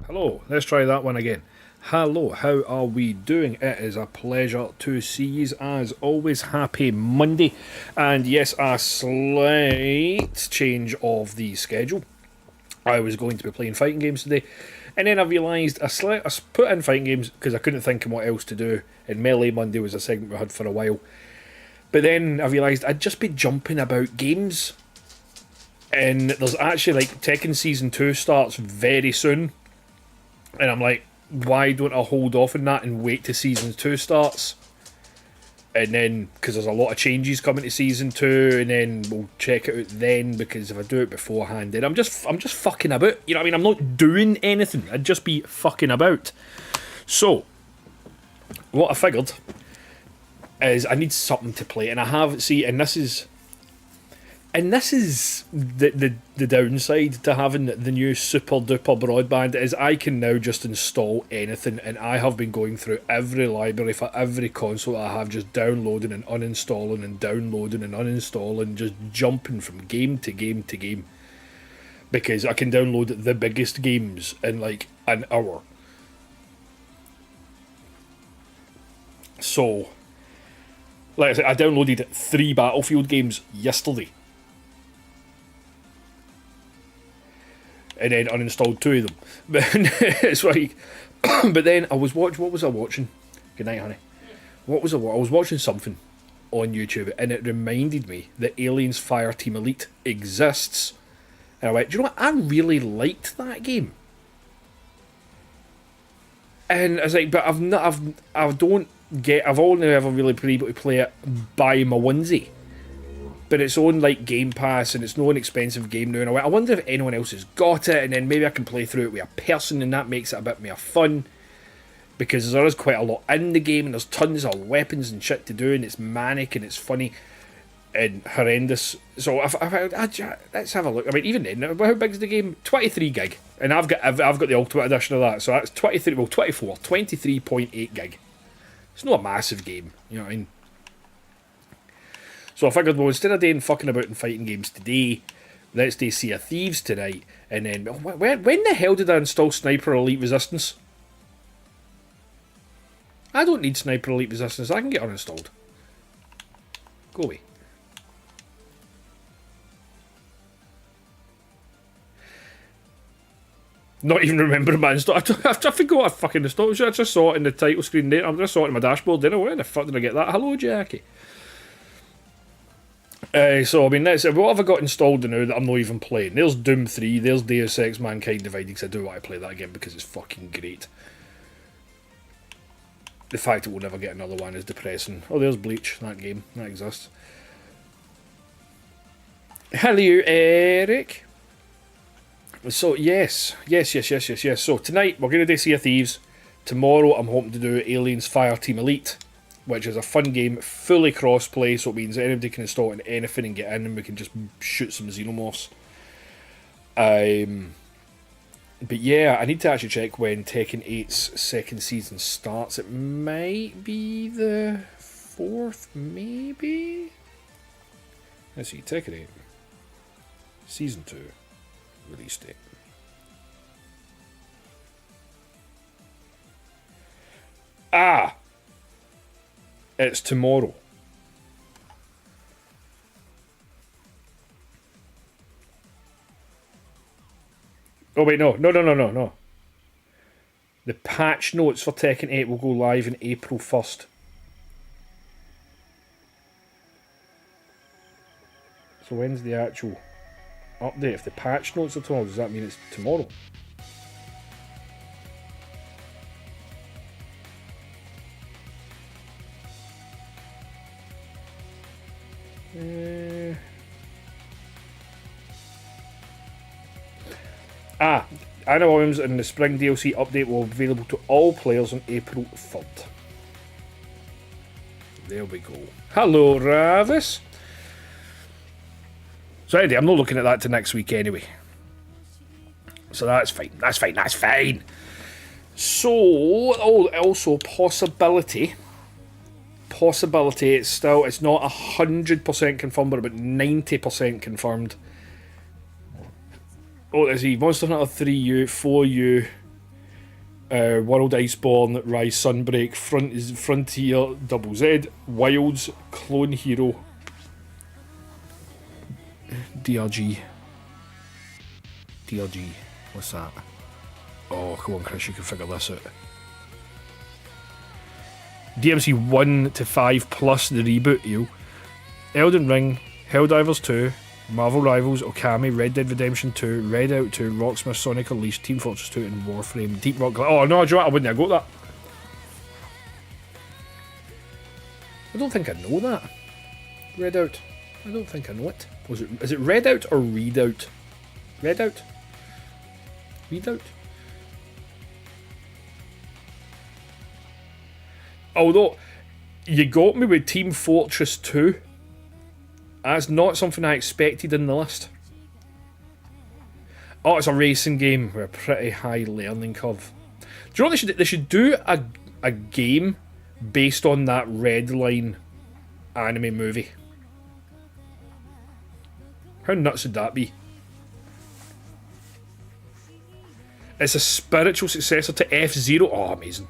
Hello, let's try that one again. Hello, how are we doing? It is a pleasure to see you as always. Happy Monday. And yes, a slight change of the schedule. I was going to be playing fighting games today, and then I realised I put in fighting games because I couldn't think of what else to do, and Melee Monday was a segment we had for a while. But then I realised I'd just be jumping about games, and there's actually like Tekken Season 2 starts very soon, and I'm like, why don't I hold off on that and wait till Season 2 starts? And then, because there's a lot of changes coming to Season 2, and then we'll check it out then, because if I do it beforehand, then I'm just fucking about. You know what I mean? I'm not doing anything. I'd just be fucking about. So, what I figured is I need something to play, and I have, see, and this is the downside to having the new super duper broadband is I can now just install anything, and I have been going through every library for every console I have, just downloading and uninstalling and downloading and uninstalling, just jumping from game to game to game, because I can download the biggest games in like an hour. So, like I said, I downloaded 3 Battlefield games yesterday, and then uninstalled 2 of them. But it's like, but then I was watching. What was I watching? Good night, honey. What was I was watching something on YouTube, and it reminded me that Aliens Fireteam Elite exists. And I went, do you know what? I really liked that game. And I was like, but I've only ever really been able to play it by my onesie. But it's on like Game Pass, and it's no inexpensive game now. And I wonder if anyone else has got it, and then maybe I can play through it with a person, and that makes it a bit more fun. Because there is quite a lot in the game, and there's tons of weapons and shit to do, and it's manic, and it's funny, and horrendous. So let's have a look. I mean, even then, how big is the game? 23 gig, and I've got the Ultimate Edition of that, so that's 23.8 gig. It's not a massive game, you know what I mean? So I figured, well, instead of doing fucking about in fighting games today, let's do Sea of Thieves tonight. And then, when the hell did I install Sniper Elite Resistance? I don't need Sniper Elite Resistance. I can get uninstalled. Go away. Not even remembering my install. I forgot I fucking installed it. I just saw it in the title screen there. I just saw it in my dashboard there. Where the fuck did I get that? Hello, Jackie. So, I mean, what have I got installed now that I'm not even playing? There's Doom 3, there's Deus Ex Mankind Divided, because I do want to play that again because it's fucking great. The fact that we'll never get another one is depressing. Oh, there's Bleach, that game, that exists. Hello, Eric. So, yes. So, tonight, we're going to do Sea of Thieves. Tomorrow, I'm hoping to do Aliens Fireteam Elite, which is a fun game, fully cross-play, so it means anybody can install it in anything and get in, and we can just shoot some xenomorphs. But yeah, I need to actually check when Tekken 8's second season starts. It might be the 4th, maybe? Let's see, Tekken 8. Season 2. Release date. Ah! It's tomorrow. Oh wait, no. The patch notes for Tekken 8 will go live in April 1st. So when's the actual update? If the patch notes are tomorrow, does that mean it's tomorrow? Anna Williams and the Spring DLC update will be available to all players on April 3rd. There we go. Hello, Ravis. So anyway, I'm not looking at that to next week anyway. So that's fine. So, also possibility, it's not 100% confirmed, but about 90% confirmed. Oh, let's see, Monster Hunter 3U, 4U, World Iceborne, Rise Sunbreak, Frontier, Double Z, Wilds, Clone Hero, DRG. DRG, what's that? Oh, come on, Chris, you can figure this out. DMC 1 to 5 plus the reboot, you. Elden Ring, Helldivers 2, Marvel Rivals, Okami, Red Dead Redemption 2, Redout 2, Rocksmith, Sonic Unleashed, Team Fortress 2, and Warframe, Deep Rock. Oh no, do you know what? I wouldn't have got that. I don't think I know that. Redout. I don't think I know it. Is it Redout or Readout? Redout? Readout? Although, you got me with Team Fortress 2. That's not something I expected in the list. Oh, it's a racing game with a pretty high learning curve. Do you know what they should do a game based on that Red Line anime movie. How nuts would that be? It's a spiritual successor to F-Zero. Oh, amazing.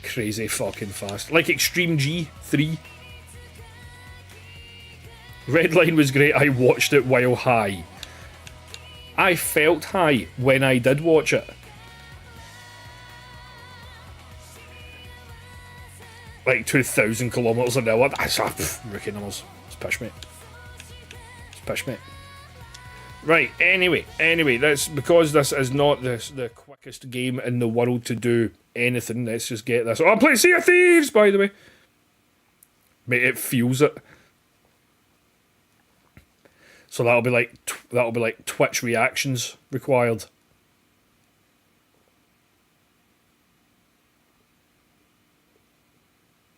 Crazy fucking fast. Like Extreme G3. Redline was great. I watched it while high. I felt high when I did watch it. Like 2,000 kilometres an hour. That's rookie numbers. It's pish, mate. It's pish, mate. Right, anyway, that's because this is not the quickest game in the world to do anything. Let's just get this. Oh, I'm playing Sea of Thieves, by the way. Mate, it feels it. So that'll be like Twitch reactions required.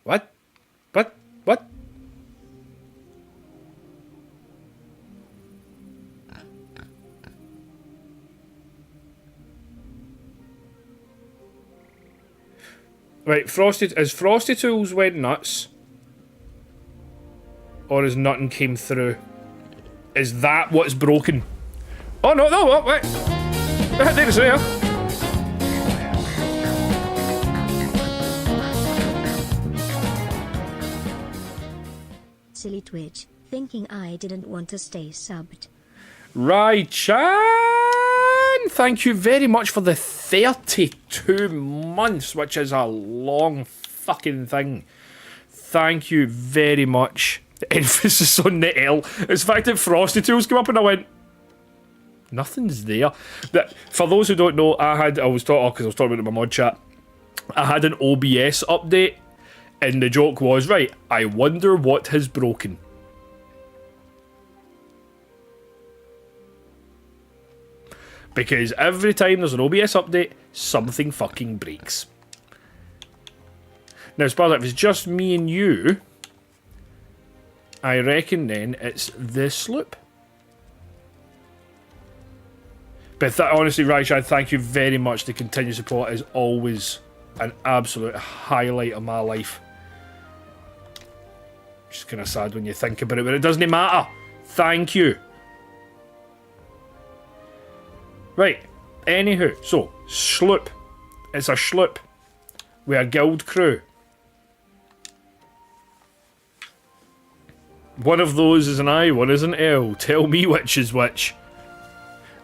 What? Right, Frosty Tools went nuts? Or is nothing came through? Is that what's broken? Oh no, wait. There it's there. Silly Twitch, thinking I didn't want to stay subbed. Chan! Thank you very much for the 32 months, which is a long fucking thing. Thank you very much. The emphasis on the L. It's the fact that Frosty Tools came up and I went, nothing's there. That, for those who don't know, I was talking about it in my mod chat. I had an OBS update, and the joke was, right, I wonder what has broken. Because every time there's an OBS update, something fucking breaks. Now, Sparta, if it's just me and you, I reckon then it's the sloop. But honestly, Raishad, thank you very much. The continued support is always an absolute highlight of my life. Just kind of sad when you think about it, but it doesn't matter. Thank you. Right, anywho, so, sloop. It's a sloop with a guild crew. One of those is an I, one is an L. Tell me which is which.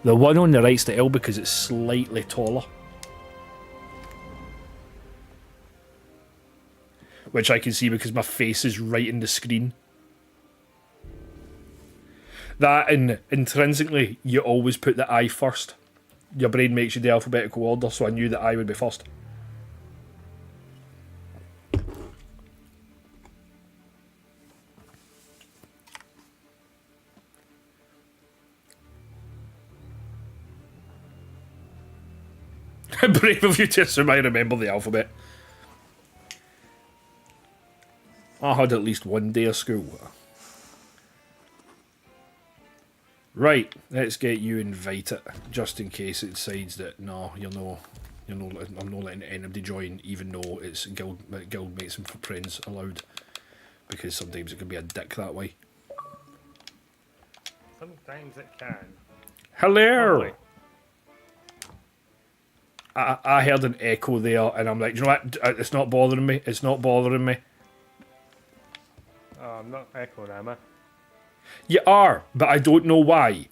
The one on the right's the L because it's slightly taller. Which I can see because my face is right in the screen. That, and intrinsically, you always put the I first. Your brain makes you the alphabetical order, so I knew that I would be first. Brave of you to assume I remember the alphabet. I had at least one day of school. Right, let's get you invited, just in case it decides that no, I'm not letting anybody join, even though it's guild mates and friends allowed, because sometimes it can be a dick that way. Sometimes it can. Hello. Hi. I heard an echo there, and I'm like, do you know what? It's not bothering me. It's not bothering me. Oh, I'm not echoing, am I? You are, but I don't know why.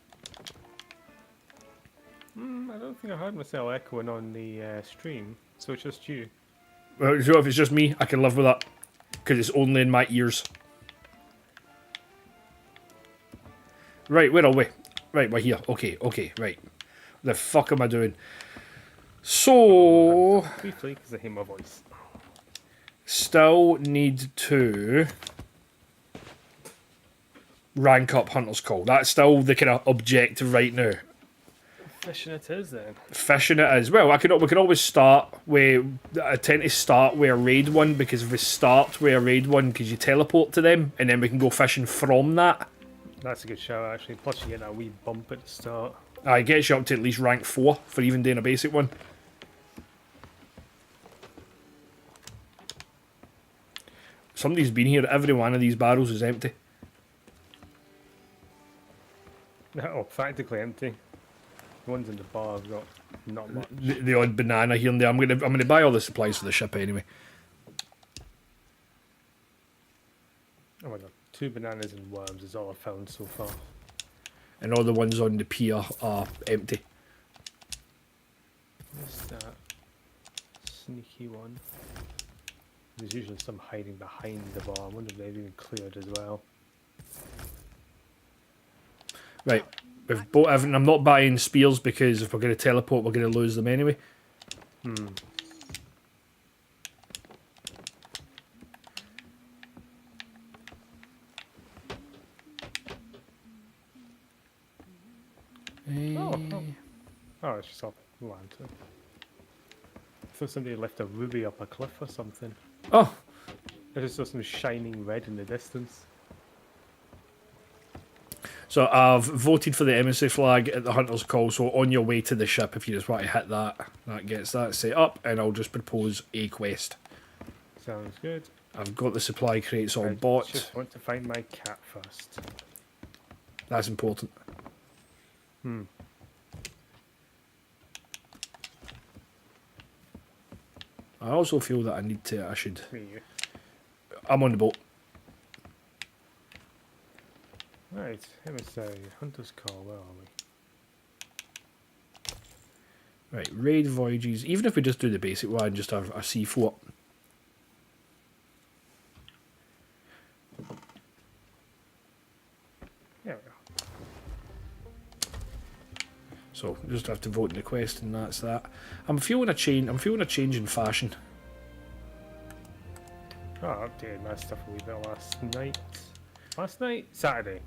I don't think I heard myself echoing on the stream, so it's just you. Well, so if it's just me, I can live with that. Because it's only in my ears. Right, where are we? Right, we're here. Okay, right. The fuck am I doing? So, Briefly, because I hear my voice. still need to rank up Hunter's Call. That's still the kind of objective right now. Fishing it is then. Fishing it is. Well, we can always start with. I tend to start with a raid one because if we start with a raid one, because you teleport to them and then we can go fishing from that. That's a good shout, actually. Plus, you get that wee bump at the start. It gets you up to at least rank 4 for even doing a basic one. Somebody's been here. Every one of these barrels is empty. Oh, practically empty. The ones in the bar have got not much. The odd banana here and there. I'm gonna buy all the supplies for the ship anyway. Oh my god. 2 bananas and worms is all I've found so far. And all the ones on the pier are empty. What's that? Sneaky one. There's usually some hiding behind the bar. I wonder if they've even cleared as well. Right. We've bought everything. I'm not buying spears because if we're going to teleport, we're going to lose them anyway. Oh, it's just up lantern. I thought somebody left a ruby up a cliff or something. Oh, I just saw some shining red in the distance. so I've voted for the emissary flag at the Hunter's Call. So on your way to the ship, if you just want to hit that, that gets that set up, and I'll just propose a quest. Sounds good. I've got the supply crates all I bought. just want to find my cat first. That's important. I also feel that I should. Me, you. I'm on the boat. Right, emissary, hunter's call, where are we? Right, raid voyages. Even if we just do the basic one, just have a C4. There we are. So just have to vote in the quest, and that's that. I'm feeling a change. I'm feeling a change in fashion. Oh, I updated my stuff a wee bit last night. Last night? Saturday.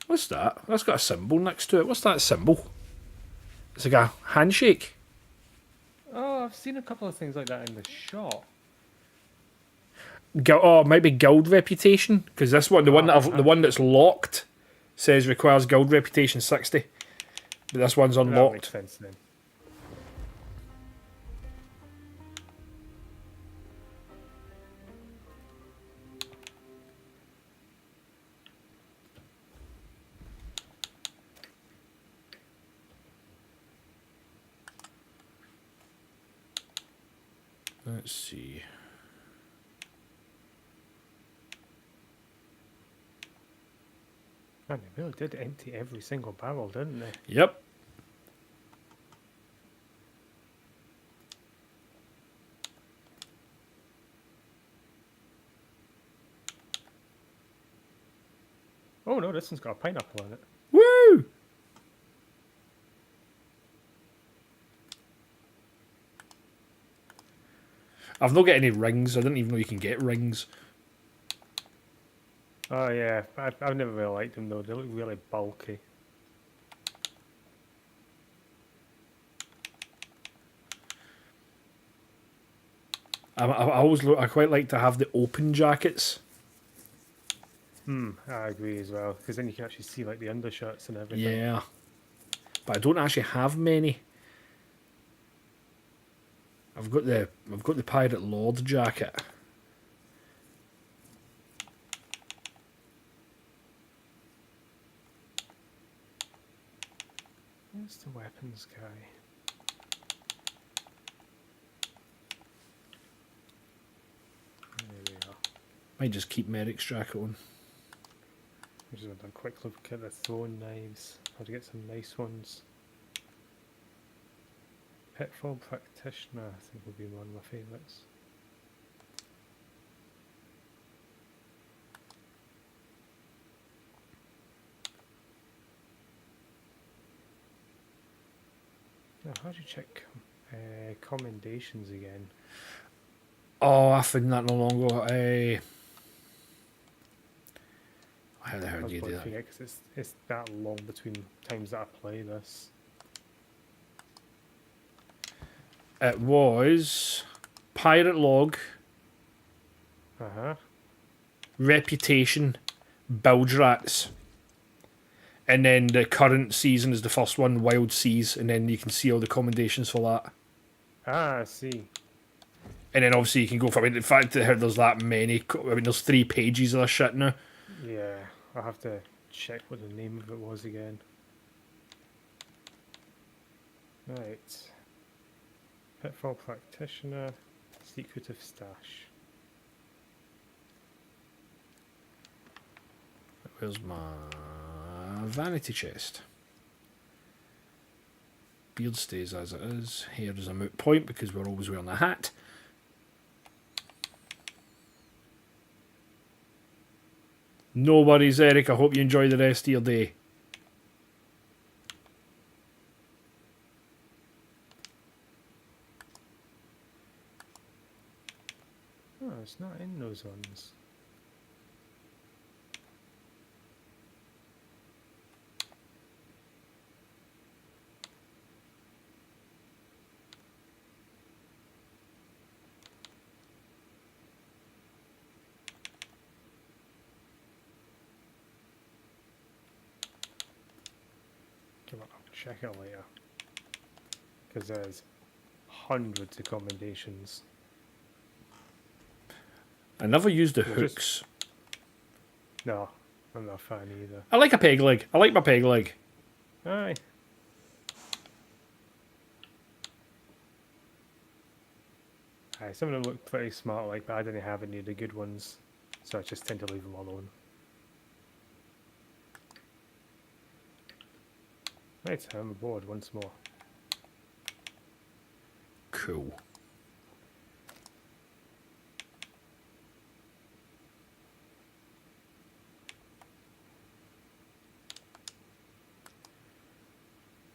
What's that? That's got a symbol next to it. What's that symbol? It's like a handshake. Oh, I've seen a couple of things like that in the shop. Oh, it might be guild reputation because this one, the one that's locked, says requires guild reputation 60, but this one's That makes unlocked. sense then. Let's see. Man, they really did empty every single barrel, didn't they? Yep. Oh no, this one's got a pineapple on it. Woo! I've not got any rings. I didn't even know you can get rings. Oh yeah, I've never really liked them though. They look really bulky. I quite like to have the open jackets. I agree as well, because then you can actually see like the undershirts and everything. Yeah. But I don't actually have many. I've got the Pirate Lord jacket. the weapons guy? There we are. Might just keep Merrick's jacket on. I'm just going to have a quick look at the throwing knives. How to get some nice ones. Pitfall Practitioner, I think, would be one of my favourites. Now, how do you check commendations again? Oh, I found that no longer. How the hell do you do that? Because it's that long between times that I play this. It was Pirate Log, Reputation, Bilge Rats, and then the current season is the first one, Wild Seas, and then you can see all the commendations for that. Ah, I see. And then obviously you can go for, I mean, the fact that there's that many, I mean, there's 3 pages of this shit now. Yeah, I'll have to check what the name of it was again. Right. Pitfall Practitioner, Secretive Stash. Where's my vanity chest? Beard stays as it is. Hair is a moot point because we're always wearing a hat. No worries, Eric. I hope you enjoy the rest of your day. Oh, it's not in those ones. Come on, I'll check it later. Because there's hundreds of commendations. I never used the They're hooks. No, I'm not a fan either. I like a peg leg. I like my peg leg. Aye. Aye, some of them look pretty smart, like, but I didn't have any of the good ones, so I just tend to leave them alone. Right, I'm aboard once more. Cool.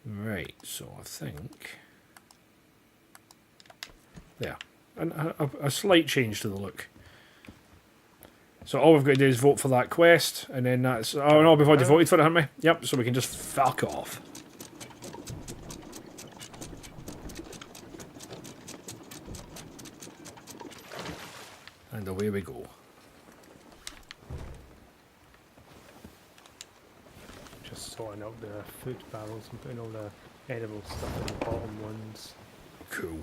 Right, so I think there, and a slight change to the look. So all we've got to do is vote for that quest, and then that's. Oh no, we've already voted for it, haven't we? Yep. So we can just fuck off. And away we go. Just sorting out the food barrels and putting all the edible stuff in the bottom ones. Cool.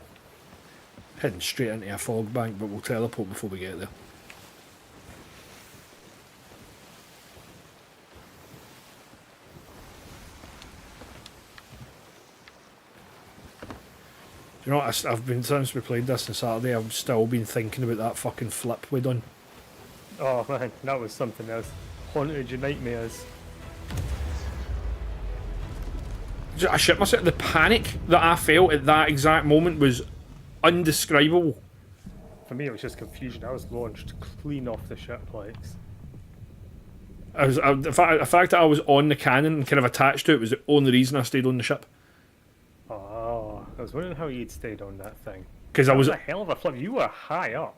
Heading straight into a fog bank, but we'll teleport before we get there. You know what, I've been, since we played this on Saturday, I've still been thinking about that fucking flip we done. Oh man, that was something else. Haunted your nightmares. I shit myself. The panic that I felt at that exact moment was undescribable. For me, it was just confusion. I was launched clean off the ship plates. The fact that I was on the cannon and kind of attached to it was the only reason I stayed on the ship. Oh, I was wondering how you'd stayed on that thing. Because I was a hell of a flip. You were high up.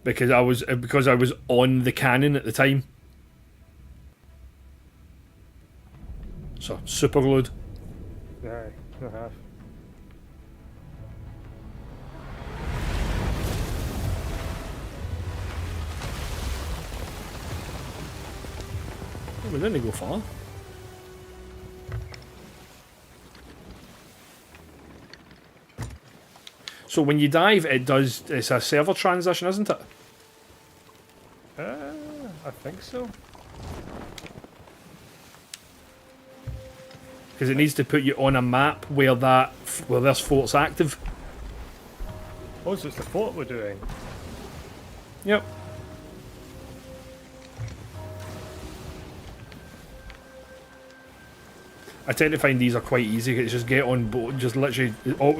Because I was on the cannon at the time. So super glued. Yeah, I have. Oh, we didn't go far. So when you dive, it's a server transition, isn't it? I think so. Because it needs to put you on a map where this fort's active. Oh, so it's the fort we're doing. Yep. I tend to find these are quite easy. It's just get on board, just literally,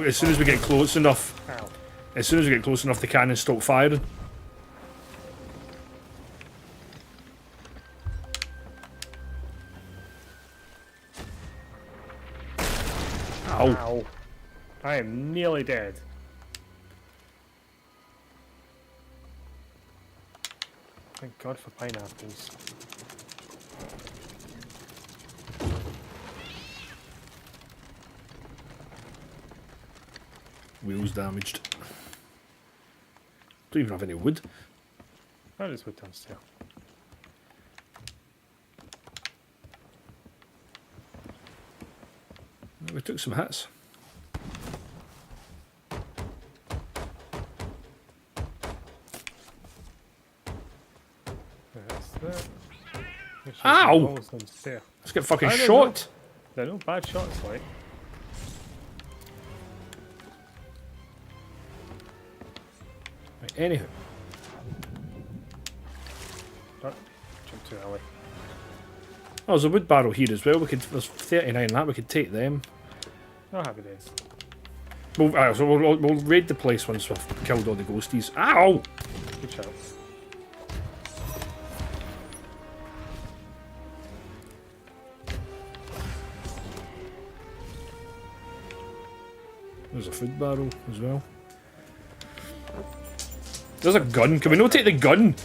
as soon as we get close enough, Ow. as soon as we get close enough, the cannons stop firing. Ow. Ow. I am nearly dead. Thank God for pineapples. Wheels damaged. Don't even have any wood. That is wood downstairs. We took some hits. That's that. Ow! Almost downstairs. Let's get fucking I don't shot. They're no bad shots, like. Right, anywho. Oh, jump too early. Oh, there's a wood barrel here as well. There's 39 that. We could take them. Oh, happy days. So we'll raid the place once we've killed all the ghosties. Ow! Good shout. There's a food barrel as well. There's a gun. Can we not take the gun?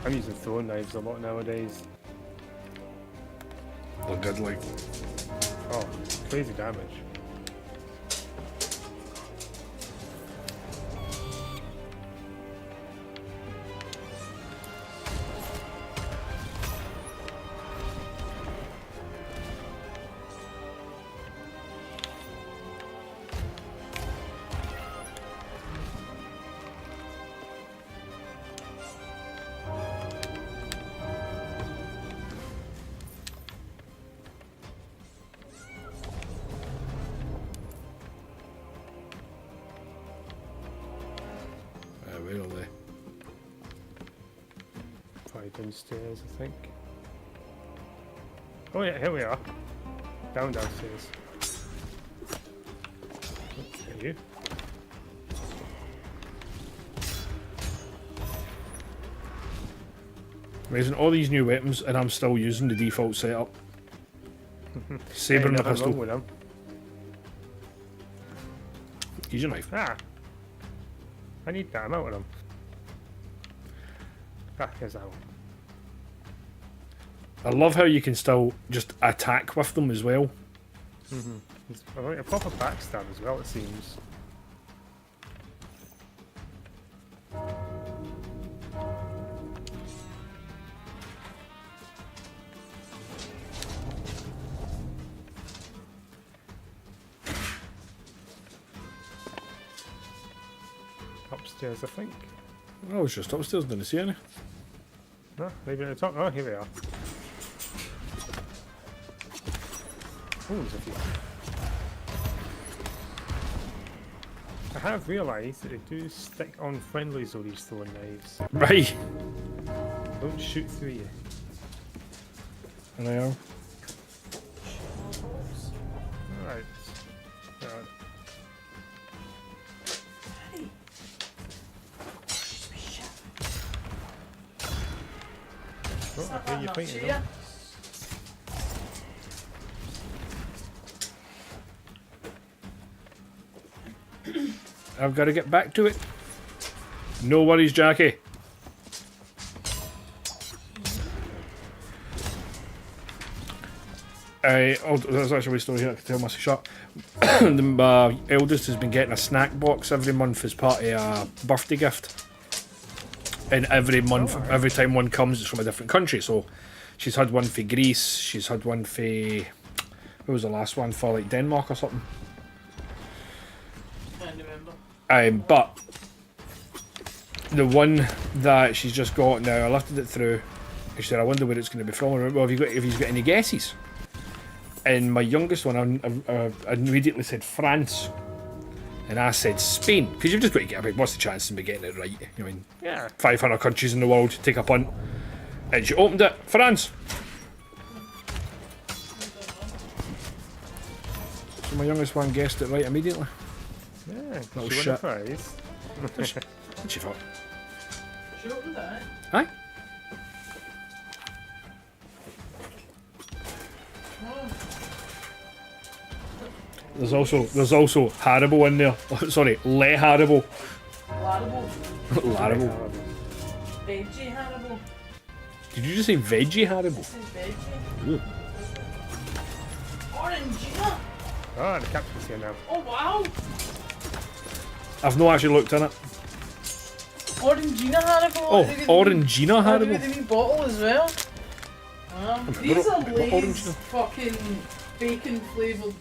I'm using throwing knives a lot nowadays. They're good, like. Oh, crazy damage. Where are they? Probably downstairs, I think. Oh yeah, here we are. Downstairs. There you. Raising all these new weapons, and I'm still using the default setup. Saber and the Nothing wrong pistol. with them. Use your knife. Ah! I need that, I'm out of them. Ah, here's that one. I love how you can still just attack with them as well. It's a proper backstab as well, it seems. Upstairs, I think. I was just upstairs, didn't see any. No, maybe at the top. Oh, here we are. Oh, there's a few. I have realised that they do stick on friendlies, though, these throwing knives. Right. Don't shoot through you. And I am. Alright. Oh, I hear you fighting them. I've got to get back to it. No worries, Jackie. Oh, there's actually a story here I can tell my shut. My eldest has been getting a snack box every month as part of a birthday gift. And every month, every time one comes, it's from a different country. So she's had one for Greece, she's had one for, what was the last one for, like Denmark or something? Can't remember. But the one that she's just got now, I lifted it through. And she said, "I wonder where it's going to be from." Well, have you got any guesses? And my youngest one, I immediately said France. And I said Spain. Because you've just got to get a big, what's the chance of me getting it right? I mean, Yeah. 500 countries in the world, take a punt. And she opened it, France. So my youngest one guessed it right immediately. Yeah. Little She won shit. a prize. What she thought? She opened it. Aye? There's also Haribo in there. Sorry, Le Haribo. Larable. Laribo. Veggie Hannibal. Did you just say veggie Haribo? This is veggie. Ooh. Orangina. Oh, the captain's here now. Oh wow. I've not actually looked in it. Orangina Hannibal. Oh, Orangina With Haribo. the wee bottle as well. Wow. These are what Lay's Orangina? fucking bacon flavoured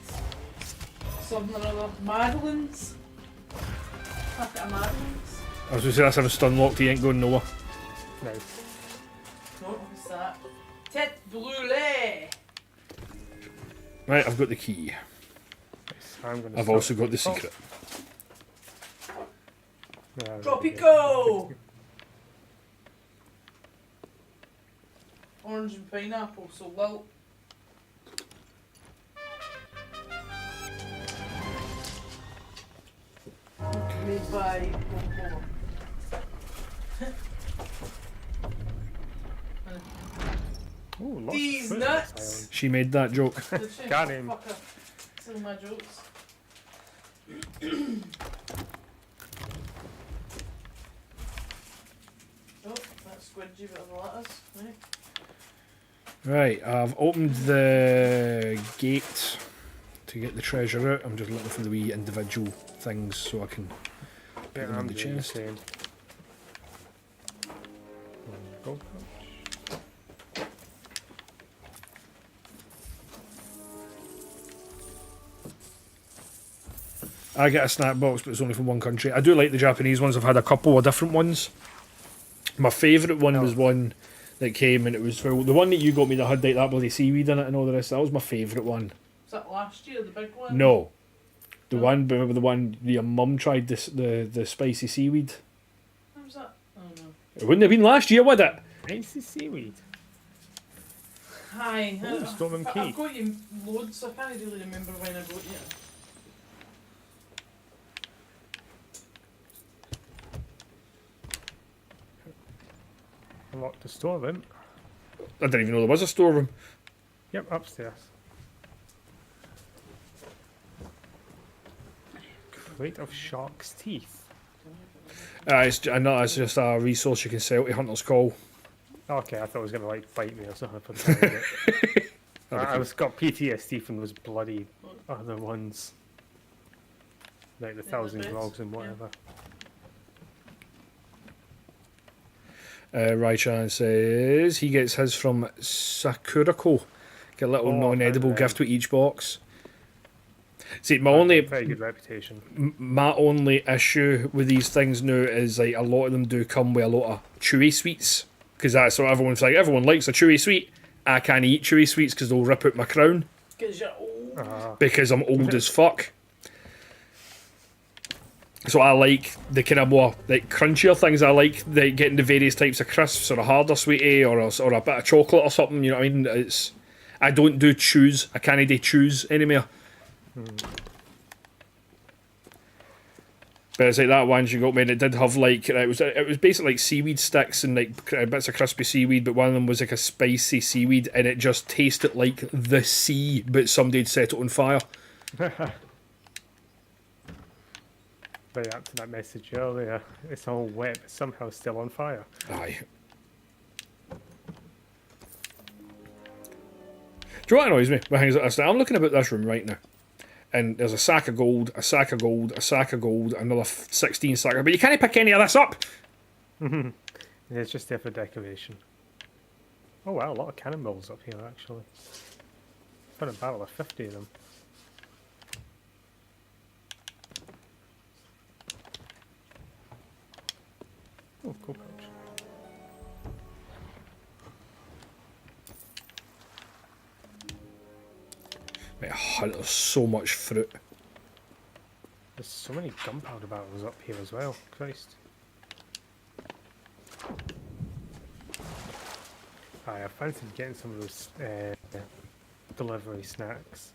something or other. Madeleines. Packet of Madeleines. I was going to say that's if it's stunlocked, he ain't going nowhere. Nice. No, what's that? Tête brûlée. Right, I've got the key. Nice. I'm gonna I've stop. also got the secret. No, Tropico. Orange and pineapple, so lilt. Made by Coca-Cola. Ooh, lots These of fruit on nuts. this She made that joke. Got him. Fucker. Stealing my jokes. Oh, that's squidgy bit of lettuce. Right. Right, I've opened the gate to get the treasure out. I'm just looking for the wee individual things so I can island. put Yeah, them in I'm the doing the chest. same. Gold pouch. I get a snack box, but it's only from one country. I do like the Japanese ones. I've had a couple of different ones. My favourite one was one that came, and it was for the one that you got me that had like that bloody seaweed in it and all the rest. That was my favourite one. Was that last year, the big one? No, the No. one, remember the one your mum tried this the spicy seaweed. What was that? Oh no. It wouldn't have been last year, would it? Icy seaweed. Hi. Ooh, stolen key. I've got you loads. I can't really remember when I got you. Unlocked the storeroom. I didn't even know there was a storeroom. Yep, upstairs. Crate of shark's teeth. I know it's just a resource you can sell to Hunter's Call. Okay, I thought it was gonna like bite me or something. For the time of it. I was got PTSD from those bloody other ones, like the Thousand bits, Logs and yeah. whatever. Raichan says he gets his from Sakurako. Get a little Oh, non-edible and, gift with each box. See, my Very good reputation. my only issue with these things now is like a lot of them do come with a lot of chewy sweets, because that's what everyone's like. Everyone likes a chewy sweet. I can't eat chewy sweets because they'll rip out my crown Because you're old. because I'm old as fuck. So I like the kind of more like crunchier things. I like getting the various types of crisps or a harder sweetie or a bit of chocolate or something. You know what I mean? I don't do chews. I can't do chews anymore. But it's like that one you got me, and it did have like it was basically like seaweed sticks and like bits of crispy seaweed, but one of them was like a spicy seaweed, and it just tasted like the sea, but somebody had set it on fire. Very apt to that message earlier. It's all wet, but somehow still on fire. Aye. Do you know what annoys me? With things like this? I'm looking about this room right now, and there's a sack of gold, a sack of gold, a sack of gold, another 16 sack of, but you can't pick any of this up. It's just there for decoration. Oh wow, a lot of cannonballs up here actually. Found a barrel of 50 of them. Oh, cool pouch. There's so much fruit. There's so many gunpowder barrels up here as well. Christ. I fancied getting some of those delivery snacks.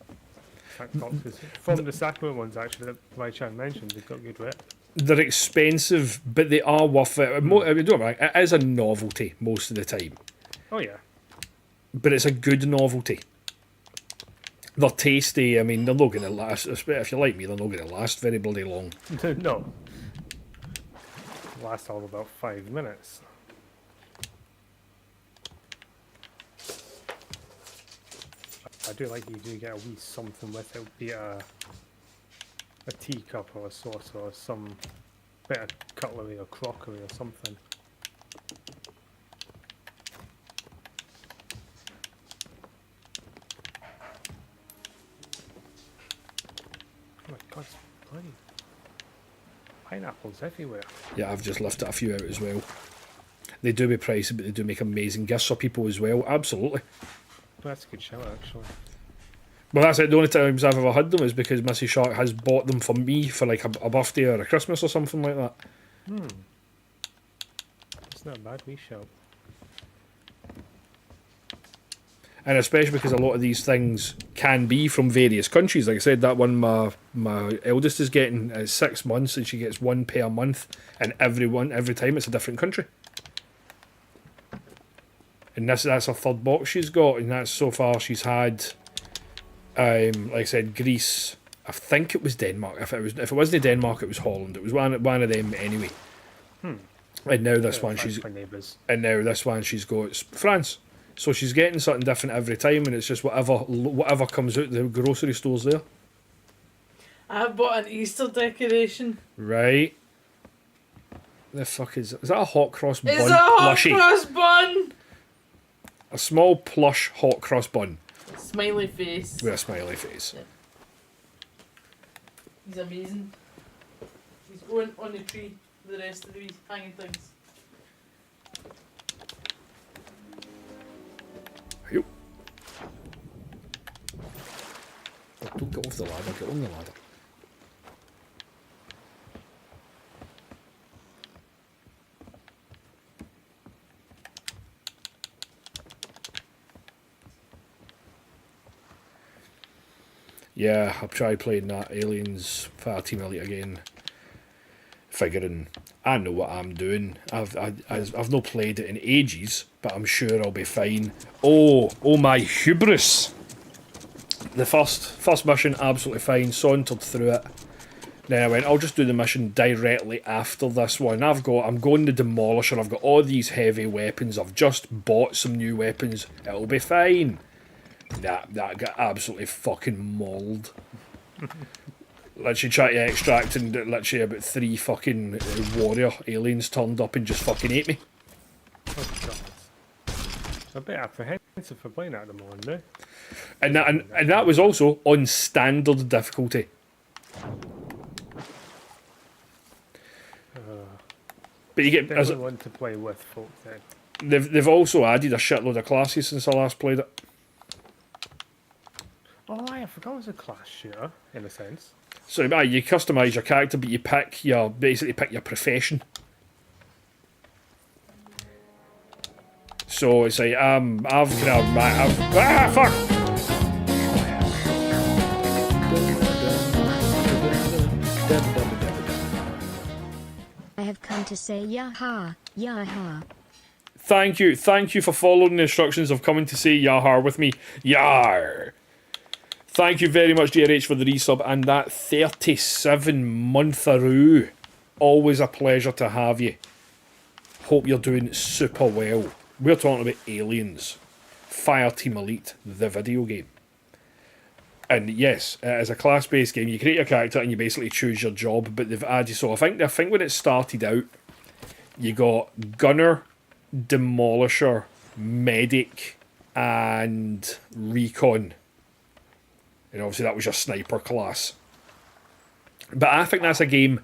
Snack boxes. From the Sacrament ones, actually, that Vai-Chan mentioned, they've got good wit. They're expensive, but they are worth it. It is a novelty most of the time. Oh, yeah. But it's a good novelty. They're tasty. I mean, they're not going to last. If you're like me, they're not going to last very bloody long. No. Last all about 5 minutes. I do like you do get a wee something with it, be it a teacup or a saucer or some bit of cutlery or crockery or something. Oh my god, it's bloody pineapples everywhere. Yeah, I've just lifted a few out as well. They do be pricey, but they do make amazing gifts for people as well. Absolutely. Well, that's a good shout, actually. Well, that's it. The only times I've ever had them is because Missy Shark has bought them for me for like a birthday or a Christmas or something like that. It's not a bad wee shout. And especially because a lot of these things can be from various countries. Like I said, that one my eldest is getting is 6 months, and she gets one per month, and every time it's a different country. And that's her third box she's got, and that's so far she's had. Like I said, Greece. I think it was Denmark. If it wasn't Denmark, it was Holland. It was one of them anyway. And now this one she's got France. So she's getting something different every time, and it's just whatever comes out the grocery stores there. I bought an Easter decoration. Right. The fuck is that? A hot cross bun? It's a hot Plushie? cross bun! A small plush hot cross bun Smiley face. with a smiley face. Yeah. He's amazing. He's going on the tree with the rest of the hanging things. Yep. Oh, don't get off the ladder, get on the ladder. Yeah, I've tried playing that Aliens Fireteam Elite again, figuring I know what I'm doing. I've not played it in ages, but I'm sure I'll be fine. Oh my hubris! The first mission, absolutely fine, sauntered through it. Then I went, I'll just do the mission directly after this one. I'm going to Demolisher, I've got all these heavy weapons, I've just bought some new weapons, it'll be fine. That got absolutely fucking mauled. Literally tried to extract, and literally about 3 fucking warrior aliens turned up and just fucking ate me. Oh god. I'm a bit apprehensive for playing that at the moment now. And that was also on standard difficulty. But you get Definitely want to play with folk then. they've also added a shitload of classes since I last played it. Oh, I forgot it was a class shooter, in a sense. So you customise your character, but you basically pick your profession. So it's like fuck. I have come to say yarr, yarr. Thank you for following the instructions of coming to say yarr with me. Yarr. Thank you very much, DRH, for the resub and that 37-month-a-roo. Always a pleasure to have you. Hope you're doing super well. We're talking about Aliens. Fireteam Elite, the video game. And yes, it is a class-based game. You create your character and you basically choose your job, but they've added... So I think when it started out, you got Gunner, Demolisher, Medic, and Recon. And obviously that was your sniper class. But I think that's a game,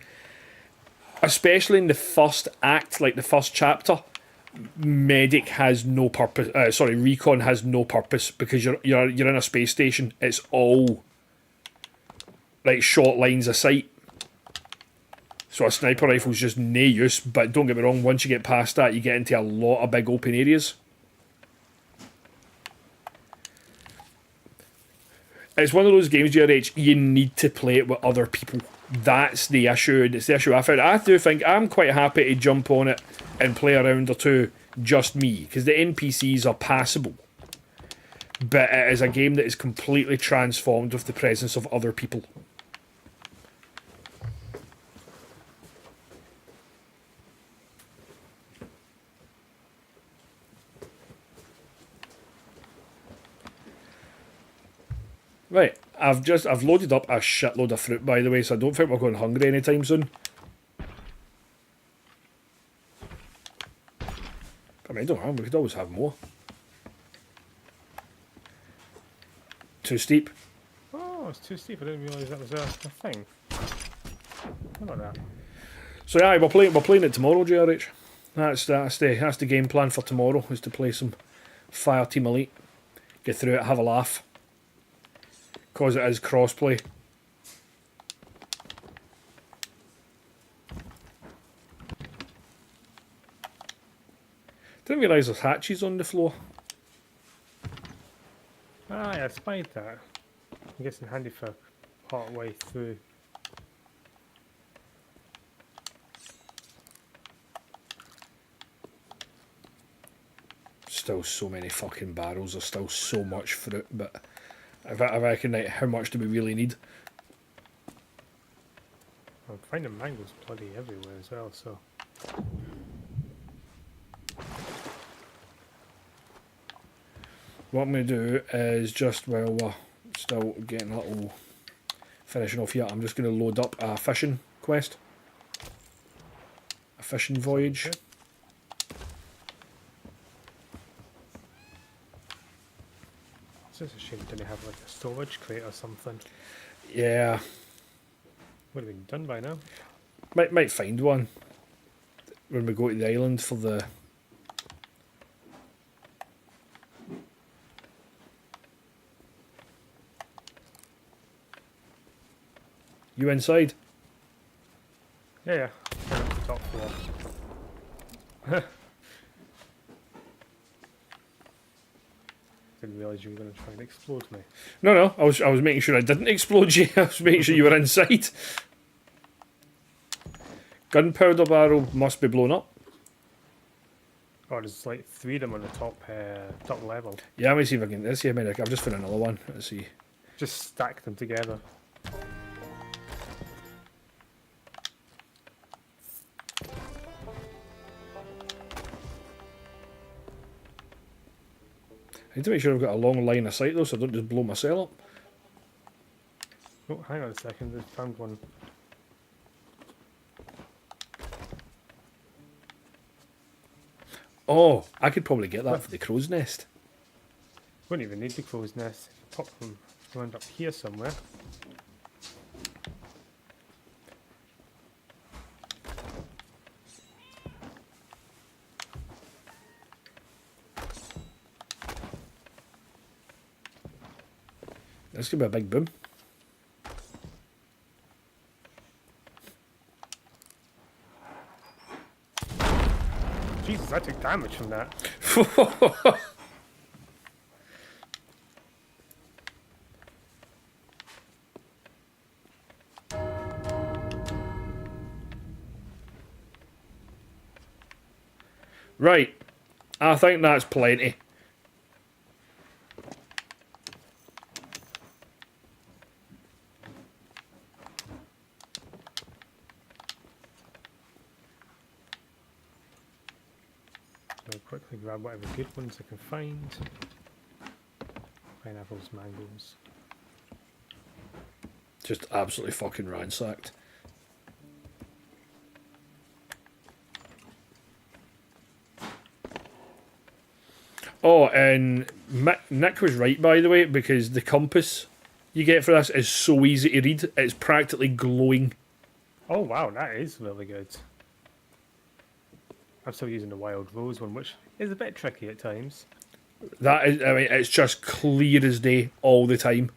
especially in the first act, like the first chapter, medic has no purpose. Sorry, recon has no purpose because you're in a space station. It's all like short lines of sight. So a sniper rifle's just no use. But don't get me wrong, once you get past that, you get into a lot of big open areas. It's one of those games, JRH, you need to play it with other people. That's the issue, and it's the issue I found. I do think I'm quite happy to jump on it and play a round or two just me, because the NPCs are passable. But it is a game that is completely transformed with the presence of other people. Right, I've loaded up a shitload of fruit, by the way, so I don't think we're going hungry anytime soon. I mean, don't know, we could always have more. Too steep. Oh, it's too steep. I didn't realise that was a thing. How about that? So yeah, we're playing it tomorrow, JRH. That's the game plan for tomorrow, is to play some Fire Team Elite. Get through it, have a laugh. Because it is crossplay. Didn't realise there's hatches on the floor. Ah, yeah, I spied that. I guess it's handy for part way through. Still so many fucking barrels, there's still so much fruit, but I reckon, like, how much do we really need? I'm finding mangoes bloody everywhere as well, so. What I'm going to do is just, while we're still getting a little finishing off here, I'm just going to load up a fishing quest. A fishing voyage. Good. It's just a shame it didn't have like a storage crate or something. Yeah, Would have been done by now. might find one when we go to the island for the... You inside? Yeah. Down at the top floor. Didn't realise you were going to try and explode me. No, I was making sure I didn't explode you. I was making sure you were inside. Gunpowder barrel must be blown up. Oh, there's like 3 of them on the top level. Yeah, let me see if I can... Let's see, I've just found another one. Let's see. Just stack them together. I need to make sure I've got a long line of sight though, so I don't just blow myself up. Oh, hang on a second, I found one. Oh, I could probably get that for the crow's nest. Wouldn't even need the crow's nest. Pop them around up here somewhere. This could be a big boom. Jesus, I took damage from that. Right, I think that's plenty. So I'll quickly grab whatever good ones I can find. Pineapples, mangoes. Just absolutely fucking ransacked. Oh, and Nick was right, by the way, because the compass you get for this is so easy to read. It's practically glowing. Oh wow, that is really good. I'm still using the wild rose one, which is a bit tricky at times. That is, I mean, it's just clear as day all the time.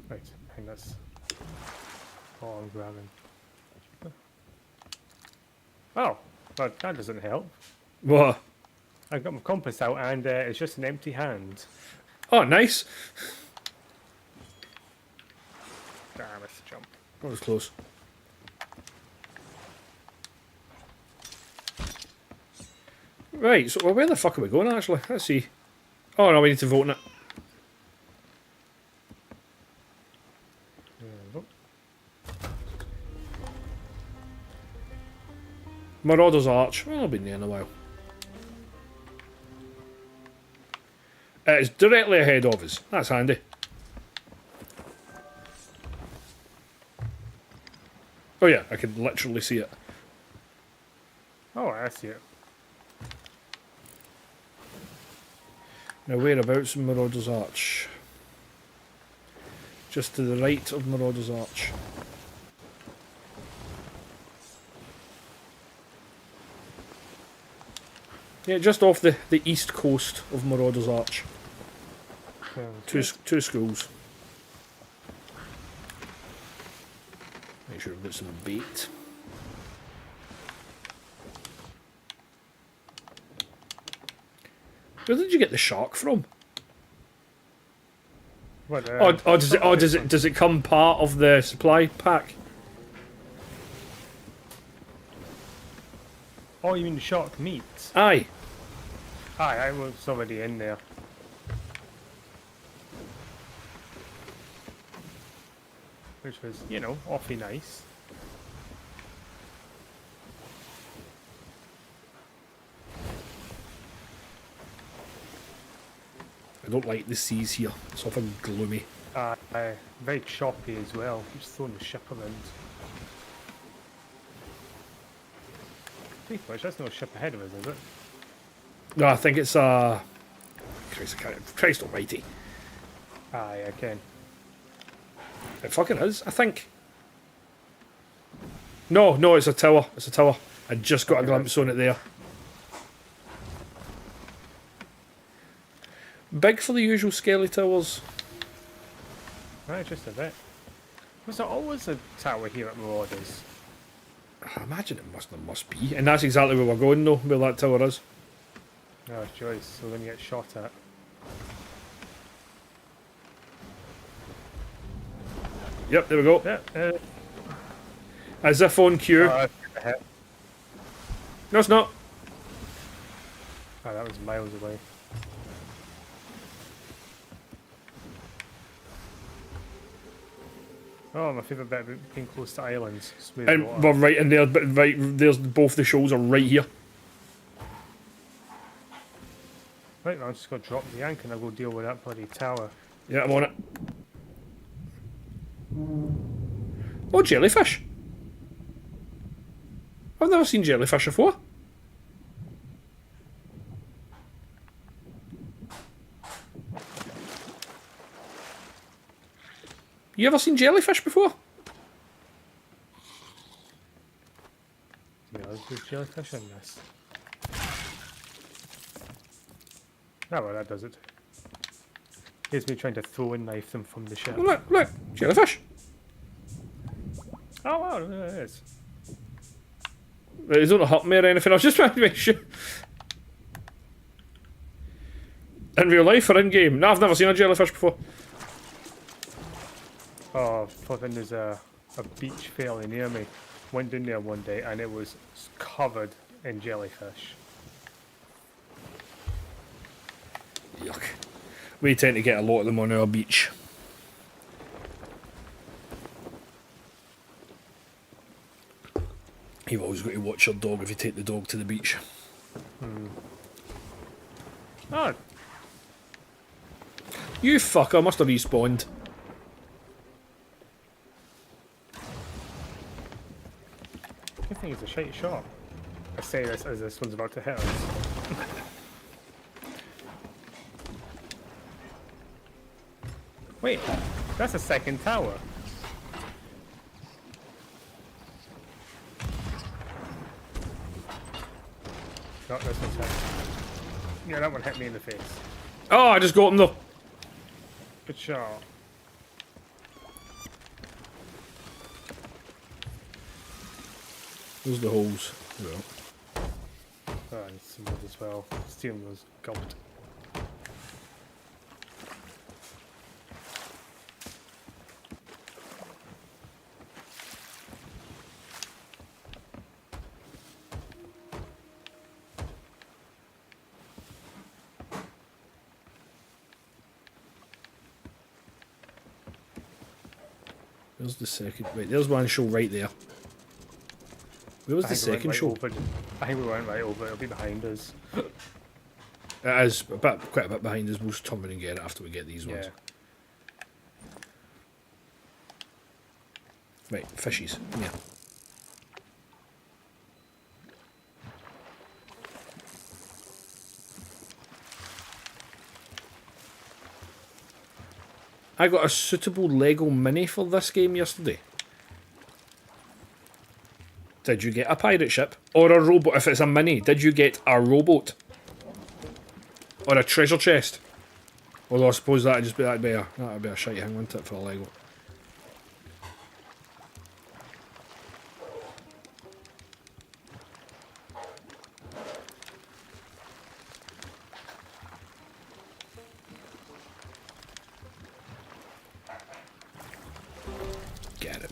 Right, I think that's all I'm grabbing. Oh, but that doesn't help. What? I've got my compass out and it's just an empty hand. Oh, nice. Damn, it's a jump. That was close. Right, so well, where the fuck are we going actually? Let's see. Oh no, we need to vote on it. There we go. Marauder's Arch. Well, I've been there in a while. It's directly ahead of us. That's handy. Oh yeah, I can literally see it. Oh, I see it. Now whereabouts in Marauder's Arch? Just to the right of Marauder's Arch. Yeah, just off the east coast of Marauder's Arch. Two schools. Make sure we've got some bait. Where did you get the shark from? What, Does it come part of the supply pack? Oh, you mean shark meat? Aye. Aye, I was already in there. Which was, you know, awfully nice. I don't like the seas here. It's often gloomy. Very choppy as well. Just throwing the ship around. Pretty much, that's no ship ahead of us, is it? No, I think it's Christ almighty. Aye, I can. It fucking is, I think. No, it's a tower. It's a tower. I just got a glimpse on it there. Big for the usual scaly towers. Right, just a bit. Was there always a tower here at Marauders? I imagine there must be. And that's exactly where we're going though, where that tower is. Oh, Joyce, we're going to get shot at. Yep, there we go. Yeah, As if on cue. No, it's not. Oh, that was miles away. Oh, my favourite bit about being close to islands. Smooth And water. we're right in there, but right there's both the shoals are right here. Right, I'm just going to drop the yank and I'll go deal with that bloody tower. Yeah, I'm on it. Oh, jellyfish. I've never seen jellyfish before. You ever seen jellyfish before? Yeah, there's jellyfish in this. Oh, well, that does it. Here's me trying to throw and knife them from the ship. Look, jellyfish. Oh, wow, there it is. It don't hurt me or anything, I was just trying to make sure. In real life or in game? No, I've never seen a jellyfish before. Oh, fucking there's a beach fairly near me. Went down there one day and it was covered in jellyfish. Yuck. We tend to get a lot of them on our beach. You've always got to watch your dog if you take the dog to the beach. Oh, You fucker must have respawned. good thing it's a shite shot. I say this as this one's about to hit us. Wait, that's a second tower. No, this one's hit. Yeah, that one hit me in the face. Oh, I just got him though. Good shot. There's the holes. Well, Oh, and some wood as well. Stealing those gulped. there's the second. Wait, there's one show right there. Where was the second show? I think we went right over. It'll be behind us. It is a bit, quite a bit behind us. We'll just turn around and get it after we get these ones. Yeah. Right, fishies. Come here. I got a suitable Lego Mini for this game yesterday. Did you get a pirate ship? Or a rowboat? If it's a mini, did you get a rowboat? Or a treasure chest? Although I suppose that'd just be that'd be a shite thing, wouldn't it, for a Lego? Get him.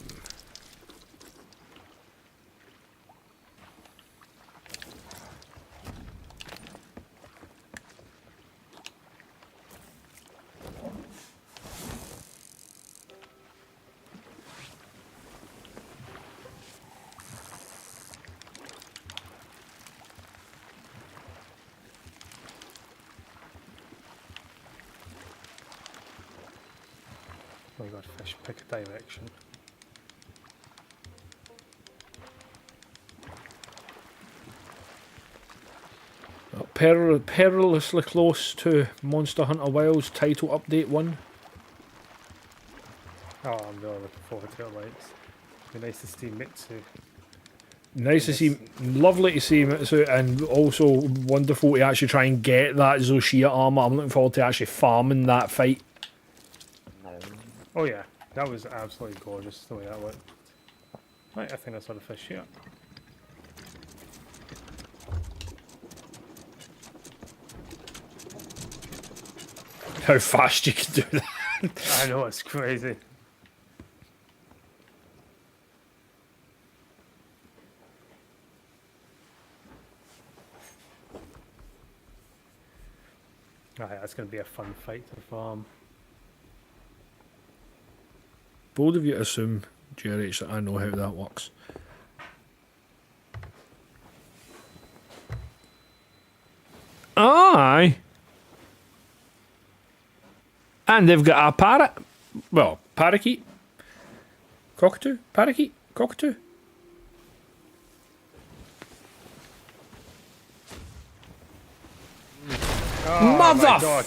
Oh god, fish, pick a direction. Perilously close to Monster Hunter Wilds title update 1. Oh, I'm really looking forward to it, like. It'd be nice to see Mitsu. Nice to see, lovely to see Mitsu, and also wonderful to actually try and get that Zoshia armor. I'm looking forward to actually farming that fight. Oh yeah, that was absolutely gorgeous the way that looked. Right, I think I saw the fish here. How fast you can do that. I know, it's crazy. Alright, that's going to be a fun fight to farm. Bold of you to assume, GRH, that I know how that works. Aye. And they've got a parrot. Well, parakeet. Cockatoo? Parakeet? Cockatoo? Oh Mother my god!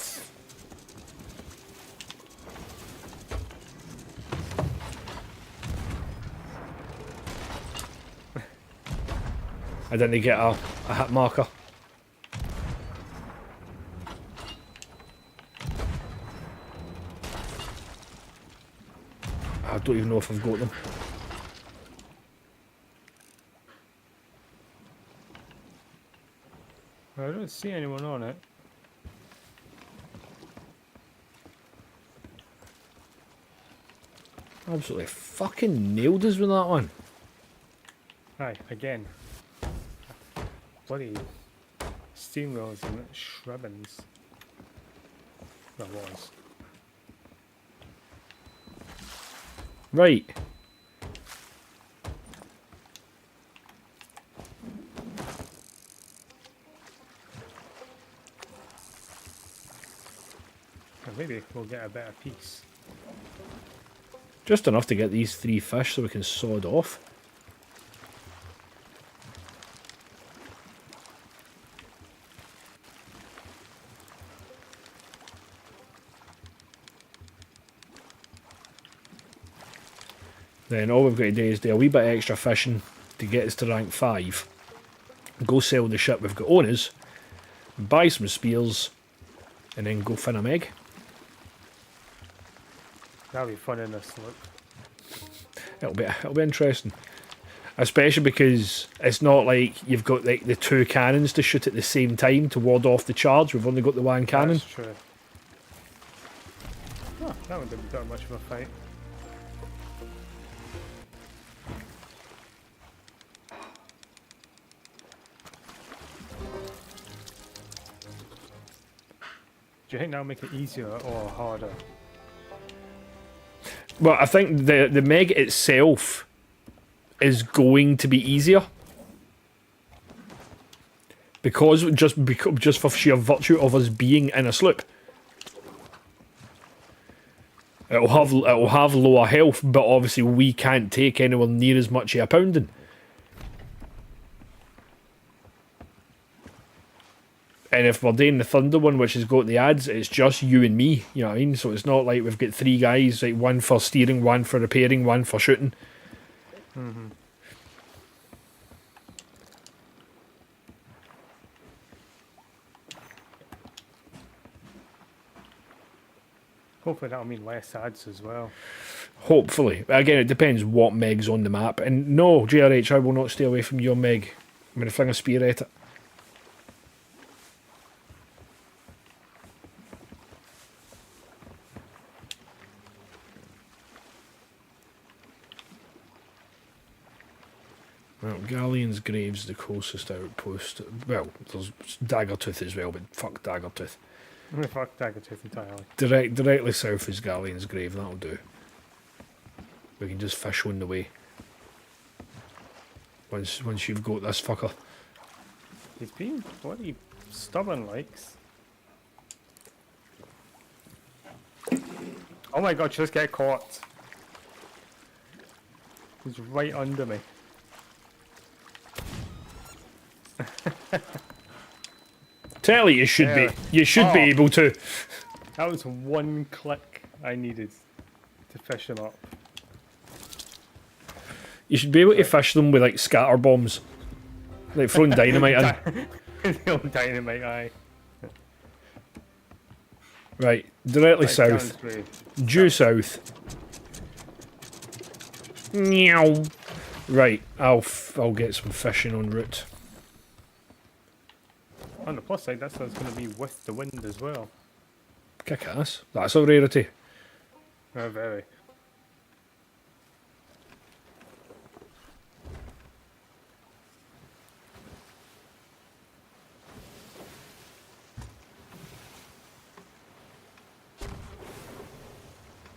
I didn't get a hit marker. I don't even know if I've got them. I don't see anyone on it. Absolutely fucking nailed us with that one. Aye, again. Bloody steamrollers and shribbins. That was. Right. Well, maybe we'll get a better piece. Just enough to get these 3 fish so we can sod off. then all we've got to do is do a wee bit of extra fishing to get us to rank 5. Go sell the ship we've got on us, buy some spears, and then go fin a meg. That'll be fun in this look. It'll be interesting. Especially because it's not like you've got like the 2 cannons to shoot at the same time to ward off the charge. We've only got the 1 cannon. That's true. Oh, that one didn't do much of a fight. Do you think that'll make it easier or harder? Well, I think the meg itself is going to be easier. Because just for sheer virtue of us being in a sloop. It'll have lower health, but obviously we can't take anywhere near as much of a pounding. And if we're doing the Thunder one, which has got the ads, it's just you and me, you know what I mean? So it's not like we've got 3 guys, like 1 for steering, 1 for repairing, 1 for shooting. Mm-hmm. Hopefully that'll mean less ads as well. Hopefully. Again, it depends what meg's on the map. And no, JRH, I will not stay away from your meg. I'm going to fling a spear at it. Well, Galleon's Grave's the closest outpost. Well, there's Daggertooth as well, but fuck Daggertooth. Fuck Daggertooth entirely. Directly south is Galleon's Grave, that'll do. We can just fish on the way. Once you've got this fucker. He's been bloody stubborn likes. Oh my god, just get caught. He's right under me. Tell you should be. You should be able to. That was 1 click I needed to fish him up. You should be able to fish them with like scatter bombs. Like throwing dynamite in. The old dynamite eye. Right, directly Right, south. Grave. Due south. Meow. Right, I'll get some fishing en route. On the plus side, that's what's going to be with the wind as well. Kick ass. That's a rarity. Oh, very.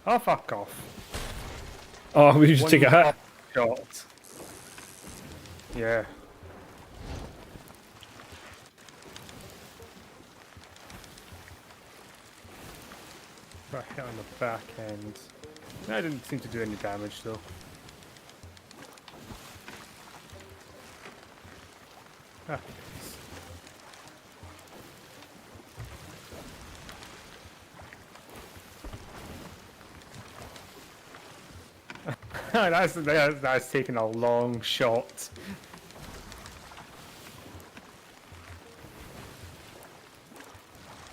Oh, fuck off. Oh, we just take a hit. Shot. Yeah. Got hit on the back end. That didn't seem to do any damage though. Ah. that's taking a long shot.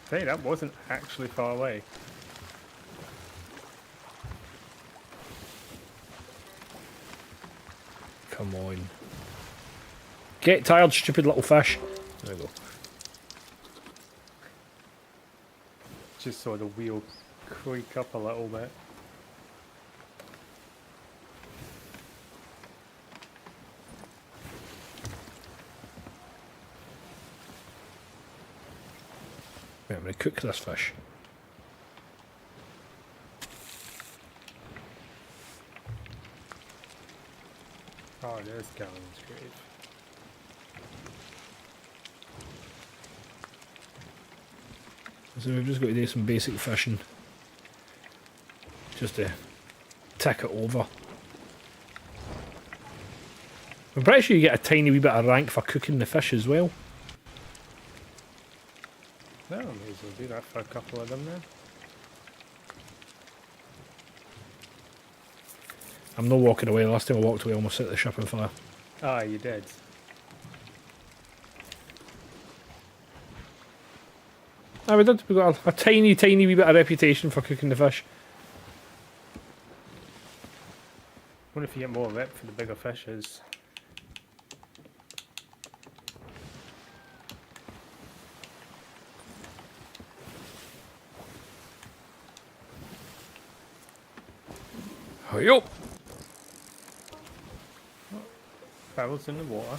Hey, that wasn't actually far away. Come on. Get tired, stupid little fish. There we go. Just saw the wheel creak up a little bit. Right, I'm going to cook this fish. Oh, there's Gallon's grave. So we've just got to do some basic fishing. Just to tick it over. I'm pretty sure you get a tiny wee bit of rank for cooking the fish as well. Well, I may as well do that for a couple of them then. I'm not walking away. Last time I walked away, I almost set the ship on fire. Ah, you did. Ah, we did. We got a tiny, tiny wee bit of reputation for cooking the fish. Wonder if you get more rep for the bigger fishes. Hurry up! Barrels in the water.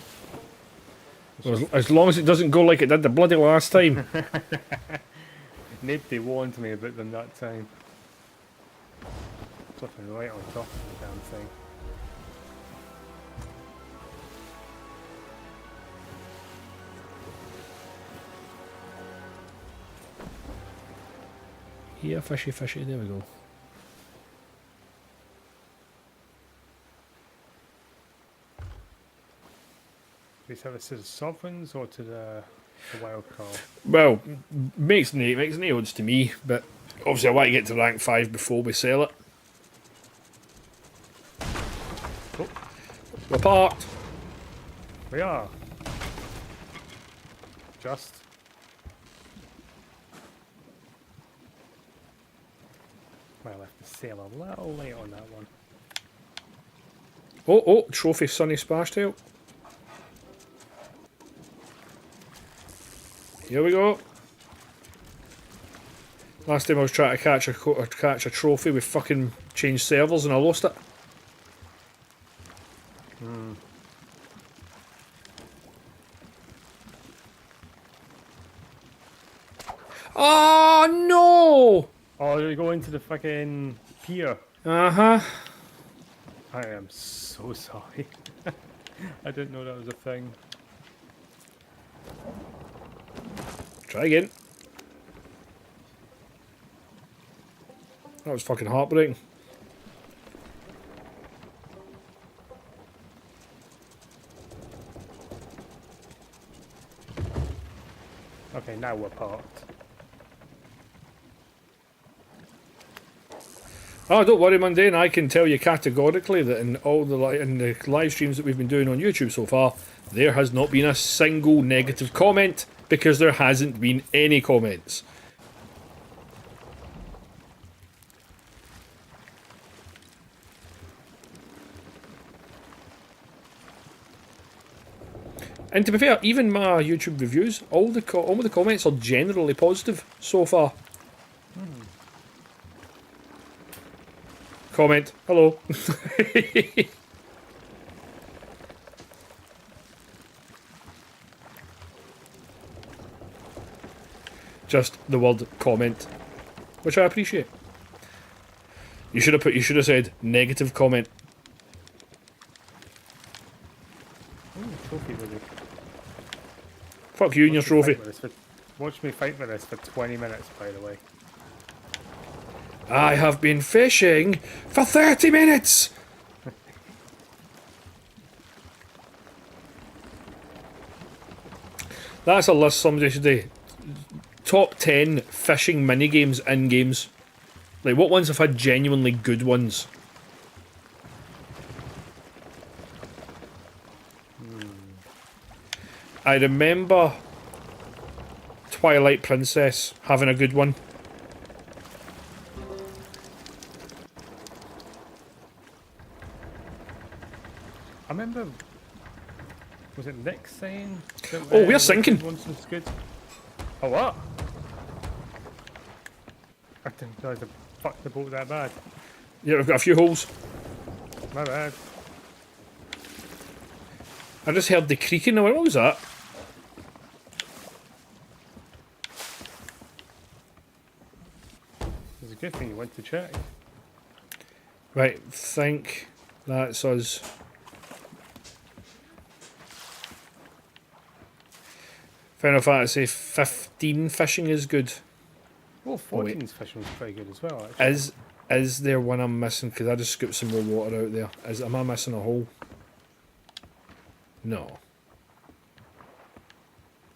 Well, as long as it doesn't go like it did the bloody last time. Nobody warned me about them that time. Flipping right on top of the damn thing. Here, fishy, fishy. There we go. Do we sell this to the sovereigns or to the wild card? Well, makes no odds to me, but obviously I want to get to rank 5 before we sell it. Oh, We're parked. we are. Just. Well, I left the sail a little late on that one. Oh, trophy Sunny Splashtail. Here we go. Last time I was trying to catch a trophy, we fucking changed servers and I lost it. Oh no! Oh, you go into the fucking pier. Uh-huh. I am so sorry. I didn't know that was a thing. Try again. That was fucking heartbreaking. Okay, now we're parked. Oh, don't worry, Mundane. I can tell you categorically that in all the live streams that we've been doing on YouTube so far, there has not been a single negative comment because there hasn't been any comments. And to be fair, even my YouTube reviews, all the comments are generally positive so far. Comment. Hello. Just the word comment, which I appreciate. You should have said negative comment. Ooh, trophy with it. Fuck you and your trophy. Watch me fight with this for 20 minutes, by the way. I have been fishing for 30 minutes! That's a list somebody should do. Top 10 fishing minigames in games. Like, what ones have had genuinely good ones? I remember Twilight Princess having a good one. I remember, was it Nick saying that, Oh, we're sinking. once was good? Oh, what? I didn't realise I fucked the boat that bad. Yeah, we've got a few holes. My bad. I just heard the creaking. I went, what was that? It's a good thing you went to check. Right, think that's us. Final Fantasy 15 fishing is good. Oh, wait. 14's fishing was pretty good as well, actually. Is there one I'm missing? Because I just scooped some more water out there. Am I missing a hole? No.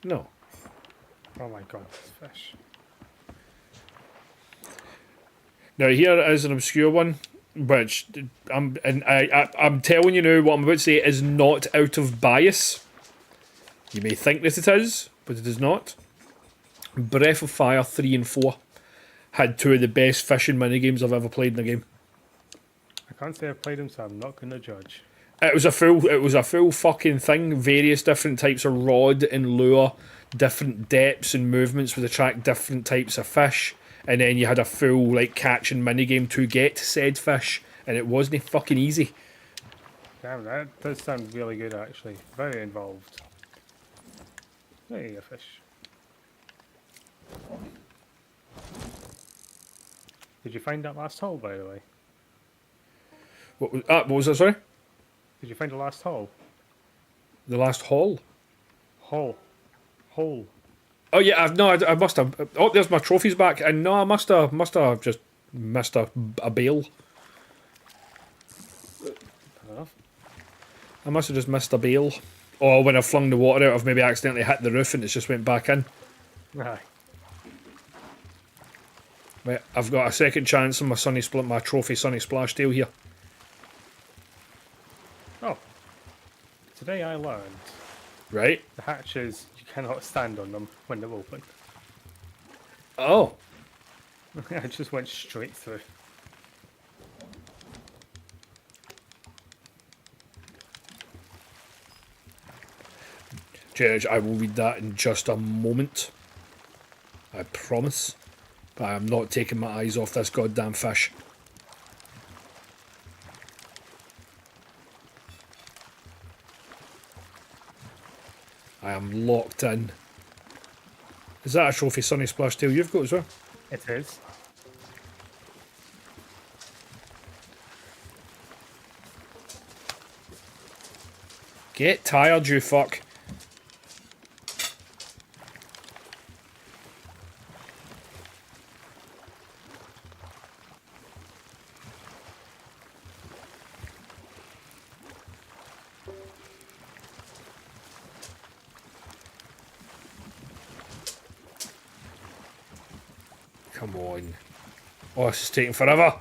No. Oh my god, this fish. Now here is an obscure one. Which I'm telling you now, what I'm about to say is not out of bias. You may think that it is, but it is not. Breath of Fire 3 and 4 had two of the best fishing minigames I've ever played in a game. I can't say I've played them, so I'm not going to judge. It was a full fucking thing. Various different types of rod and lure, different depths and movements would attract different types of fish, and then you had a full like catching minigame to get said fish, and it wasn't fucking easy. Damn, that does sound really good actually. Very involved. There you go, fish. Did you find that last hole, by the way? What was that? Sorry, Did you find the last hole? the last haul. Hole. Hole. Oh yeah, I must have. Oh, there's my trophies back, and no, I must have just missed a bail. Fair enough. I must have just missed a bail. Or when I flung the water out, I've maybe accidentally hit the roof and it's just went back in. Aye. Right, I've got a second chance on my trophy Sunny Splash deal here. Oh. Today I learned Right? the hatches, you cannot stand on them when they're open. Oh. I just went straight through. Judge, I will read that in just a moment. I promise. But I am not taking my eyes off this goddamn fish. I am locked in. Is that a trophy Sunny Splash tail you've got as well? It is. Get tired, you fuck. Come on. Oh, this is taking forever.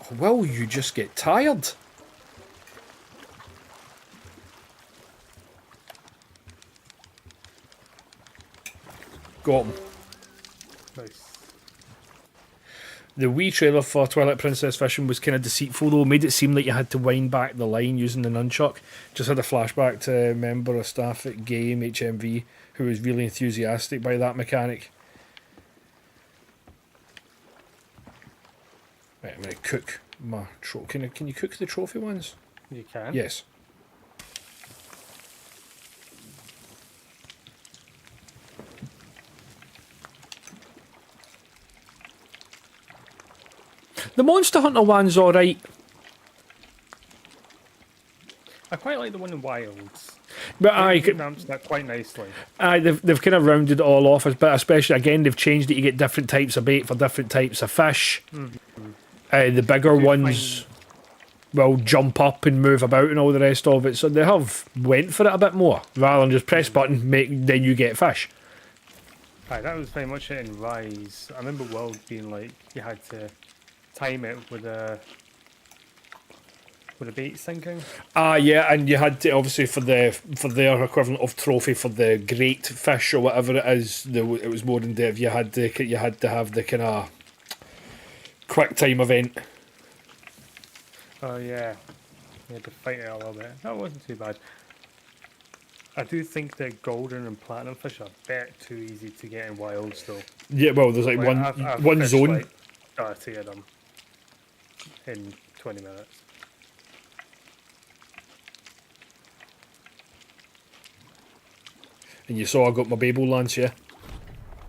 Oh, will you just get tired? Got him. Nice. The wee trailer for Twilight Princess Fishing was kind of deceitful though, made it seem like you had to wind back the line using the nunchuck. Just had a flashback to a member of staff at Game HMV who was really enthusiastic by that mechanic. Right, I'm going to cook my trophy. Can you cook the trophy ones? You can? Yes. The Monster Hunter one's alright. I quite like the one in Wilds. But They've ramped that quite nicely. they've kind of rounded it all off, but especially again they've changed it. You get different types of bait for different types of fish. The bigger ones will jump up and move about and all the rest of it. So they have went for it a bit more rather than just press button, then you get fish. Aye, that was very much it in Rise. I remember World being like you had to time it with a bait sinking. Yeah, and you had to obviously for their equivalent of trophy for the great fish or whatever it is. It was more in depth. You had to have the kind of quick time event. Oh yeah, you had to fight it a little bit. That wasn't too bad. I do think the golden and platinum fish are a bit too easy to get in Wilds though. Yeah, well, there's like I've one fished, zone. like 30 of them in 20 minutes. And you saw I got my Babel lance, yeah?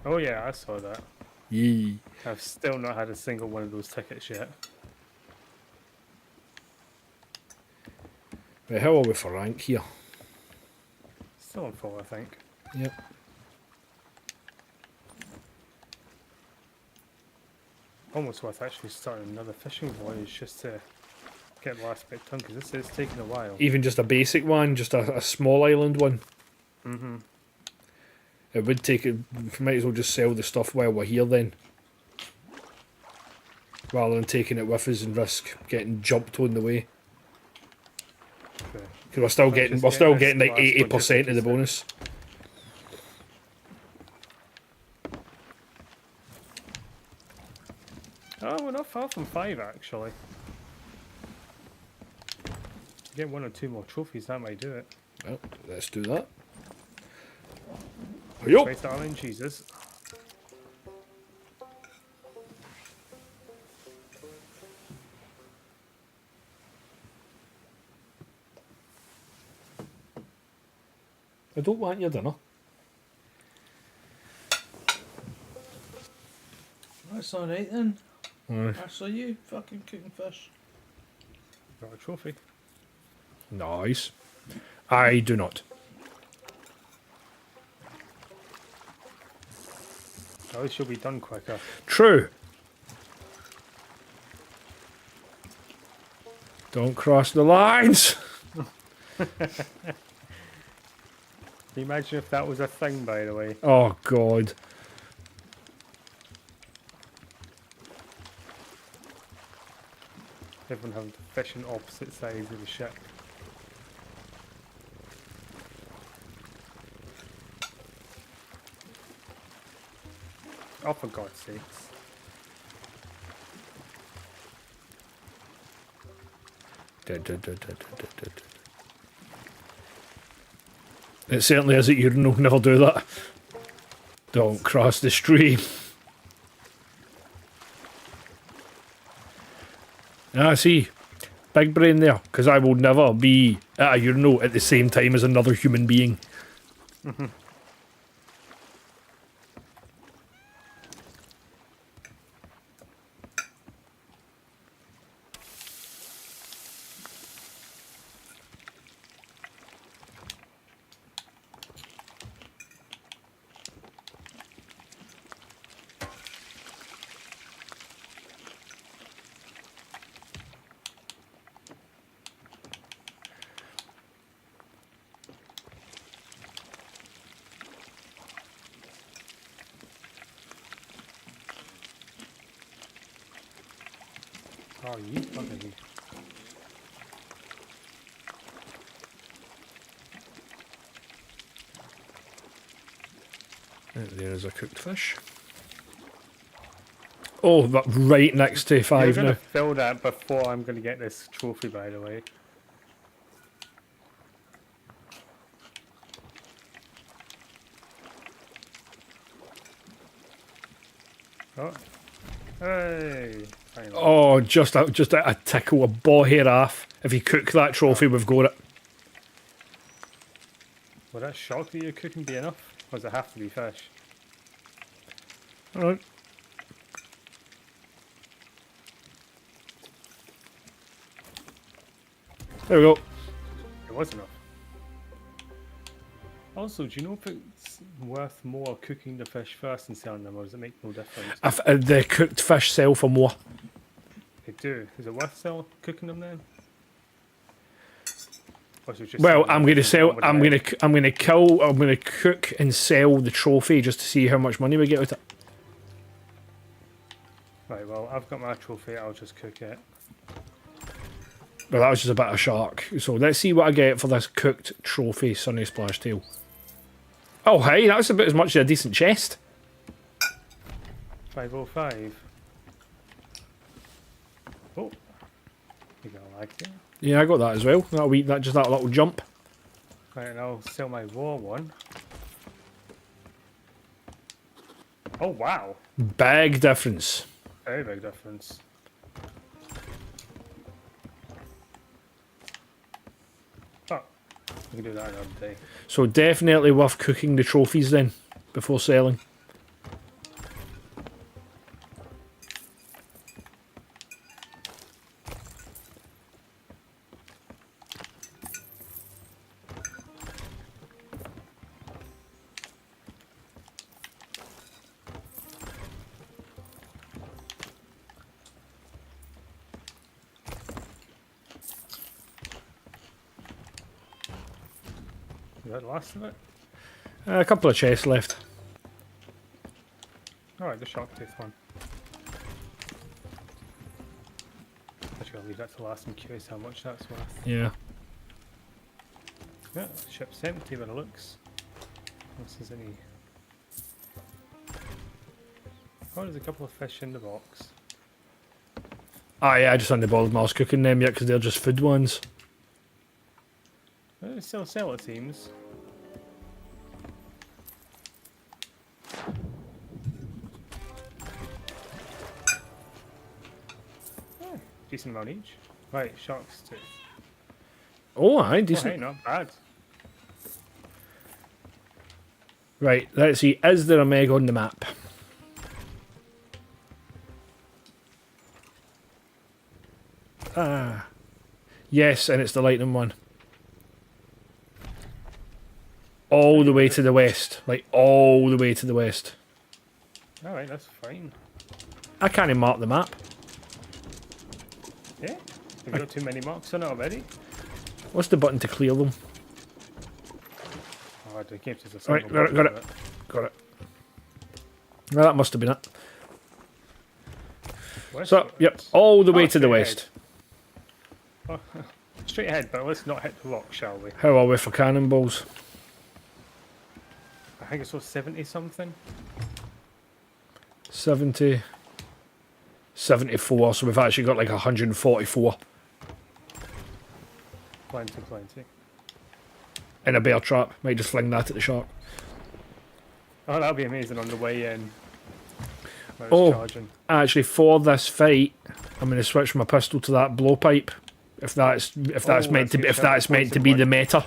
Oh yeah, I saw that. Yee. I've still not had a single one of those tickets yet. Right, how are we for rank here? Still on 4, I think. Yep. Almost worth actually starting another fishing voyage just to get the last bit done, because this is taking a while. Even just a basic one, just a small island one. It would take it. We might as well just sell the stuff while we're here then, rather than taking it with us and risk getting jumped on the way. Okay. Because we're still Let's getting just we're get still this getting like last one just in 80% of the case. bonus. Oh, we're not far from 5 actually. Get 1 or 2 more trophies, that might do it. Well, let's do that. Yo! Praise darling Jesus. I don't want your dinner. That's alright then. Aye. I saw you fucking cooking fish. Got a trophy. Nice. I do not. At least you'll be done quicker. True. Don't cross the lines. Can you imagine if that was a thing, by the way? Oh God. Everyone having to fish on opposite sides of the ship. Oh, for God's sakes. It certainly is at urinal. Never do that. Don't cross the stream. Ah, see. Big brain there. Because I will never be at a urinal at the same time as another human being. Oh, you fucking... There is a cooked fish. Oh, but right next to You're 5 gonna now. fill that before I'm gonna get this trophy, by the way. Oh. Hey! Finally. Oh, just a tickle, a ball hair off. If you cook that trophy, we've got it. Would that shock that you're cooking be enough? Or does it have to be fish? Alright. There we go. It was enough. Also, do you know if it's worth more cooking the fish first and selling them, or does it make no difference? If the cooked fish sell for more. They do. Is it worth cooking them then? Or is it just Well, selling I'm them going to for sell. what I'm they going to. I'm going to kill. I'm going to cook and sell the trophy just to see how much money we get with it. Right. Well, I've got my trophy. I'll just cook it. Well, that was just a bit of shark. So let's see what I get for this cooked trophy Sunny Splash Tail. Oh, hey, that's about as much as a decent chest. 505. Oh, you got a lag there. Yeah, I got that as well. Just that little jump. Right, and I'll sell my raw one. Oh wow, Big difference. very big difference. Oh, we can do that another day. So definitely worth cooking the trophies then before selling. Is that the last of it? A couple of chests left. Alright, the shark tooth one. I'm just gonna leave that to last and curious how much that's worth. Yeah. Yeah, ship's empty by the looks. Unless there's any. Oh, there's a couple of fish in the box. Ah, yeah, I just hadn't bothered Mars cooking them yet because they're just food ones. They still sell, it seems. Oh, decent amount each. Right, shark's tooth. Oh, aye, Oh, decent. hey, not bad. Right, let's see. Is there a meg on the map? Ah. Yes, and it's the lightning one. All the way to the west. Like, all the way to the west. Alright, that's fine. I can't even mark the map. Yeah? Have you got too many marks on it already? What's the button to clear them? Oh, the game's just a Right, single got button it. for Got it. Well, that must have been it. So, yep, Westwards. all the way Oh, to the straight west. ahead. Oh, straight ahead, but let's not hit the rock, shall we? How are we for cannonballs? I think it's all 70 something. 70. 74, so we've actually got like 144 Plenty, plenty. in a bear trap. Might just fling that at the shark. Oh, that'll be amazing on the way in. When it's Oh. charging. Actually, for this fight, I'm going to switch my pistol to that blowpipe. If that's meant that's to a be, good if shout. that's meant to be the meta.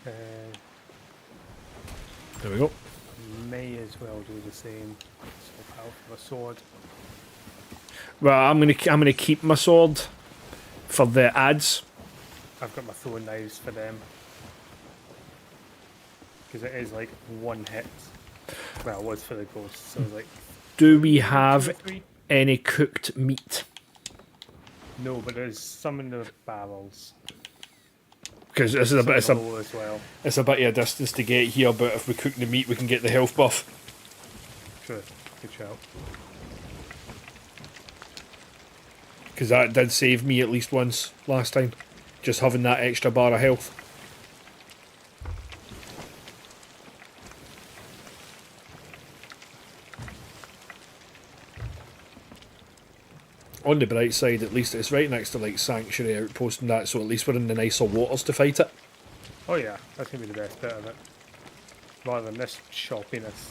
Uh, There we go. may as well do the same. Swap out for a sword. Well, I'm gonna keep my sword for the ads. I've got my throwing knives for them. Because it is like one hit. Well, it was for the ghost, so it's like Do we 2 or have 3. any cooked meat? No, but there's some in the barrels. Because this is a Some bit, in the lower as well. it's a bit of a distance to get here. But if we cook the meat, we can get the health buff. Sure, good shout. Because that did save me at least once last time. Just having that extra bar of health. On the bright side, at least it's right next to like Sanctuary Outpost and that, so at least we're in the nicer waters to fight it. Oh yeah, that's gonna be the best bit of it. Rather than this choppiness.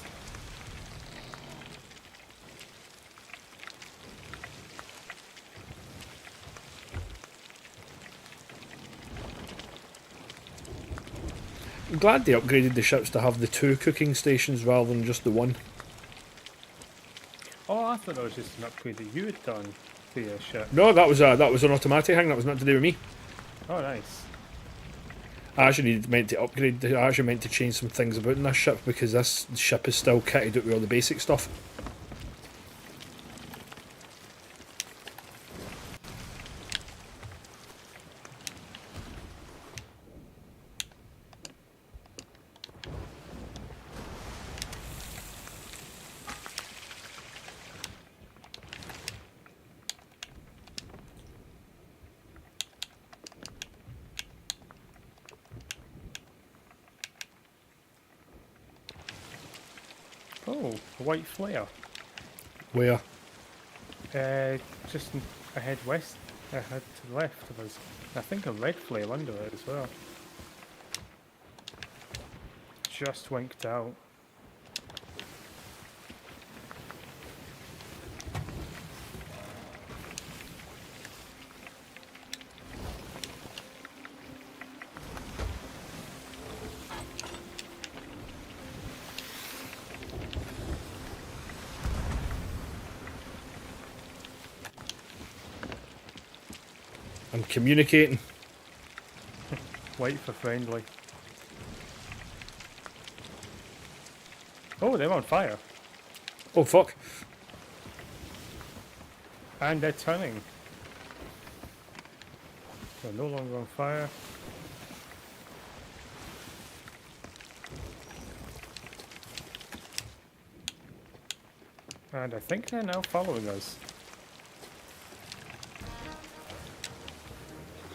I'm glad they upgraded the ships to have the 2 cooking stations rather than just the 1. Oh, I thought that was just an upgrade that you had done to your ship. No, that was an automatic thing. That was not to do with me. Oh, nice. I actually meant to upgrade. I actually meant to change some things about in this ship because this ship is still kitted out with all the basic stuff. Oh, a white flare. Where? Just ahead west, ahead to the left of us. I think a red flare under it as well. Just winked out. I'm communicating. White for friendly. Oh, they're on fire. Oh fuck! And they're turning. They're no longer on fire. And I think they're now following us.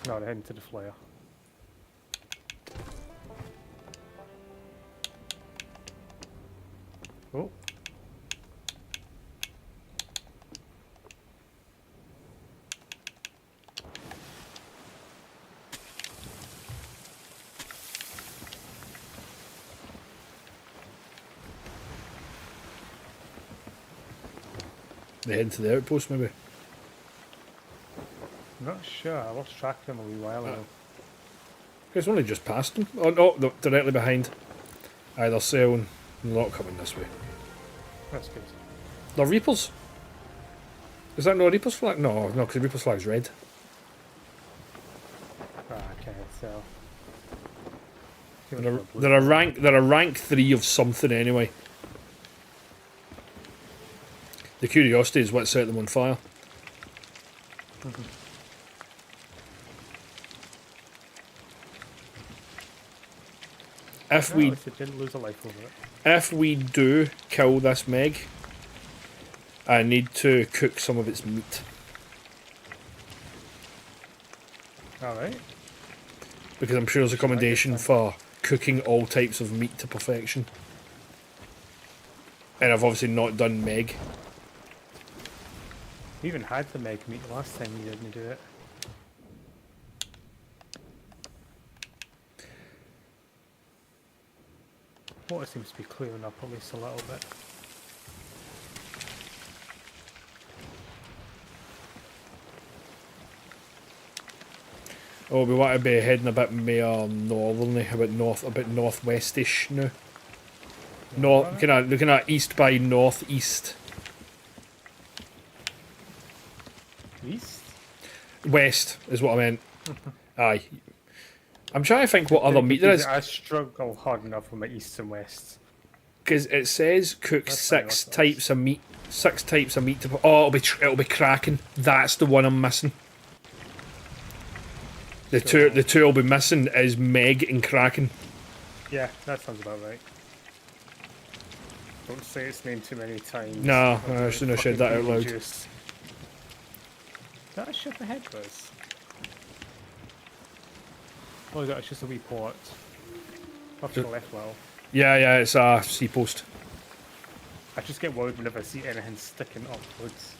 No, they're heading to the flare. Oh. They head to the outpost, maybe. Not sure. I lost track of them a wee while ago. It's only just past them. Oh, no, no, directly behind. Either selling. Not coming this way. That's good. The Reapers. Is that not a Reaper's flag? No, no, because the Reaper's flag's red. Ah, I can't tell. They're a rank 3 of something anyway. The curiosity is what set them on fire. If Well, we at least they didn't lose a life over it. if we do kill this Meg, I need to cook some of its meat. Alright. Because I'm sure there's a commendation for cooking all types of meat to perfection. And I've obviously not done Meg. We even had the Meg meat last time you didn't do it. Water seems to be clearing up at least a little bit. Oh, we want to be heading a bit more northerly, a bit northwestish now. Looking at east by northeast. East? West is what I meant. Aye. I'm trying to think what other meat there is. I struggle hard enough with my east and west. Because it says cook That's fine, six that's types of meat. 6 types of meat to. Oh, it'll be Kraken. That's the one I'm missing. The two I'll be missing is Meg and Kraken. Yeah, that sounds about right. Don't say its name too many times. No, I shouldn't have said that out loud. Is that a ship ahead of us? Oh, it's just a wee port. Off to the left, well. Yeah, it's a seapost. I just get worried whenever I see anything sticking upwards.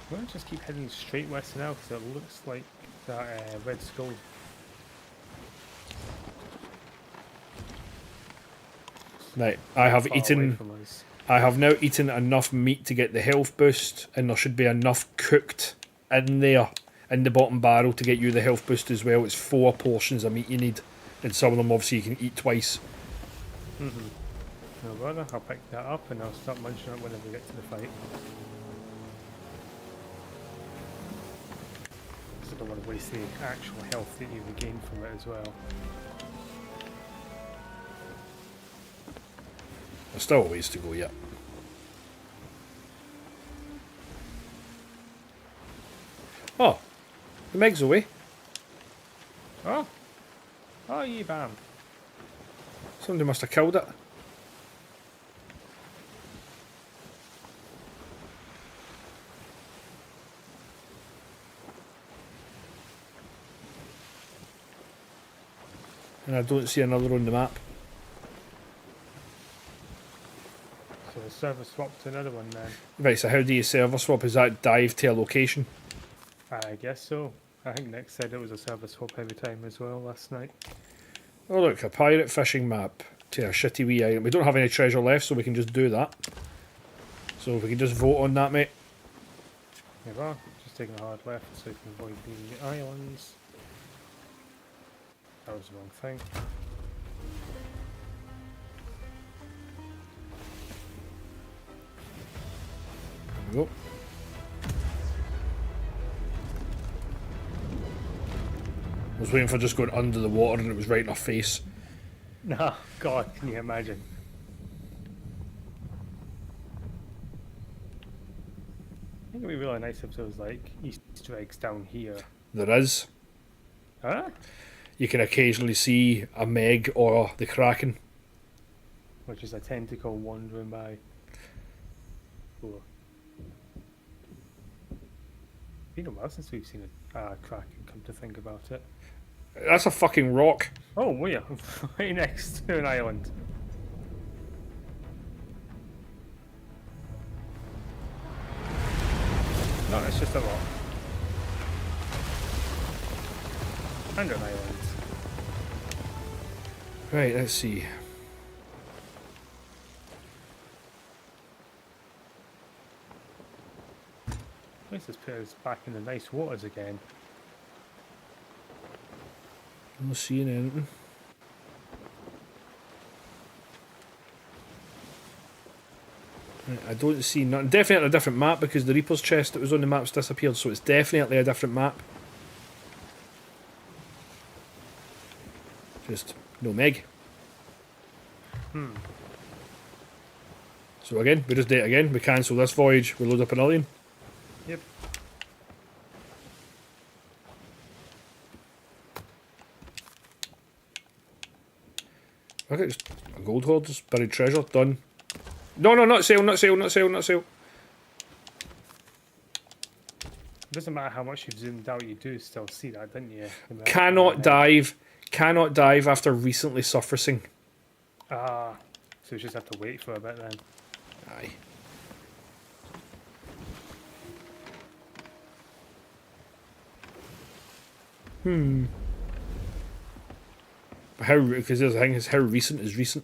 I'm going to just keep heading straight west now because it looks like that red skull. Right, I have Far away eaten. from us. I have now eaten enough meat to get the health boost, and there should be enough cooked in there in the bottom barrel to get you the health boost as well. It's 4 portions of meat you need, and some of them obviously you can eat twice. No bother, I'll pick that up and I'll start munching it whenever we get to the fight. Because I don't want to waste the actual health that you regain from it as well. There's still a ways to go yet. Oh, the Meg's away. Oh! Oh, ye bam! Somebody must have killed it. And I don't see another on the map. So the server swapped to another one then. Right, so how do you server swap? Is that dive to a location? I guess so. I think Nick said it was a server swap every time as well last night. Oh look, a pirate fishing map to a shitty wee island. We don't have any treasure left, so we can just do that. So we can just vote on that, mate. There we are. Just taking a hard left so you can avoid the islands. That was the wrong thing. There we go. was waiting for just going under the water and it was right in our face. Nah, God, can you imagine? I think it'd be really nice if there was like Easter eggs down here. There is. Huh? You can occasionally see a Meg or the Kraken. Which is a tentacle wandering by. Oh. Been a while since we've seen a Kraken, come to think about it. That's a fucking rock. Oh, we are right next to an island. No, it's just a rock. And an island. Right, let's see. At least this put us back in the nice waters again. I'm not seeing anything. Right, I don't see nothing. Definitely a different map because the Reaper's chest that was on the map's disappeared, so it's definitely a different map. Just no Meg. So again, we just do it again. We cancel this voyage, we load up another one. Yep. Okay, just a gold hoard, just buried treasure, done. No, no, not sale, not sale, not sale, not sale. It doesn't matter how much you've zoomed out, you do still see that, didn't you? Cannot dive after recently surfacing. Ah, so you just have to wait for a bit then. Aye. How, because the thing is, how recent is recent?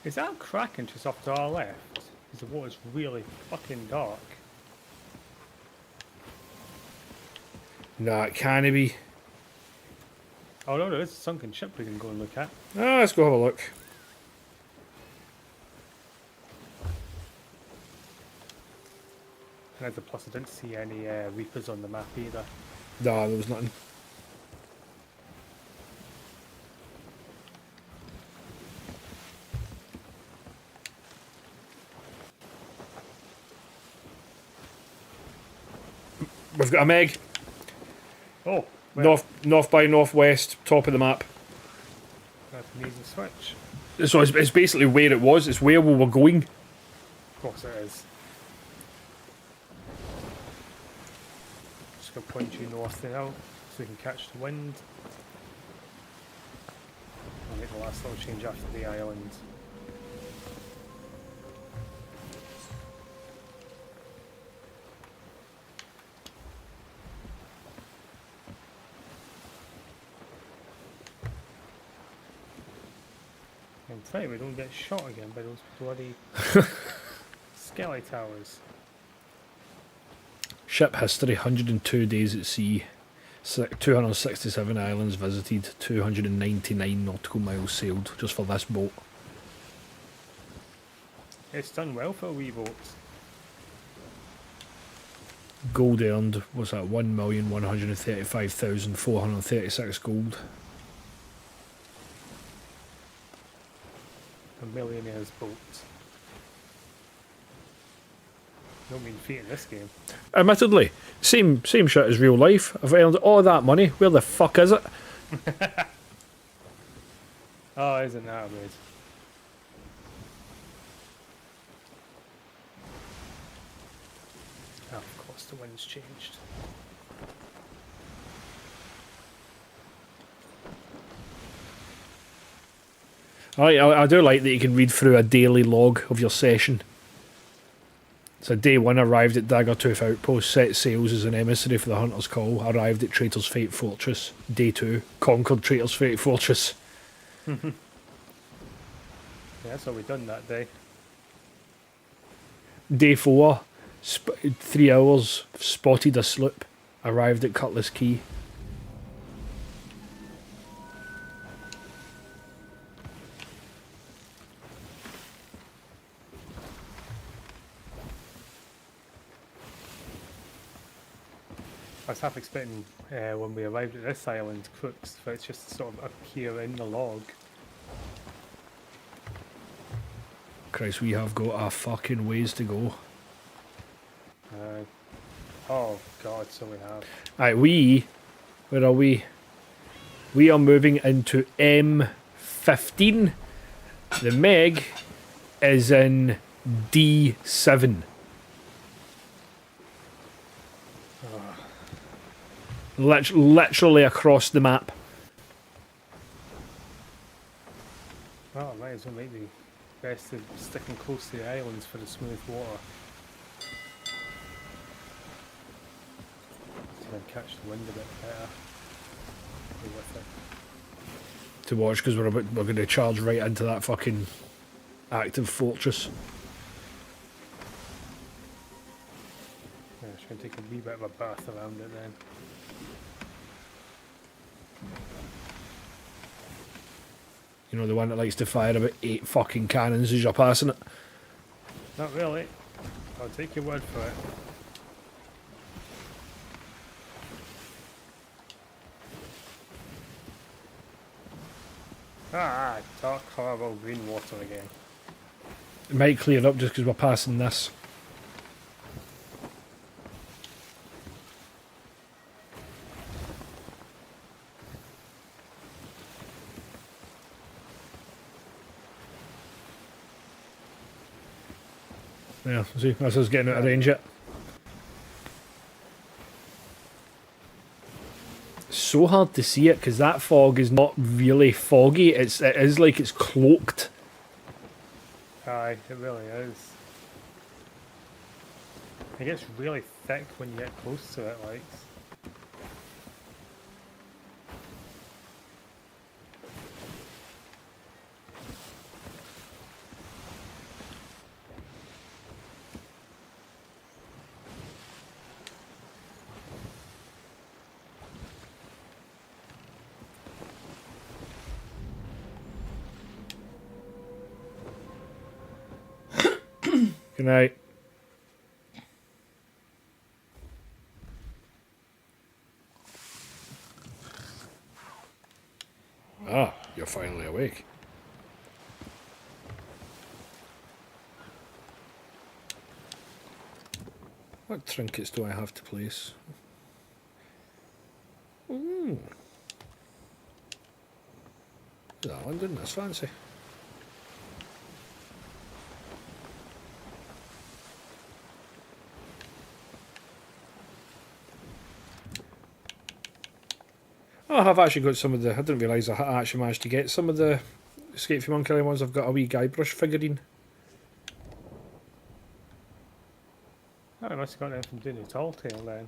Is that a Kraken just off to our left? Because the water's really fucking dark. Nah, it can't be. Oh no, there is a sunken ship we can go and look at. Ah, let's go have a look. And as a plus, I didn't see any Reapers on the map either. Nah, there was nothing. We've got a Meg. Oh, well, North by northwest, top of the map. that's an easy switch. So it's basically where it was. It's where we were going. Of course it is. Just gonna point you north now, so we can catch the wind. I'll make the last little change after the island. And pray we don't get shot again by those bloody skelly towers. Ship history: 102 days at sea, 267 islands visited, 299 nautical miles sailed just for this boat. It's done well for a wee boat. Gold earned was at 1,135,436 gold. A millionaire's boat. No mean feat in this game. Admittedly, same shit as real life. I've earned all that money. Where the fuck is it? Oh, isn't that weird? Oh, of course, the wind's changed. I do like that you can read through a daily log of your session. So day 1, arrived at Daggertooth Outpost, set sails as an emissary for the Hunter's Call, arrived at Traitor's Fate Fortress. Day 2, conquered Traitor's Fate Fortress. Yeah, that's what we done that day. Day 4, 3 hours, spotted a sloop, arrived at Cutlass Key. was half expecting when we arrived at this island, crooks, for it just to sort of appear in the log. Christ, we have got a fucking ways to go. Oh god, so we have. Right, where are we? We are moving into M15. The Meg is in D7. Literally across the map. Well, it might as well make the best of sticking close to the islands for the smooth water. So then catch the wind a bit better. Be with it. To watch, because we're going to charge right into that fucking active fortress. Yeah, just going to take a wee bit of a bath around it then. You know, the one that likes to fire about 8 fucking cannons as you're passing it. Not really. I'll take your word for it. Ah, dark, horrible green water again. It might clear up just because we're passing this. Yeah, see, that's us getting out of range yet. So hard to see it because that fog is not really foggy. It is like it's cloaked. Aye, it really is. It gets really thick when you get close to it, like. Good night. Ah, you're finally awake. What trinkets do I have to place? Ooh. That one didn't, that's fancy. Oh, I've actually got some of the. I didn't realise I actually managed to get some of the Escape from Monkey Island ones. I've got a wee Guybrush figurine. Oh, I must have got them from doing the tall tale then.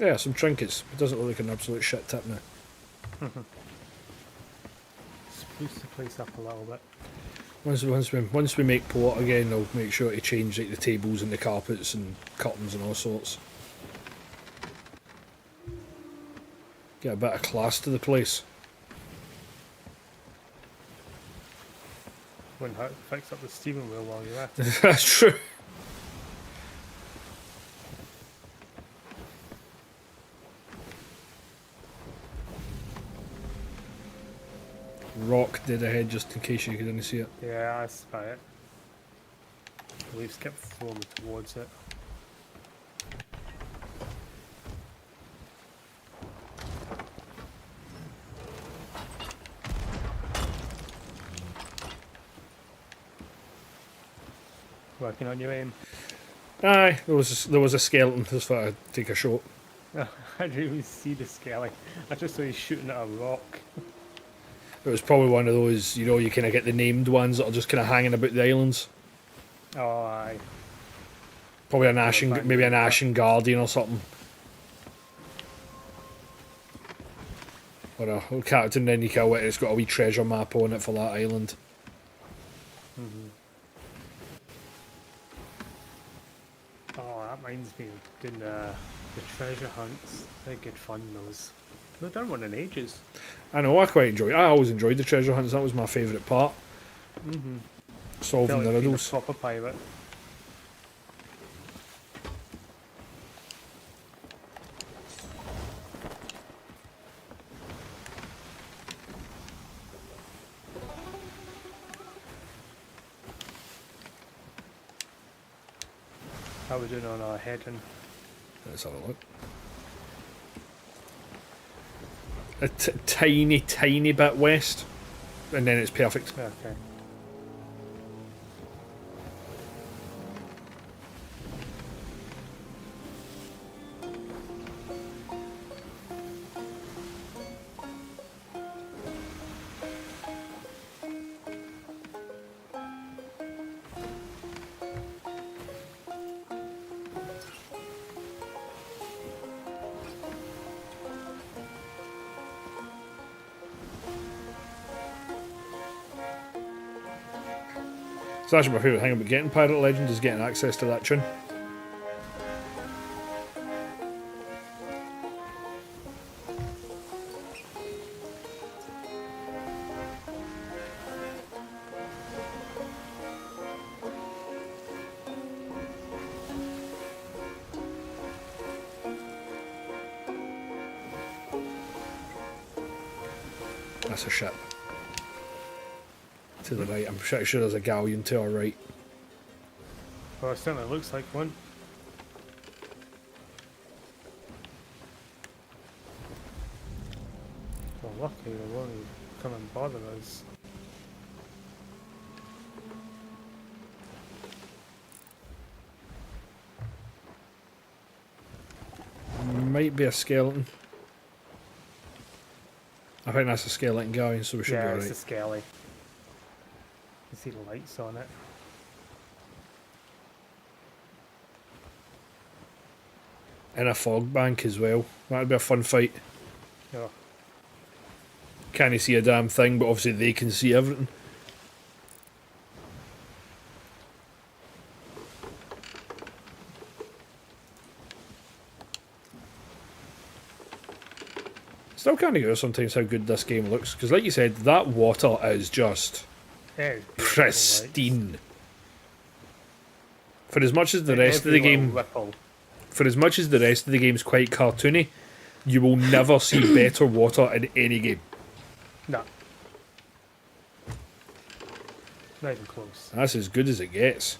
Yeah, some trinkets. It doesn't look like an absolute shit tip now. Spruce the place up a little bit. Once we make port again, I'll make sure to change like the tables and the carpets and curtains and all sorts. Get a bit of class to the place. Wouldn't hurt to fix up the steering wheel while you're at it. That's true. Rock dead ahead just in case you couldn't see it. Yeah, I spy it. The waves kept throwing me towards it. Working on your aim. Aye, there was a skeleton. Just thought I'd take a shot. I didn't even see the skeleton. I just saw you shooting at a rock. It was probably one of those, you know, you kind of get the named ones that are just kind of hanging about the islands. Oh, aye. Probably maybe an Ashen Guardian or something. Or a captain, then you kill it and it's got a wee treasure map on it for that island. Oh, that reminds me of doing the treasure hunts. They're good fun, those. We've done one in ages. I know, I quite enjoy it. I always enjoyed the treasure hunts. That was my favourite part. Mm-hmm. Solving Felt the like being a riddles. proper pirate. How we doing on our heading? Let's have a look. A tiny, tiny bit west, and then it's perfect. Okay. It's actually my favourite thing about getting Pirate Legend is getting access to that tune. That's a ship. To the right, I'm pretty sure there's a galleon to our right. Well, it certainly looks like one. Well, lucky they won't even come and bother us. Might be a skeleton. I think that's a skeleton galleon, so we should Yeah, be it's a alright. skelly. You see the lights on it. In a fog bank as well. That'd be a fun fight. Oh, Can't see a damn thing, but obviously they can see everything. Still kind of go sometimes how good this game looks, because like you said, that water is just yeah, it's beautiful pristine. For as much as the lights. rest of the Every little game, ripple. for as much as the rest of the game's quite cartoony, you will never see better water in any game. No. Not even close. That's as good as it gets.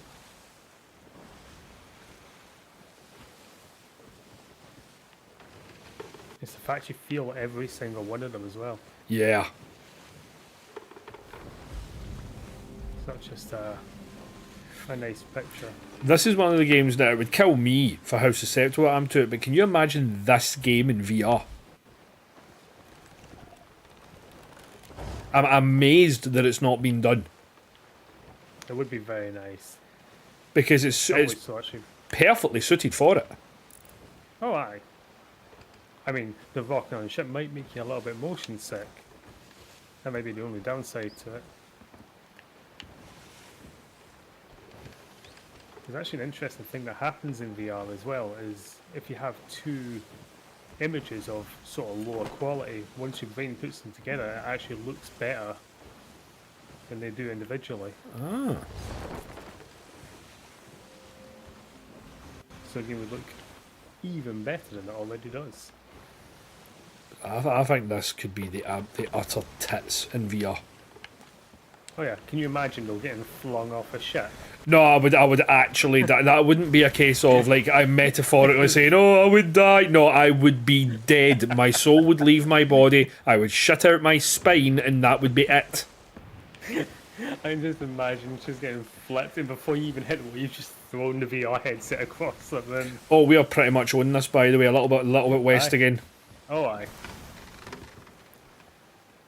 It's the fact you feel every single one of them as well. Yeah. It's not just a nice picture. This is one of the games that it would kill me for how susceptible I am to it, but can you imagine this game in VR? I'm amazed that it's not been done, It would be very nice. because it's So actually, perfectly suited for it. oh aye. I mean, the rocking on the ship might make you a little bit motion sick. That might be the only downside to it. There's actually an interesting thing that happens in VR as well, is if you have two images of sort of lower quality, once your brain puts them together, it actually looks better than they do individually. Ah. So the game would look even better than it already does. I think this could be the utter tits in VR. Oh yeah, can you imagine though getting flung off a ship? No, I would actually, that wouldn't be a case of, like, I'm metaphorically saying, oh, I would die. No, I would be dead. My soul would leave my body, I would shit out my spine, and that would be it. I can just imagine just getting flipped, and before you even hit the wall, you've just thrown the VR headset across them. Then, Oh, we are pretty much on this, by the way, a little bit west Aye. again. oh aye,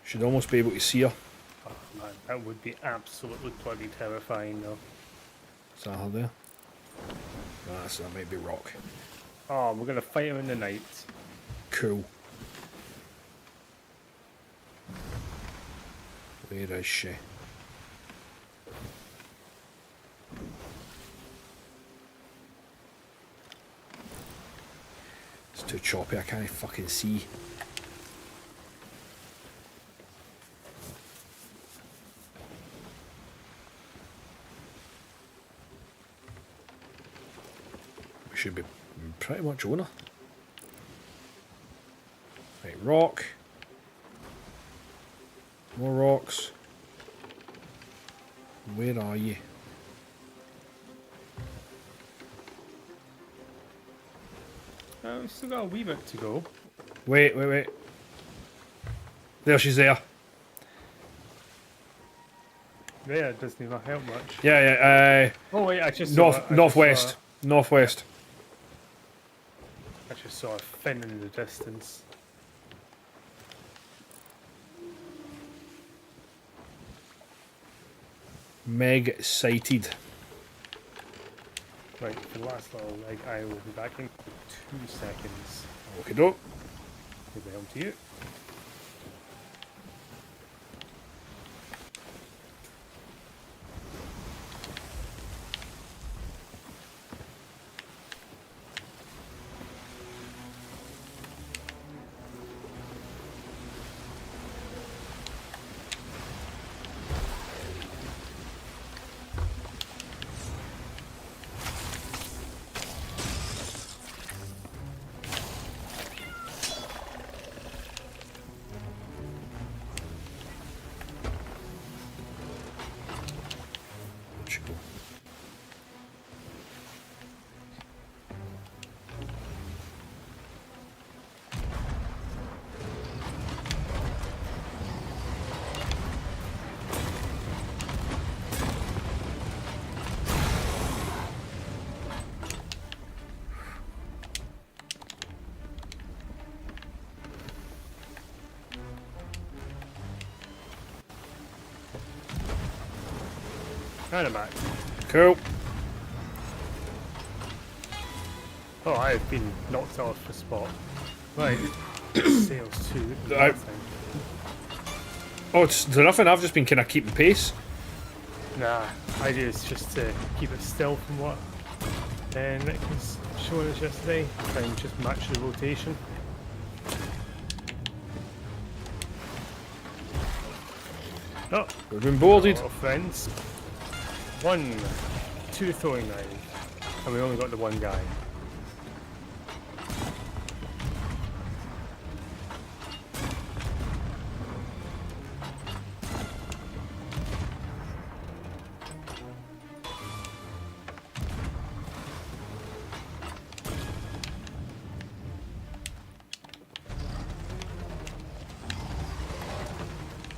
Should almost be able to see her. oh man, that would be absolutely bloody terrifying though. Is that her there? No, that might be rock. Oh, we're gonna fight him in the night. Cool. Where is she? It's too choppy, I can't fucking see. We should be pretty much on her. Right, rock. More rocks. Where are you? We've still got a wee bit to go. Wait, wait, wait. There, she's there. There, it doesn't even help much. Yeah, yeah. Oh wait, I just Northwest. Northwest. I just saw a fin in the distance. Meg sighted. Right, for the last little leg, I will be back in 2 seconds. Okay, doke. Give the helm to you. Where'd she go? And I'm back. Cool. Oh, I've been knocked off the spot. Right, sails too. I- Oh, it's nothing. I've just been kind of keeping pace. Nah, idea is just to keep it still from what Nick was showing us yesterday. Try and just match the rotation. Oh, We've been boarded. little friends. 1, 2 throwing knives, and we only got the one guy.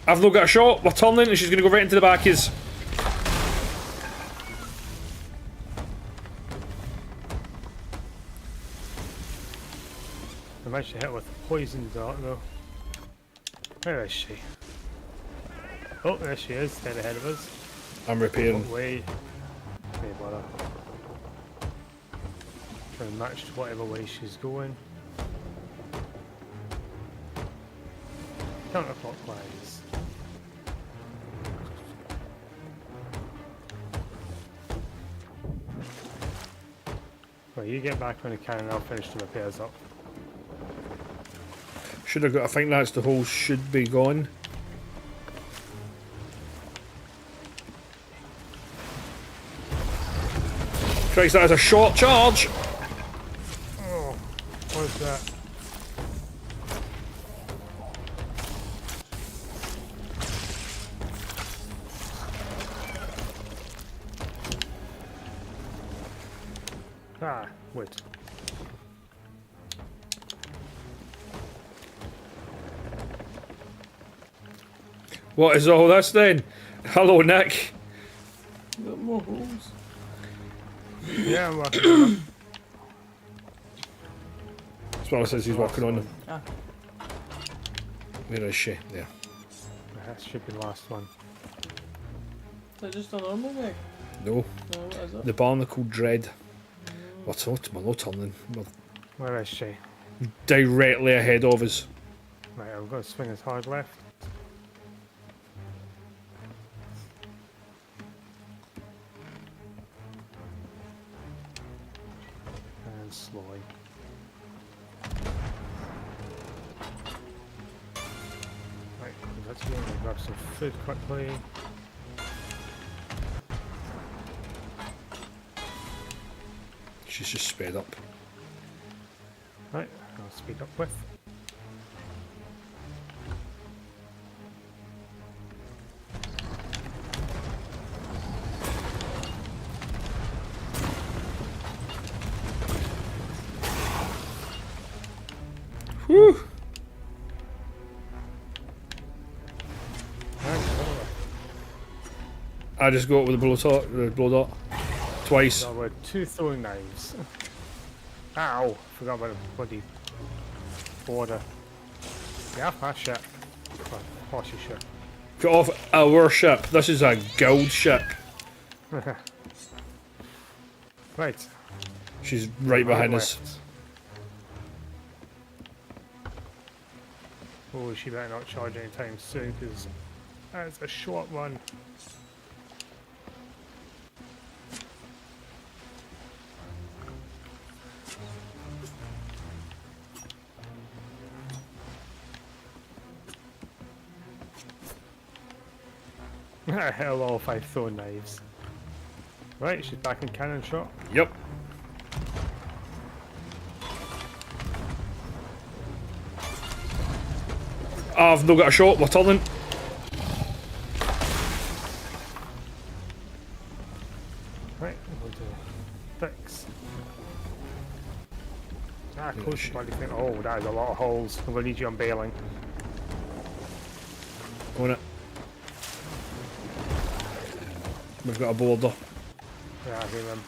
I've not got a shot. We're turning and she's going to go right into the backies. I managed to hit with a poison dart though. Where is she? Oh, there she is, dead ahead of us. I'm repairing. What way? Okay, bother. Trying to match to whatever way she's going. Counterclockwise. Well, you get back when you can and I'll finish the repairs up. Should have got. I think that's the whole should be gone. Christ, that is a short charge. Oh, what's that? Ah, wait. What is all this then? Hello, Nick. Got more holes. Yeah, I'm working on them. Swallow says he's working on them. Ah, Where is she? There. That should be the last one. is that just a normal egg? No. No, what is it? The barnacle dread. We're not turning. We're Where is she? directly ahead of us. Right, I'm going to swing as hard left. And slowly. Let's go and grab some food quickly. She's just sped up. Right, I'll speed up with. Whew! I just got it with the blow dot. Twice. There were 2 throwing knives. Ow! Forgot about the bloody border. Yeah, that shit. Horsey shit. Get off our ship. This is a guild ship. Right. She's right behind us. Left. Oh, she better not charge anytime soon because that's a short run. Hello, if I throw knives. Right, she's back in cannon shot. Yep. I've not got a shot, we're turning. Right, we'll do 6. Ah, close the bloody thing. Oh, that is a lot of holes. I'm going to need you on bailing. On it. We've got a boulder. Yeah, I hear him.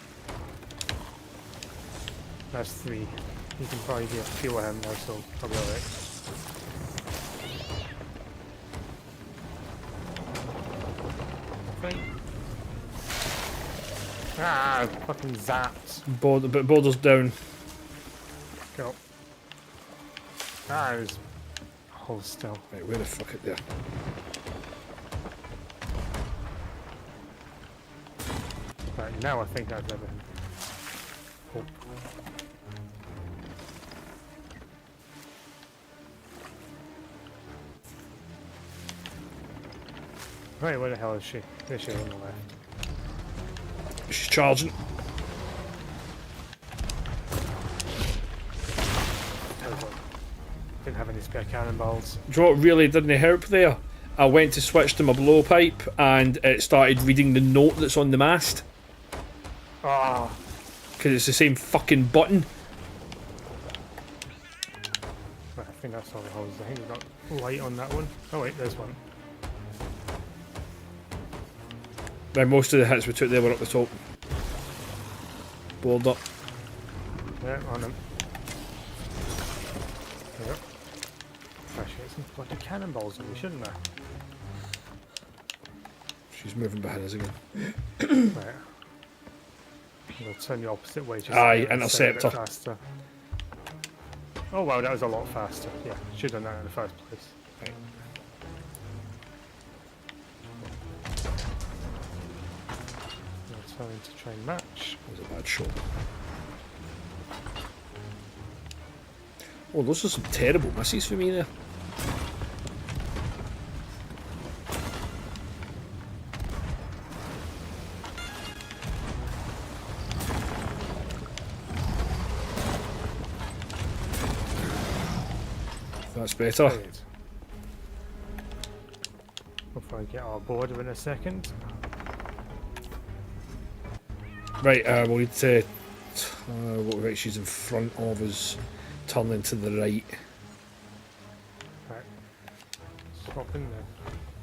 That's 3. You can probably get a few of him now, so probably alright. Ah, fucking zapped. But boulder's down. Go. Ah, there's holes still. Right, where the fuck it there? Right, now I think that's everything. Oh. Right, where the hell is she? There she is on the left. She's charging. Didn't have any spare cannonballs. Do you know what really didn't help there? I went to switch to my blowpipe and it started reading the note that's on the mast. Ah, Because it's the same fucking button. right, I think that's all the holes. I think we've got light on that one. Oh wait, there's one. Right, most of the hits we took there were up the top. Board up. Yeah, on him. Yep. I should get some bloody cannonballs on me, shouldn't I? She's moving behind us again. Right. We'll turn the opposite way. Just Aye, so it's a bit interceptor. faster. Oh wow, that was a lot faster. Yeah, should have done that in the first place. Right. We're trying to try and match. That was a bad shot. Oh, those are some terrible misses for me there. That's better. Right. Hopefully I get our border in a second. Right, we'll need to... right, she's in front of us, turning to the right. Right. Swap in there.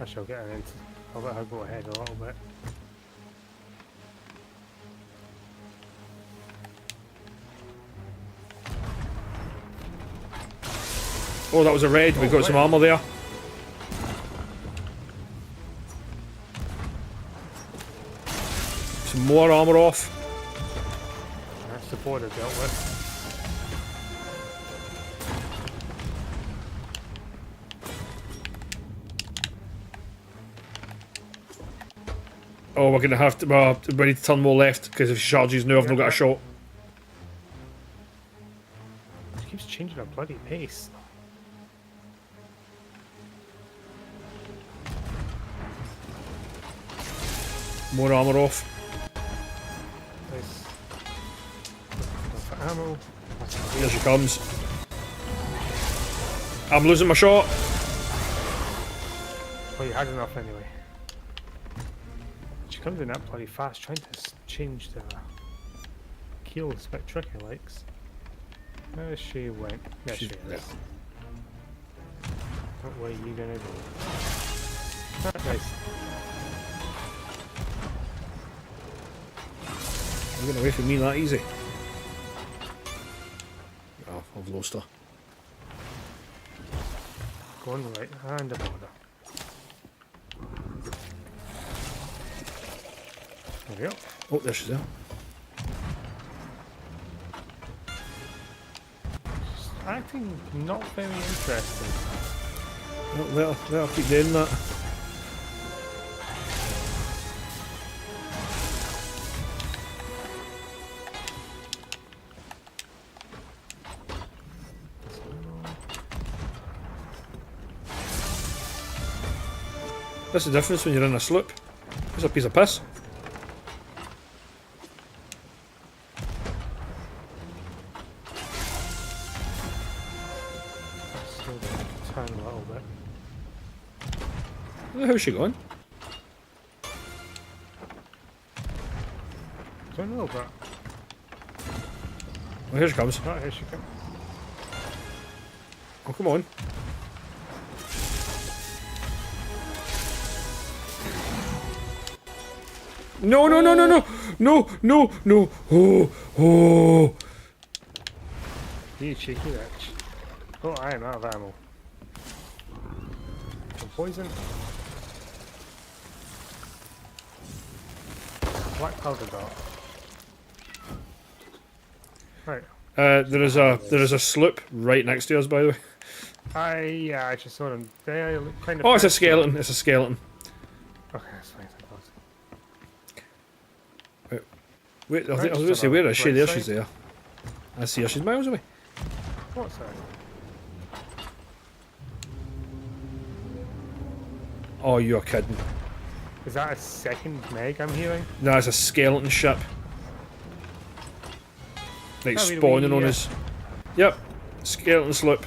Actually, I'll get her into. I'll let her go ahead a little bit. Oh, that was a red. We've got some armour there. Some more armour off. That's the border dealt with. Oh, we're going to have to... we need to turn more left, because if she charges now, I've not got a shot. It keeps changing her bloody pace. More armour off. Nice. For ammo. Here she comes. I'm losing my shot. Oh, you had enough anyway. She comes in that bloody fast, trying to change the keel. It's a bit tricky, likes. There she went. There she Yeah. is. What way are you gonna go? Ah, nice. You're getting away from me that easy. Oh, I've lost her. Go on the right and the border. There we go. Oh, there she's there. She's acting not very interested. Oh, I'll keep doing that. That's the difference when you're in a sloop. It's a piece of piss. Slow down, turn a little bit. How's she going? Don't know, but Oh, here she comes. oh, here she comes. Oh, come on. No, no, no, no, no! No, no, no! Oh, oh! You cheeky bitch. Oh, I am out of ammo. Some poison. Black powder dot. Right. There is a sloop right next to us, by the way. Yeah, I just saw them. They look kind of. Oh, it's a fancy. skeleton. It's a skeleton. Okay, that's fine. Wait, I was Right, going to she's say, on where our is she? right There, side. she's there. I see her. She's miles away. What's that? Oh, you're kidding. Is that a second Meg I'm hearing? No, it's a skeleton ship. Like Oh, we- spawning on we, us. Yep. Skeleton sloop.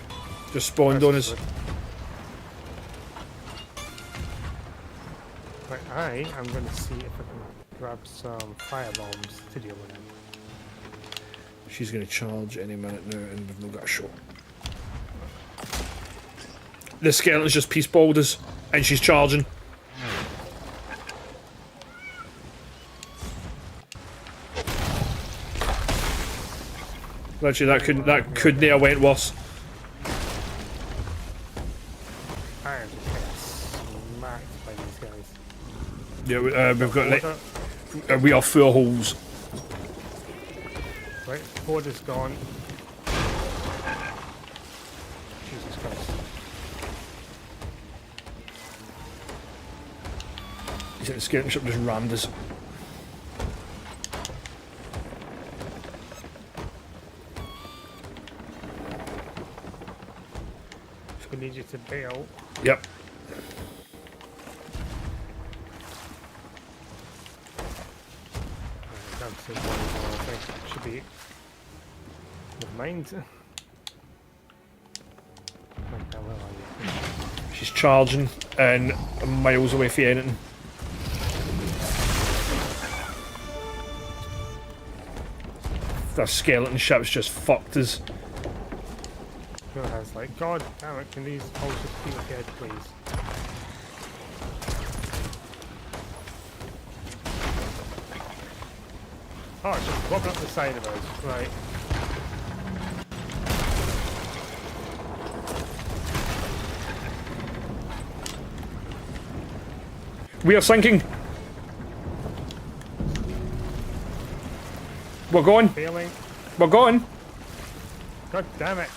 Just spawned on us. Right, I am going to see if I can grab some fire bombs to deal with them. She's going to charge any minute now, and we've not got a shot. The skeleton's just peace balled us, and she's charging. Literally, that couldn't have went worse. I am just getting smacked by these guys. Yeah, we've got like Border. we are full holes. Right, border's gone. Jesus Christ. The skeleton ship just rammed us. We need you to bail. Yep. That's the one I think should be. Never mind. Right, now, where are you? She's charging and miles away from anything. That skeleton ship's just fucked us. Phil has like, God damn it, can these all just be ahead, please? Oh, it's just walking up the side of us, right. We are sinking. We're going. Failing. We're going. God damn it.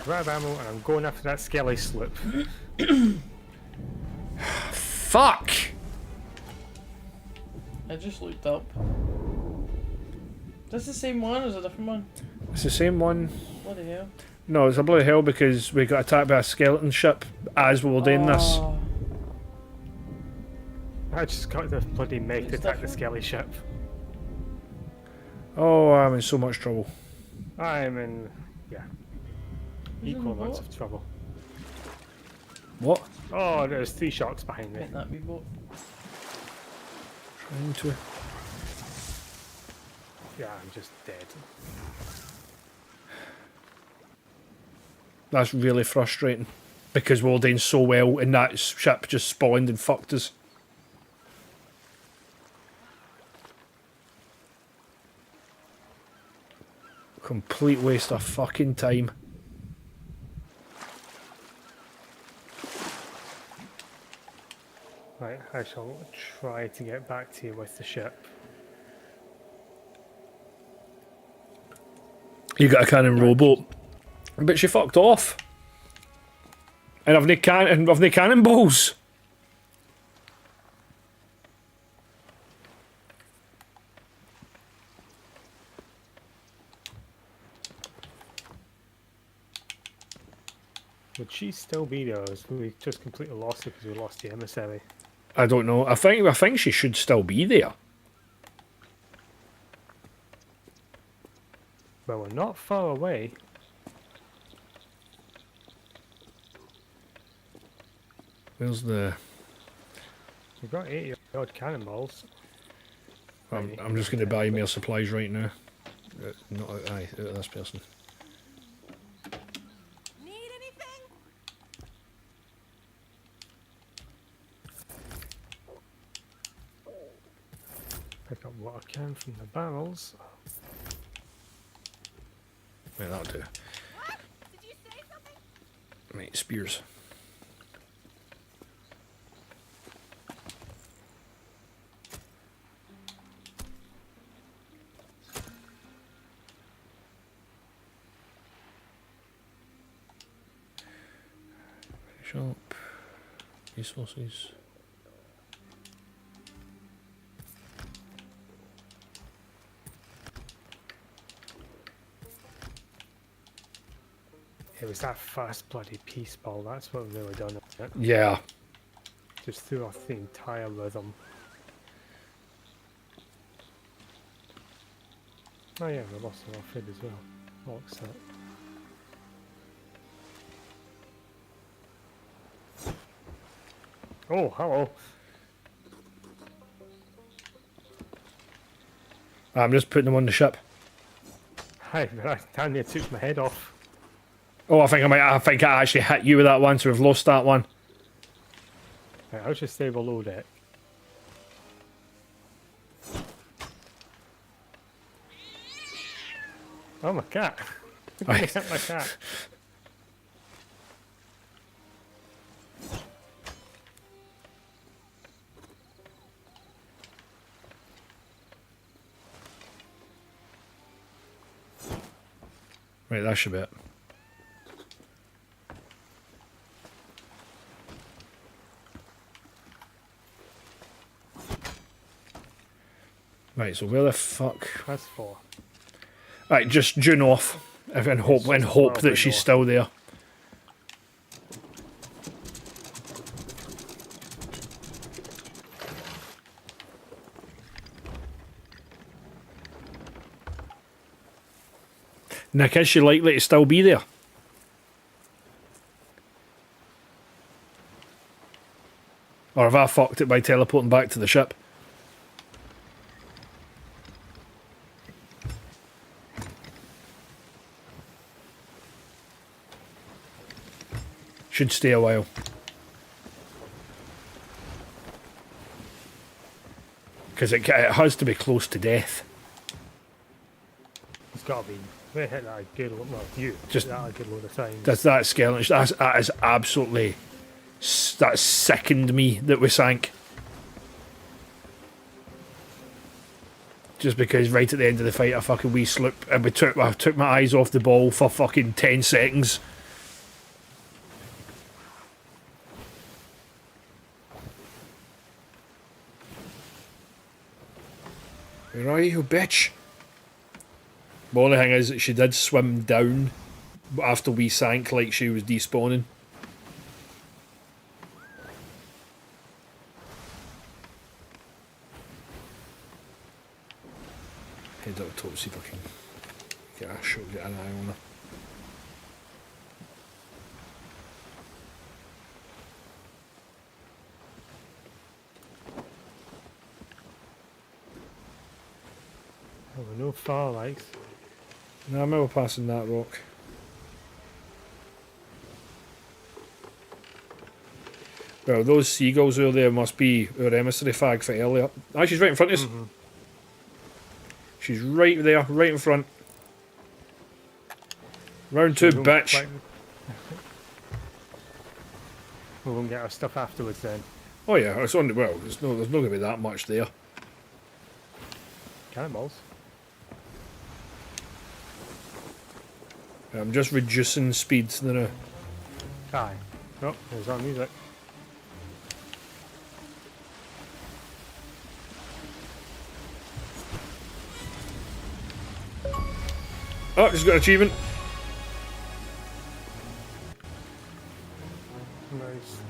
Grab ammo and I'm going after that skelly slip. Fuck. I just looked up. That's the same one or is it a different one? It's the same one. What the hell? No, it's a bloody hell because we got attacked by a skeleton ship as we were doing this. Oh, I just got the bloody mech to attack the skelly ship. Oh, I'm in so much trouble. I'm in, yeah, Who's on equal the amounts boat? of trouble. What? Oh, there's 3 sharks behind me. Get that wee boat. Trying to. Yeah, I'm just dead. That's really frustrating. Because we were doing so well and that ship just spawned and fucked us. Complete waste of fucking time. Right, I shall try to get back to you with the ship. You got a cannon rowboat. But she fucked off. And I've no cannonballs. Would she still be there, or is we just completely lost her because we lost the emissary? I don't know. I think she should still be there. Well, we're not far away. Where's the... We've got 80 odd cannonballs. I'm just going to buy more supplies right now. Not out of this person. Need anything? Pick up what I can from the barrels. Right, that'll do. What? Did you say something? Right, spears. Shop. Resources. It was that first bloody peace ball, that's what really done it. Yeah. Just threw off the entire rhythm. Oh yeah, we lost our food as well. All except. Oh, hello. I'm just putting them on the ship. Hi, damn near took my head off. Oh, I think I actually hit you with that one, so we've lost that one. Right, I'll just stay below deck. Oh, my cat. I hit my cat. Right, that should be it. Right, so where the fuck? That's 4. Right, just June off, and hope that she's still there. Nick, is she likely to still be there? Or have I fucked it by teleporting back to the ship? Should stay a while. Because it has to be close to death. It's got to be. We hit that a good load. Well, you Just- hit that a good load of times. That skeleton, that is absolutely... That sickened me that we sank. Just because right at the end of the fight, I fucking wee slipped and I took my eyes off the ball for fucking 10 seconds. Where are you, bitch? The only thing is that she did swim down after we sank like she was despawning. Head up top, see if I can get a shot, get an eye on her. Oh, we're no far, like. No, I'm never passing that rock. Well, those seagulls over there must be our emissary fag for earlier. Ah, she's right in front of us. She's right there, right in front. Round two, bitch. We won't get our stuff afterwards then. Oh yeah, it's on. Well, there's not going to be that much there. Cannonballs. I'm just reducing speed now. Aye. Oh, there's our music. Oh, just got an achievement. Nice.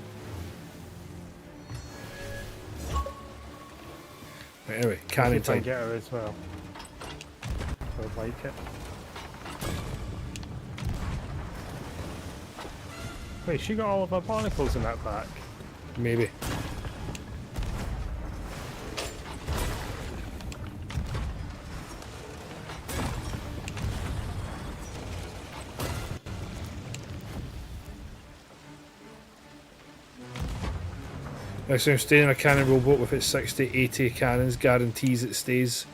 Right, anyway, cannon Try time. and get her as well. I would like it. Wait, she got all of her barnacles in that back. Maybe. Next time, staying in a cannon rowboat with its 60, 80 cannons guarantees it stays.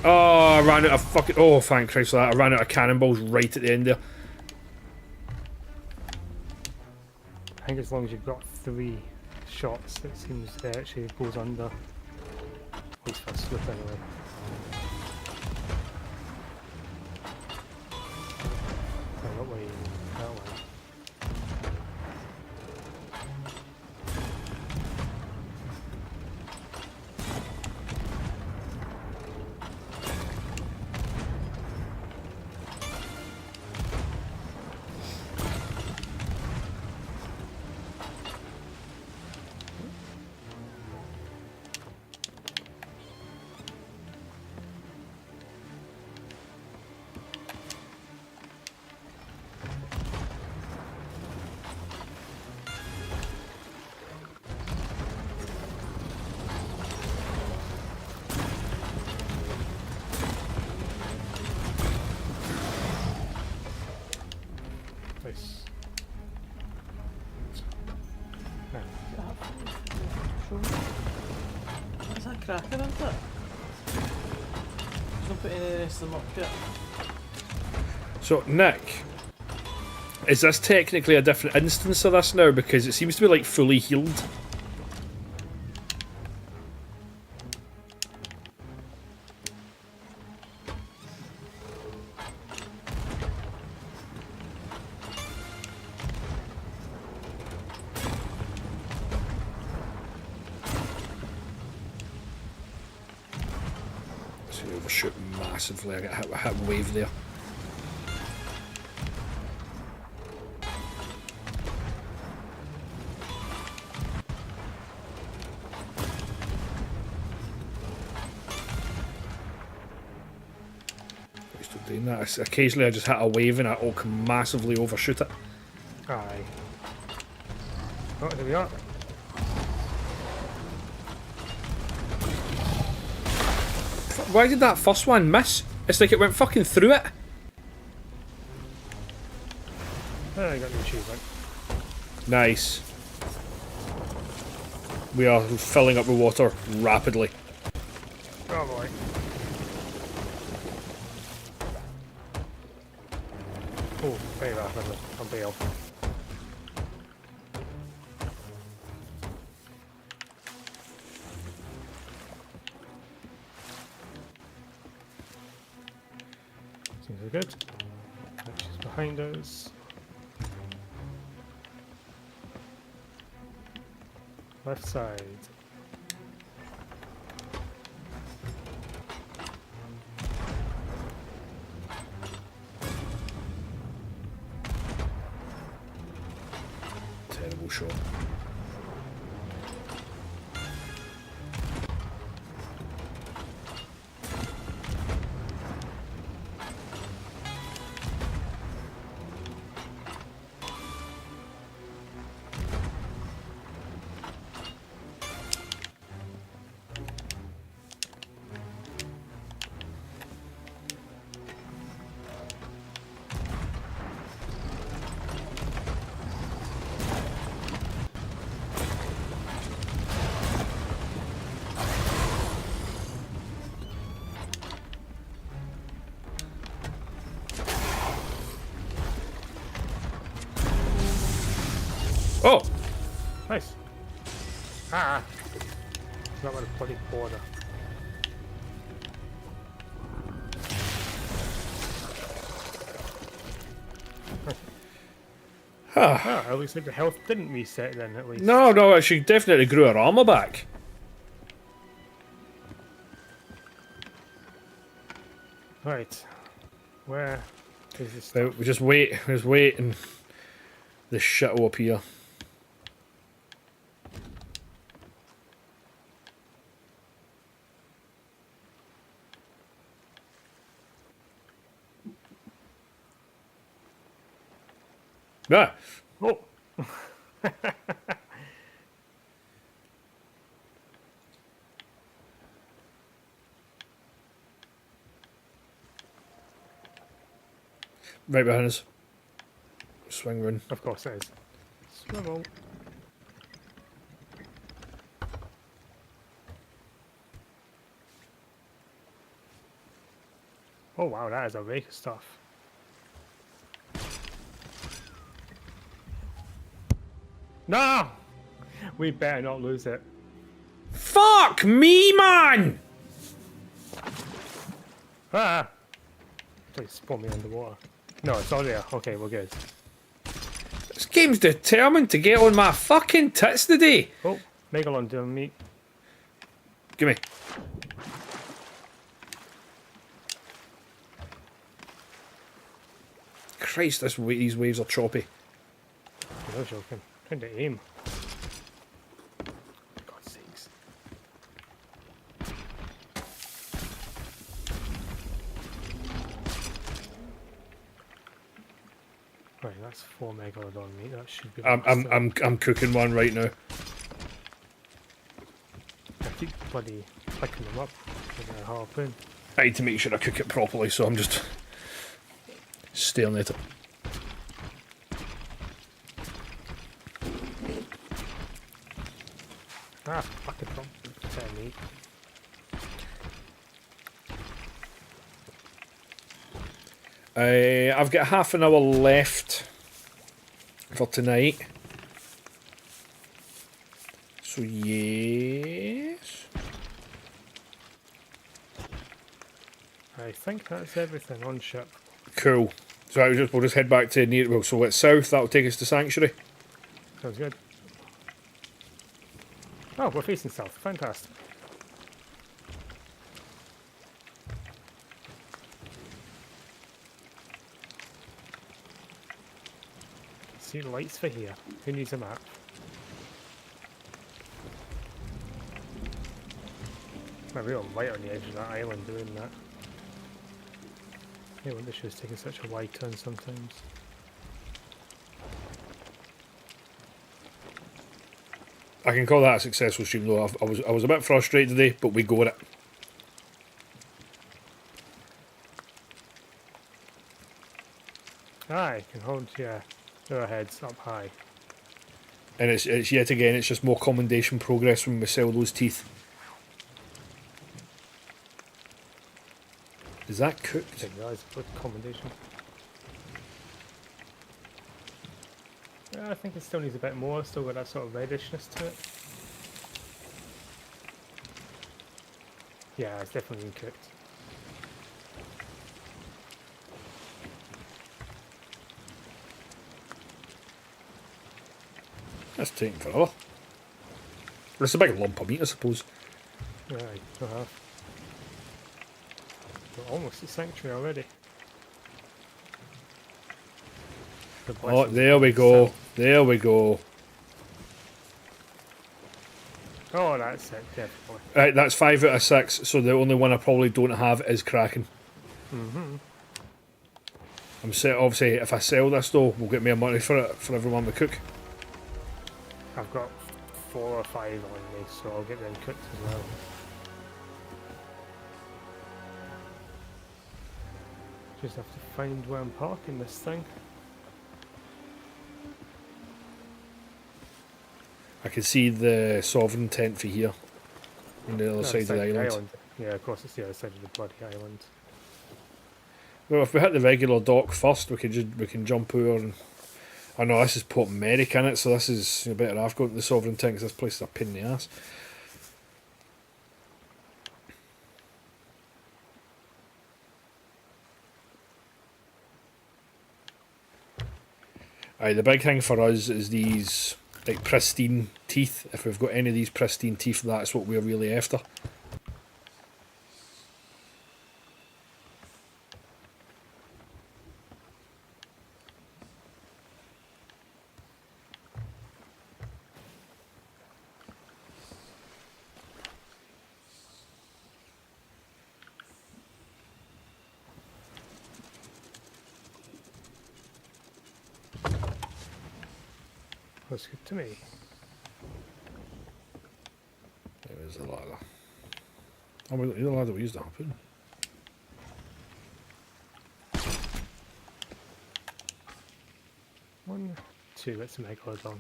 Oh, I ran out of fucking. Oh, thank Christ for that. I ran out of cannonballs right at the end there. I think as long as you've got 3 shots, it seems it actually goes under. At least for a slip anyway. Oh, that way, that way. Nice. What's that cracking, isn't it? There's not putting any rest of them up yet. So, Nick, is this technically a different instance of this now? Because it seems to be like fully healed. So, we overshoot massively. I got hit wave there. Still doing that. Occasionally I just hit a wave and I'll massively overshoot it. Aye. Oh, there we are. Why did that first one miss? It's like it went fucking through it. Oh, I got the achievement. Nice. We are filling up with water rapidly. Oh boy. Oh, very rapidly. I'll bail. Seems we're good. She's behind us. Left side. Terrible shot. Oh! Nice. Ah! Not with a bloody border. Ah, it looks like the health didn't reset then, at least. No, no, she definitely grew her armor back. Right. Where is this Well, stuff? we just wait, and this shit will appear. Ah! Oh! Right behind us. Swing round. Of course it is. Swivel. Oh wow, that is a rake of stuff. No! We better not lose it. Fuck me, man! Ah! Please spawn me underwater. No, it's all there. Okay, we're good. This game's determined to get on my fucking tits today. Oh, Megalon doing me. Gimme. Christ, these waves are choppy. No joking. Trying to aim. For God's sakes. Right, that's 4 megalodon meat. That should be. I'm cooking one right now. I keep bloody picking them up with a harpoon. I need to make sure I cook it properly, so I'm just staring at it. Ah, fucking from meat. I've got half an hour left for tonight. So yes. I think that's everything on ship. Cool. So we'll just head back to near. Well, so it's south. That'll take us to Sanctuary. Sounds good. Oh, we're facing south. Fantastic. See lights for here. Who needs a map? A real light on the edge of that island doing that. Yeah, wonder she was taking such a wide turn sometimes. I can call that a successful stream though. I was a bit frustrated today, but we got it. Aye, can hold your heads up high. And it's yet again, it's just more commendation progress when we sell those teeth. Is that cooked? Didn't realise it was commendation. Yeah, I think it still needs a bit more. Still got that sort of redishness to it. Yeah, it's definitely been cooked. That's taking forever. It's a big lump of meat, I suppose. Right, I have. We're almost at Sanctuary already. The Oh, blessings there of we the go. south. There we go. Oh, that's it, definitely. Right, that's 5 out of 6. So the only one I probably don't have is Kraken. I'm set. Obviously, if I sell this though, we'll get more money for it for everyone we cook. I've got 4 or 5 on me, so I'll get them cooked as well. Just have to find where I'm parking this thing. I can see the sovereign tent for here, on the other That's side of the like island. Yeah, of course it's the other side of the bloody island. Well, if we hit the regular dock first, we can jump over and I know this is Port Merrick in it, so this is better. I've gone to the Sovereign Town because this place is a pain in the ass. Aye, the big thing for us is these like pristine teeth. If we've got any of these pristine teeth, that's what we're really after. Looks good to me. There's the ladder. Oh, well, the ladder we used to happen. One, two, let's megalodon.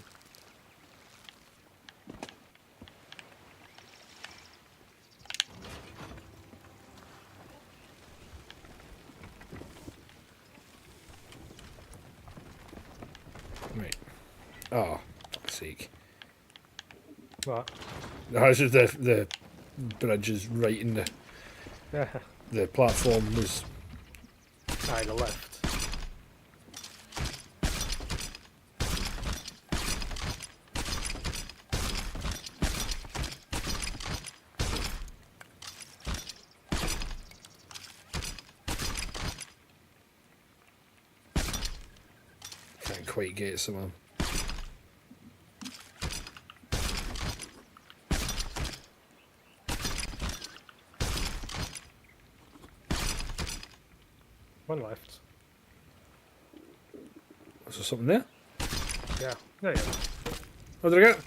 Right. Oh, fuck's sake. What? That's just the bridge is right in the platform was. Aye, the left. Can't quite get someone. One left. Was there something there? Yeah, there you go. What did I get?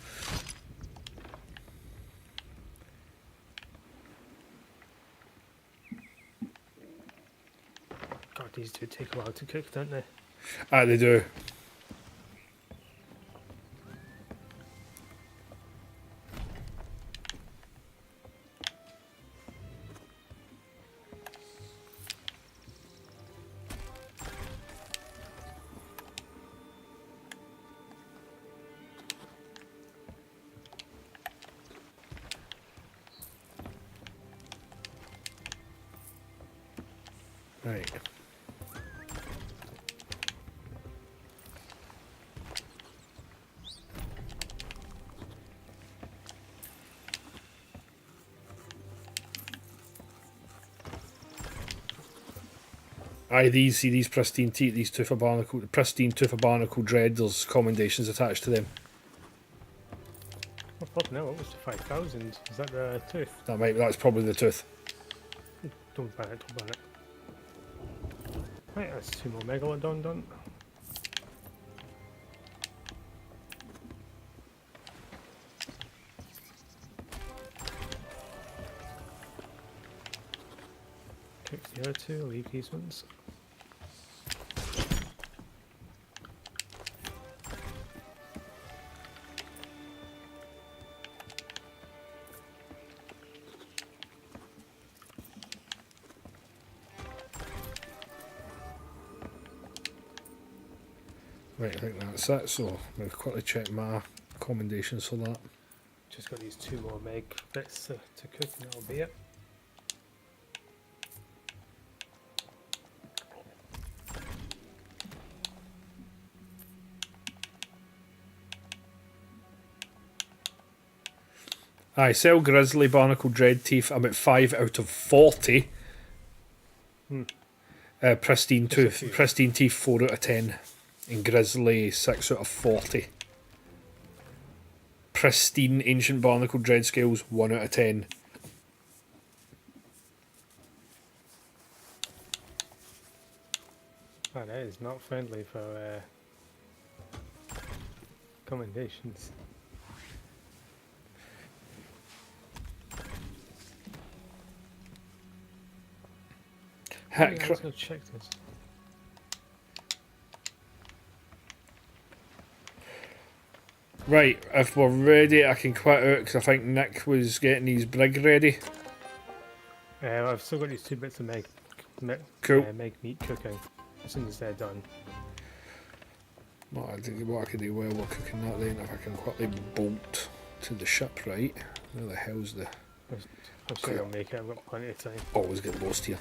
God, these do take a while to cook, don't they? Ah, they do. Right. Aye, these pristine teeth, these pristine tooth of barnacle dread, there's commendations attached to them. Oh, fuck no, what was the 5,000? Is that the tooth? That's probably the tooth. Don't ban it, don't ban it. Right, that's two more megalodon done. Cook the other two, leave these ones. Right, I think that's it, so I'm going to quickly check my commendations for that. Just got these two more meg bits to cook and that'll be it. Aye, sell grizzly barnacle dread teeth about 5 out of 40. Pristine teeth 4 out of 10. And grizzly 6 out of 40. Pristine ancient barnacle dread scales 1 out of 10. Oh, that is not friendly for commendations. Heck, Let's go check this. right, if we're ready, I can quit out because I think Nick was getting his brig ready. I've still got these two bits of Cool. meg meat cooking as soon as they're done. What I can do while we're cooking that then, if I can quickly bolt to the ship, right? Where the hell's the... I'm sure I'll make it. I've got plenty of time. Always get lost here.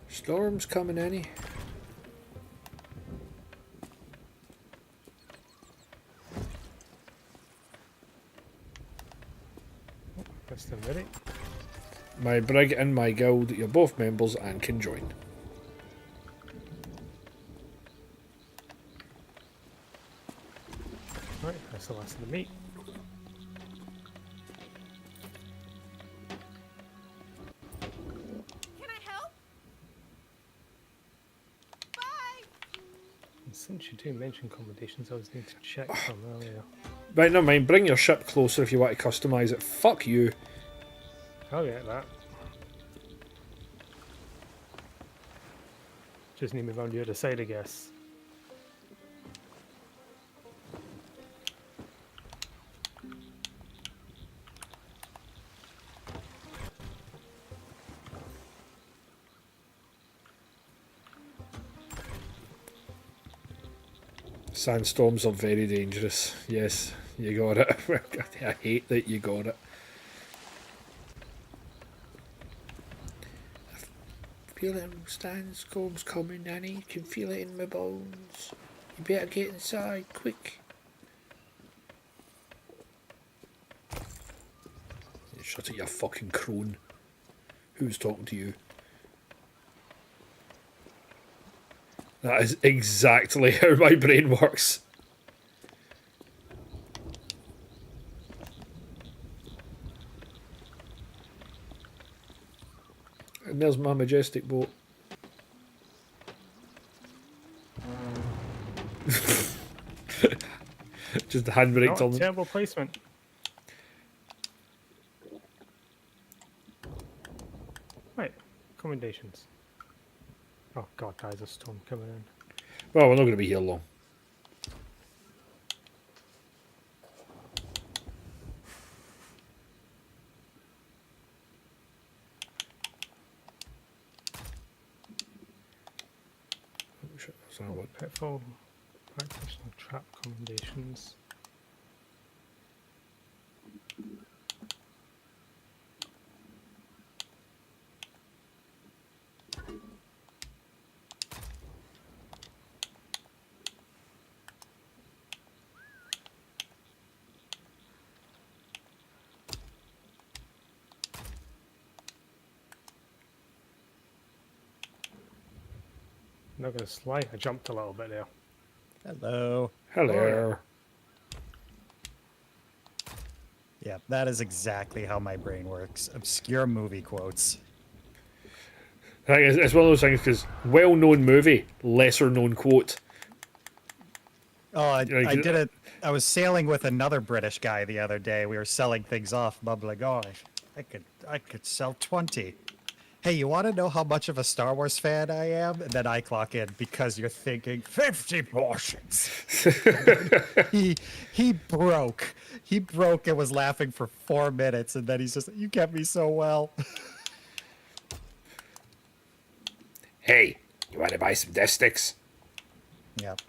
Storm's coming, any? Mr. Ready? My brig and my guild, you're both members and can join. Right, that's the last of the meat. Can I help? Bye. And since you do mention accommodations, I was need to check some earlier. Right, never mind. Bring your ship closer if you want to customise it. Fuck you. I'll get that. Just need me round the other side, I guess. Sandstorms are very dangerous. Yes, you got it. I hate that you got it. I feel it. Sandstorms coming, Nanny. You can feel it in my bones. You better get inside, quick. Shut it, you fucking crone. Who's talking to you? That is exactly how my brain works. And there's my majestic boat. Just the handbrake Not on a them. terrible placement. Right, accommodations. Oh god, guys, a storm coming in. Well, we're not going to be here long. Oh, shit, that's not what. Pitfall, practitioner trap accommodations. Not gonna slide. I jumped a little bit there. Hello. Hello. Yeah, that is exactly how my brain works. Obscure movie quotes. I think it's one of those things because well-known movie, lesser-known quote. Oh, I Like- did it. I was sailing with another British guy the other day. We were selling things off. Bub like, oh, I could sell 20. Hey, you want to know how much of a Star Wars fan I am? And then I clock in because you're thinking 50 portions. he broke. He broke and was laughing for 4 minutes, and then he's just, you kept me so well. Hey, you want to buy some death sticks? Yep.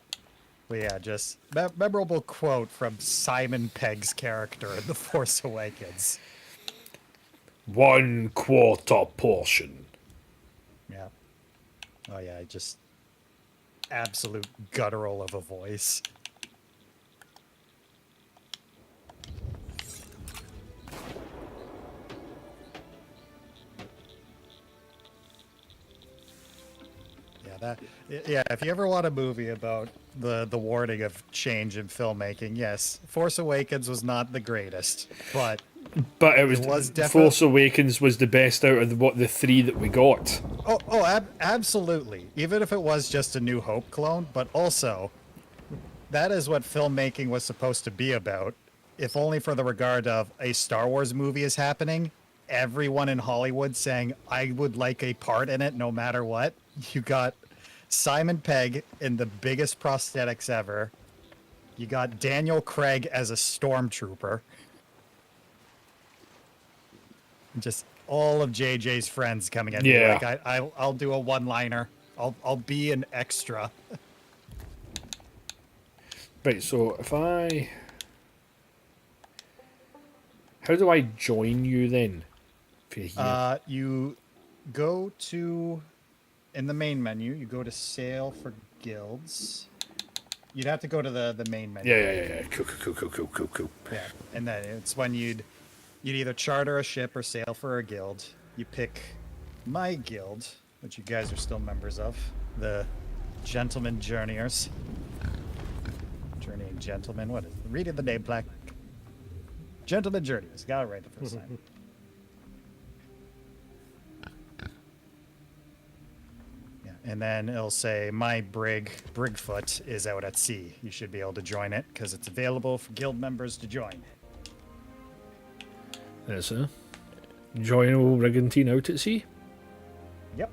But yeah, just memorable quote from Simon Pegg's character in The Force Awakens. 1/4 portion. Yeah. Oh yeah, just absolute guttural of a voice. Yeah, if you ever want a movie about the warning of change in filmmaking, yes, Force Awakens was not the greatest, but But it was Force Awakens was the best out of the three that we got. Absolutely. Even if it was just a New Hope clone, but also that is what filmmaking was supposed to be about. If only for the regard of a Star Wars movie is happening, everyone in Hollywood saying, I would like a part in it no matter what. You got Simon Pegg in the biggest prosthetics ever. You got Daniel Craig as a stormtrooper. Just all of JJ's friends coming at me Yeah. like I'll do a one-liner. I'll be an extra. Right, so if I... How do I join you then? For here. You go to in the main menu. You go to Sail for Guilds. You'd have to go to the main menu. Yeah. Cool. Yeah, and then it's when you'd either charter a ship or sail for a guild. You pick my guild, which you guys are still members of, the Gentlemen Journeyers. Journeying Gentlemen. What is it? Reading the name plaque. Gentlemen Journeyers. Got it right the first time. Yeah, and then it'll say my Brigfoot is out at sea. You should be able to join it because it's available for guild members to join. That's it. Join old Brigantine out at sea. Yep.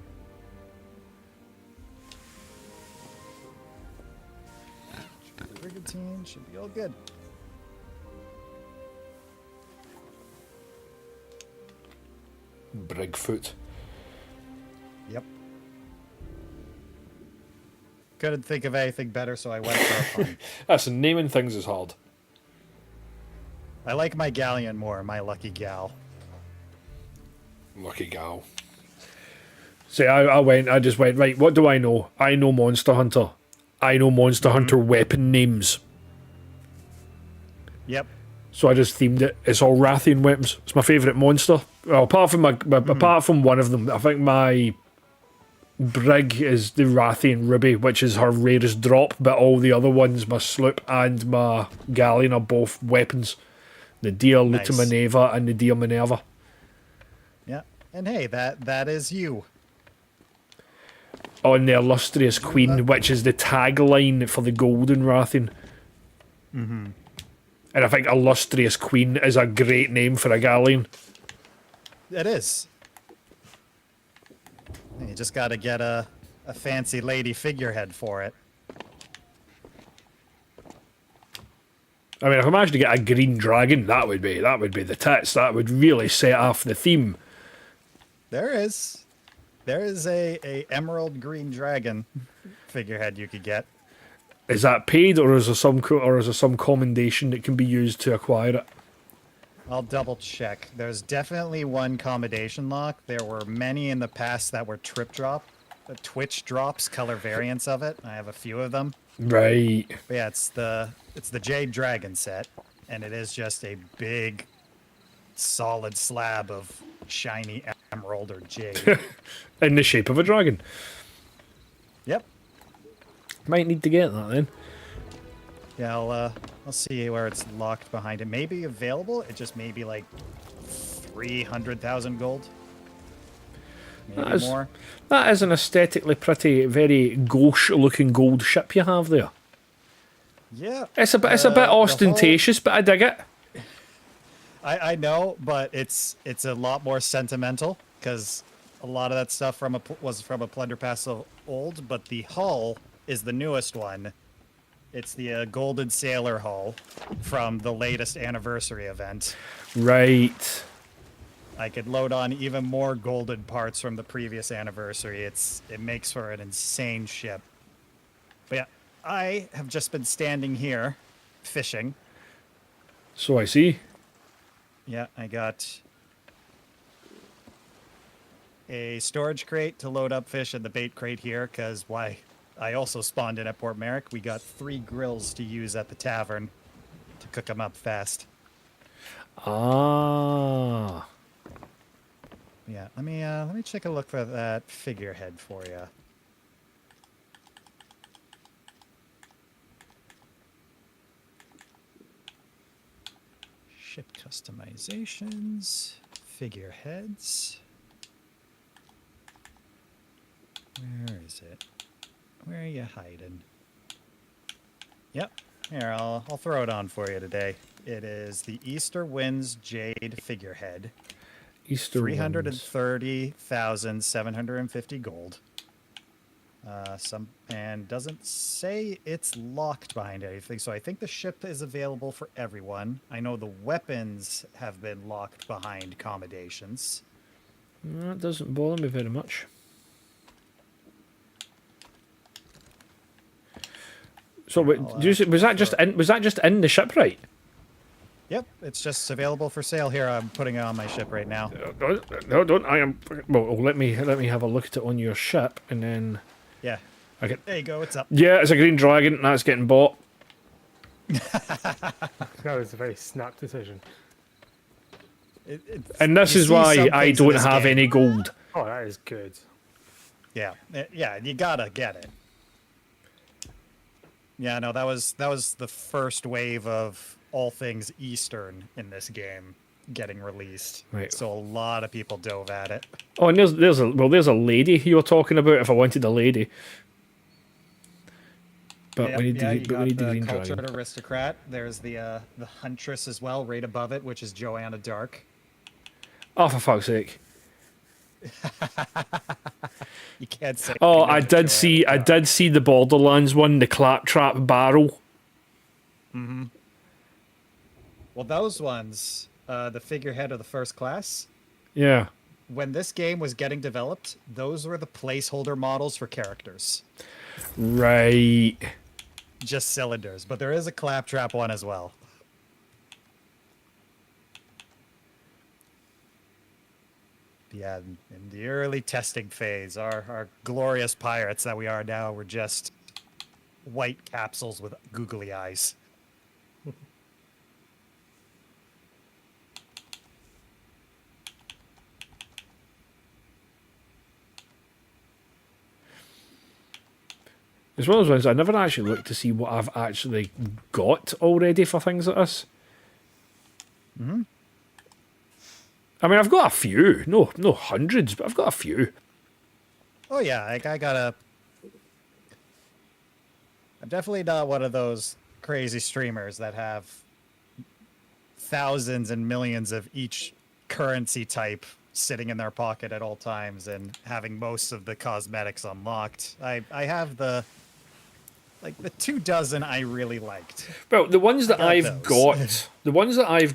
Brigantine should be all good. Brigfoot. Yep. Couldn't think of anything better, so I went for a pun. Listen, naming things is hard. I like my galleon more, my lucky gal. Lucky gal. See, I just went, right, what do I know? I know Monster Hunter. I know Monster Hunter weapon names. Yep. So I just themed it. It's all Rathian weapons. It's my favourite monster. Well, apart from apart from one of them, I think my brig is the Rathian Ruby, which is her rarest drop, but all the other ones, my sloop and my galleon, are both weapons. The Deer Nice. Lutimaneva and the Deer Minerva. Yeah. And hey, that is you. On the Illustrious Queen, which is the tagline for the Golden Rathian. And I think Illustrious Queen is a great name for a galleon. It is. You just got to get a fancy lady figurehead for it. I mean, if I managed to get a green dragon, that would be the tits. That would really set off the theme. There is a emerald green dragon figurehead you could get. Is that paid, or is there some commendation that can be used to acquire it? I'll double check. There's definitely one commendation lock. There were many in the past that were Twitch drops, color variants of it. I have a few of them. Right. But yeah, it's the Jade Dragon set, and it is just a big, solid slab of shiny emerald or jade. In the shape of a dragon. Yep. Might need to get that then. Yeah, I'll see where it's locked behind. It may be available. It just may be like 300,000 gold. Maybe more. That is an aesthetically pretty, very gauche-looking gold ship you have there. Yeah. It's a bit ostentatious, but I dig it. I know, but it's a lot more sentimental because a lot of that stuff was from a Plunder Pass of old, but the hull is the newest one. It's the Golden Sailor hull from the latest anniversary event. Right. I could load on even more golden parts from the previous anniversary. It makes for an insane ship. But yeah, I have just been standing here fishing. So I see. Yeah, I got a storage crate to load up fish and the bait crate here, because why? I also spawned in at Port Merrick. We got 3 grills to use at the tavern to cook them up fast. Ah. Yeah, let me take a look for that figurehead for you. Ship customizations, figureheads. Where is it? Where are you hiding? Yep. Here, I'll throw it on for you today. It is the Easter Winds Jade figurehead. Easter 330,750 gold. And doesn't say it's locked behind anything. So I think the ship is available for everyone. I know the weapons have been locked behind accommodations. That doesn't bother me very much. So was that just in the shipwright? Yep, it's just available for sale here. I'm putting it on my ship right now. No, don't. I am. Well, let me have a look at it on your ship, and then Yeah. I get. There you go. It's up. Yeah, it's a green dragon. That's getting bought. That was a very snap decision. And this is why I don't have any gold. Oh, that is good. Yeah, yeah, you gotta get it. Yeah, no, that was the first wave of all things Eastern in this game getting released. Right. So a lot of people dove at it. Oh, and there's a lady you were talking about. If I wanted a lady, but Yep, we need yeah, the you got green the cultured dragon. aristocrat. There's the huntress as well, right above it, which is Joanna Dark. Oh, for fuck's sake! You can't say. Oh, no I to did see the Borderlands one, the claptrap barrel. Well, those ones, the figurehead of the first class. Yeah. When this game was getting developed, those were the placeholder models for characters. Right. Just cylinders, but there is a claptrap one as well. Yeah, in the early testing phase, our glorious pirates that we are now were just white capsules with googly eyes. As well as ones I never actually looked to see what I've actually got already for things like this. I mean, I've got a few. No hundreds, but I've got a few. Oh yeah, like I'm definitely not one of those crazy streamers that have thousands and millions of each currency type sitting in their pocket at all times and having most of the cosmetics unlocked. I have the 24 I really liked. Well, the ones that got I've those.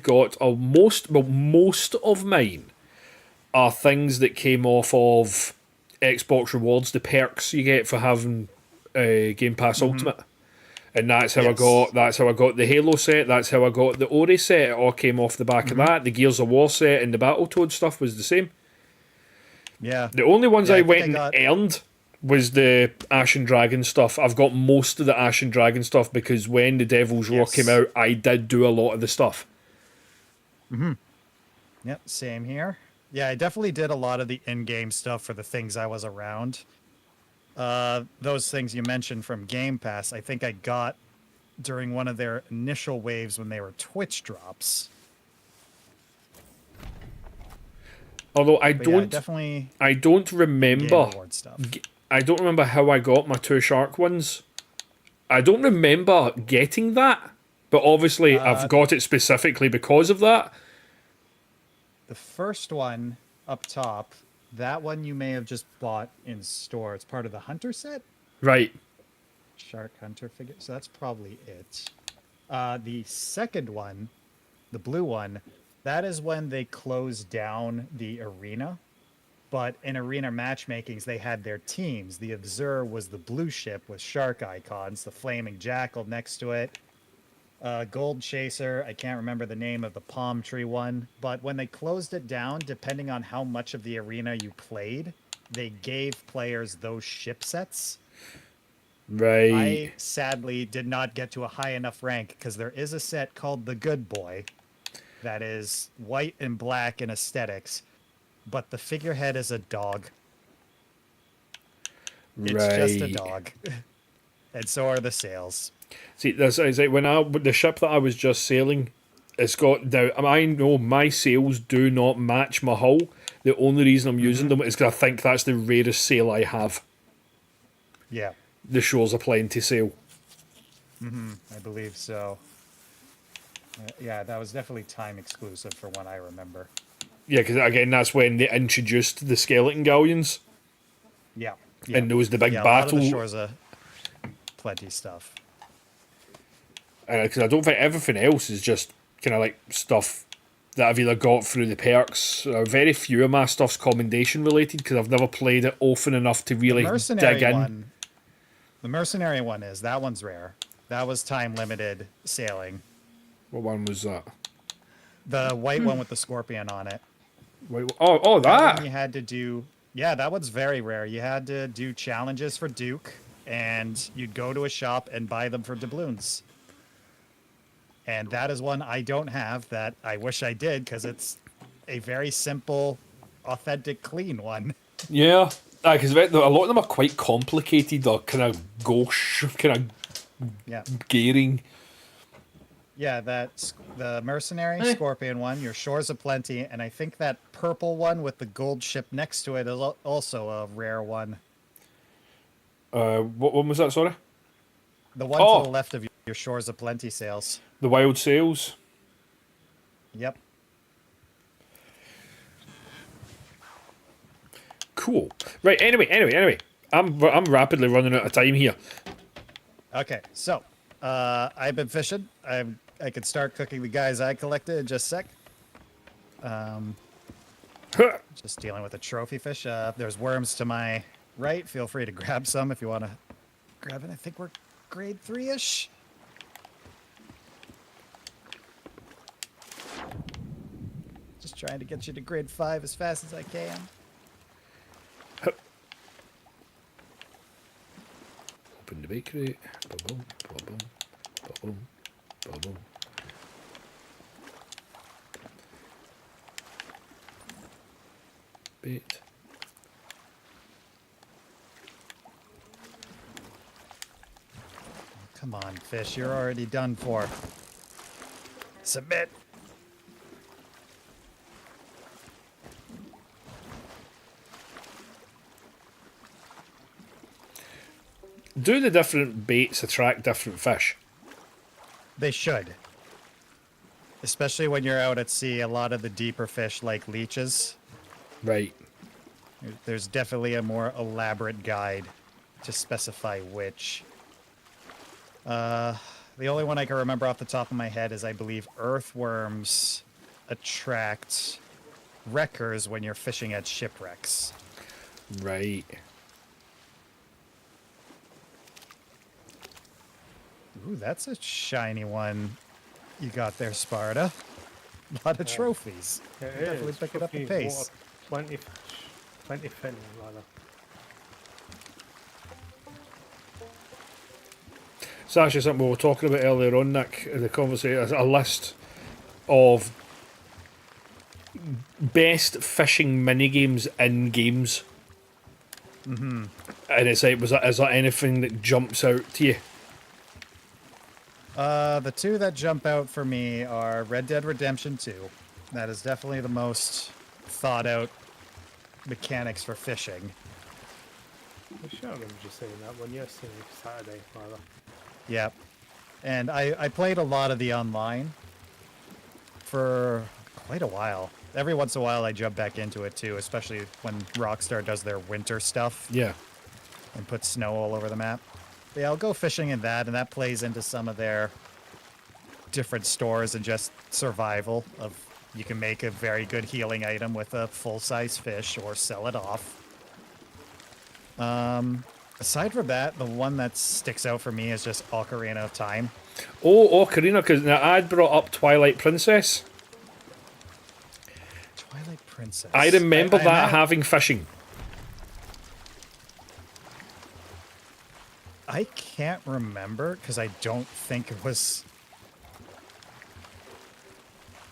got are most of mine are things that came off of Xbox Rewards, the perks you get for having Game Pass Ultimate. And that's how Yes. that's how I got the Halo set, that's how I got the Ori set. It all came off the back of that. The Gears of War set and the Battletoad stuff was the same. Yeah. The only ones Yeah, I I think went I and got- earned was the Ashen Dragon stuff. I've got most of the Ashen Dragon stuff because when the Devil's Roar Yes. came out, I did do a lot of the stuff. Yep, same here. Yeah, I definitely did a lot of the in-game stuff for the things I was around. Those things you mentioned from Game Pass, I think I got during one of their initial waves when they were Twitch drops. Although I But yeah, don't, definitely I don't Game remember. Award stuff. I don't remember how I got my two shark ones. I don't remember getting that, but obviously I've got it specifically because of that. The first one up top, that one you may have just bought in store. It's part of the Hunter set. Right. Shark Hunter figure. So that's probably it. The second one, the blue one, that is when they closed down the arena. But in arena matchmakings, they had their teams. The Observer was the blue ship with shark icons, the Flaming Jackal next to it. Gold Chaser, I can't remember the name of the palm tree one. But when they closed it down, depending on how much of the arena you played, they gave players those ship sets. Right. I sadly did not get to a high enough rank because there is a set called the Good Boy that is white and black in aesthetics, but the figurehead is a dog. It's just a dog. And so are the sails. See, this is like the ship that I was just sailing. It's got now. I know my sails do not match my hull. The only reason I'm using them is because I think that's the rarest sail I have. Yeah, The Shores of Plenty sail. I believe so. Yeah, that was definitely time exclusive for one I remember. Yeah, because again, that's when they introduced the skeleton galleons. Yeah. Yeah. And there was the big yeah, a lot of the battle. shores are plenty stuff. Because I don't think everything else is just kind of like stuff that I've either got through the perks. Very few of my stuff's commendation related because I've never played it often enough to The really dig mercenary in. one, the mercenary one is that one's rare. That was time limited sailing. What one was that? The white one with the scorpion on it. Wait, oh, That one that! you had to do. Yeah, that one's very rare. You had to do challenges for Duke, and you'd go to a shop and buy them for doubloons. And that is one I don't have that I wish I did because it's a very simple, authentic, clean one. Yeah. Because a lot of them are quite complicated or kind of gauche, kind of Yeah. gearing. Yeah, the mercenary Hey. scorpion one, your shores aplenty, and I think that purple one with the gold ship next to it is also a rare one. What one was that, sorry? The one Oh. to the left of your shores aplenty sails. The Wild Sails. Yep. Cool. Right, anyway. I'm rapidly running out of time here. Okay, so I've been fishing. I could start cooking the guys I collected in just a sec. Just dealing with a trophy fish. There's worms to my right. Feel free to grab some if you want to grab it. I think we're grade 3-ish. Just trying to get you to grade 5 as fast as I can. Open the bakery. Boom, boom, boom, boom, boom. Bait. Come on, fish. You're already done for. Submit. Do the different baits attract different fish? They should. Especially when you're out at sea, a lot of the deeper fish like leeches. Right. There's definitely a more elaborate guide to specify which. The only one I can remember off the top of my head is I believe earthworms attract wreckers when you're fishing at shipwrecks. Right. Ooh, that's a shiny one you got there, Sparta. A lot of trophies. It Definitely is. pick it up the Fucking pace. water, plenty fish. Plenty fin, rather. It's actually something we were talking about earlier on, Nick, in the conversation. A list of best fishing minigames in games. Mm-hmm. And it's like, is there anything that jumps out to you? The two that jump out for me are Red Dead Redemption 2. That is definitely the most thought out mechanics for fishing. I'm sure I remember just saying that one yesterday, Saturday, rather. Yep. And I played a lot of the online for quite a while. Every once in a while I jump back into it too, especially when Rockstar does their winter stuff Yeah. and puts snow all over the map. But yeah, I'll go fishing in that, and that plays into some of their different stores and just survival of you can make a very good healing item with a full-size fish or sell it off. Aside from that, the one that sticks out for me is just Ocarina of Time. Oh, Ocarina, because I'd brought up Twilight Princess. Twilight Princess. I remember I that having fishing. I can't remember because I don't think it was.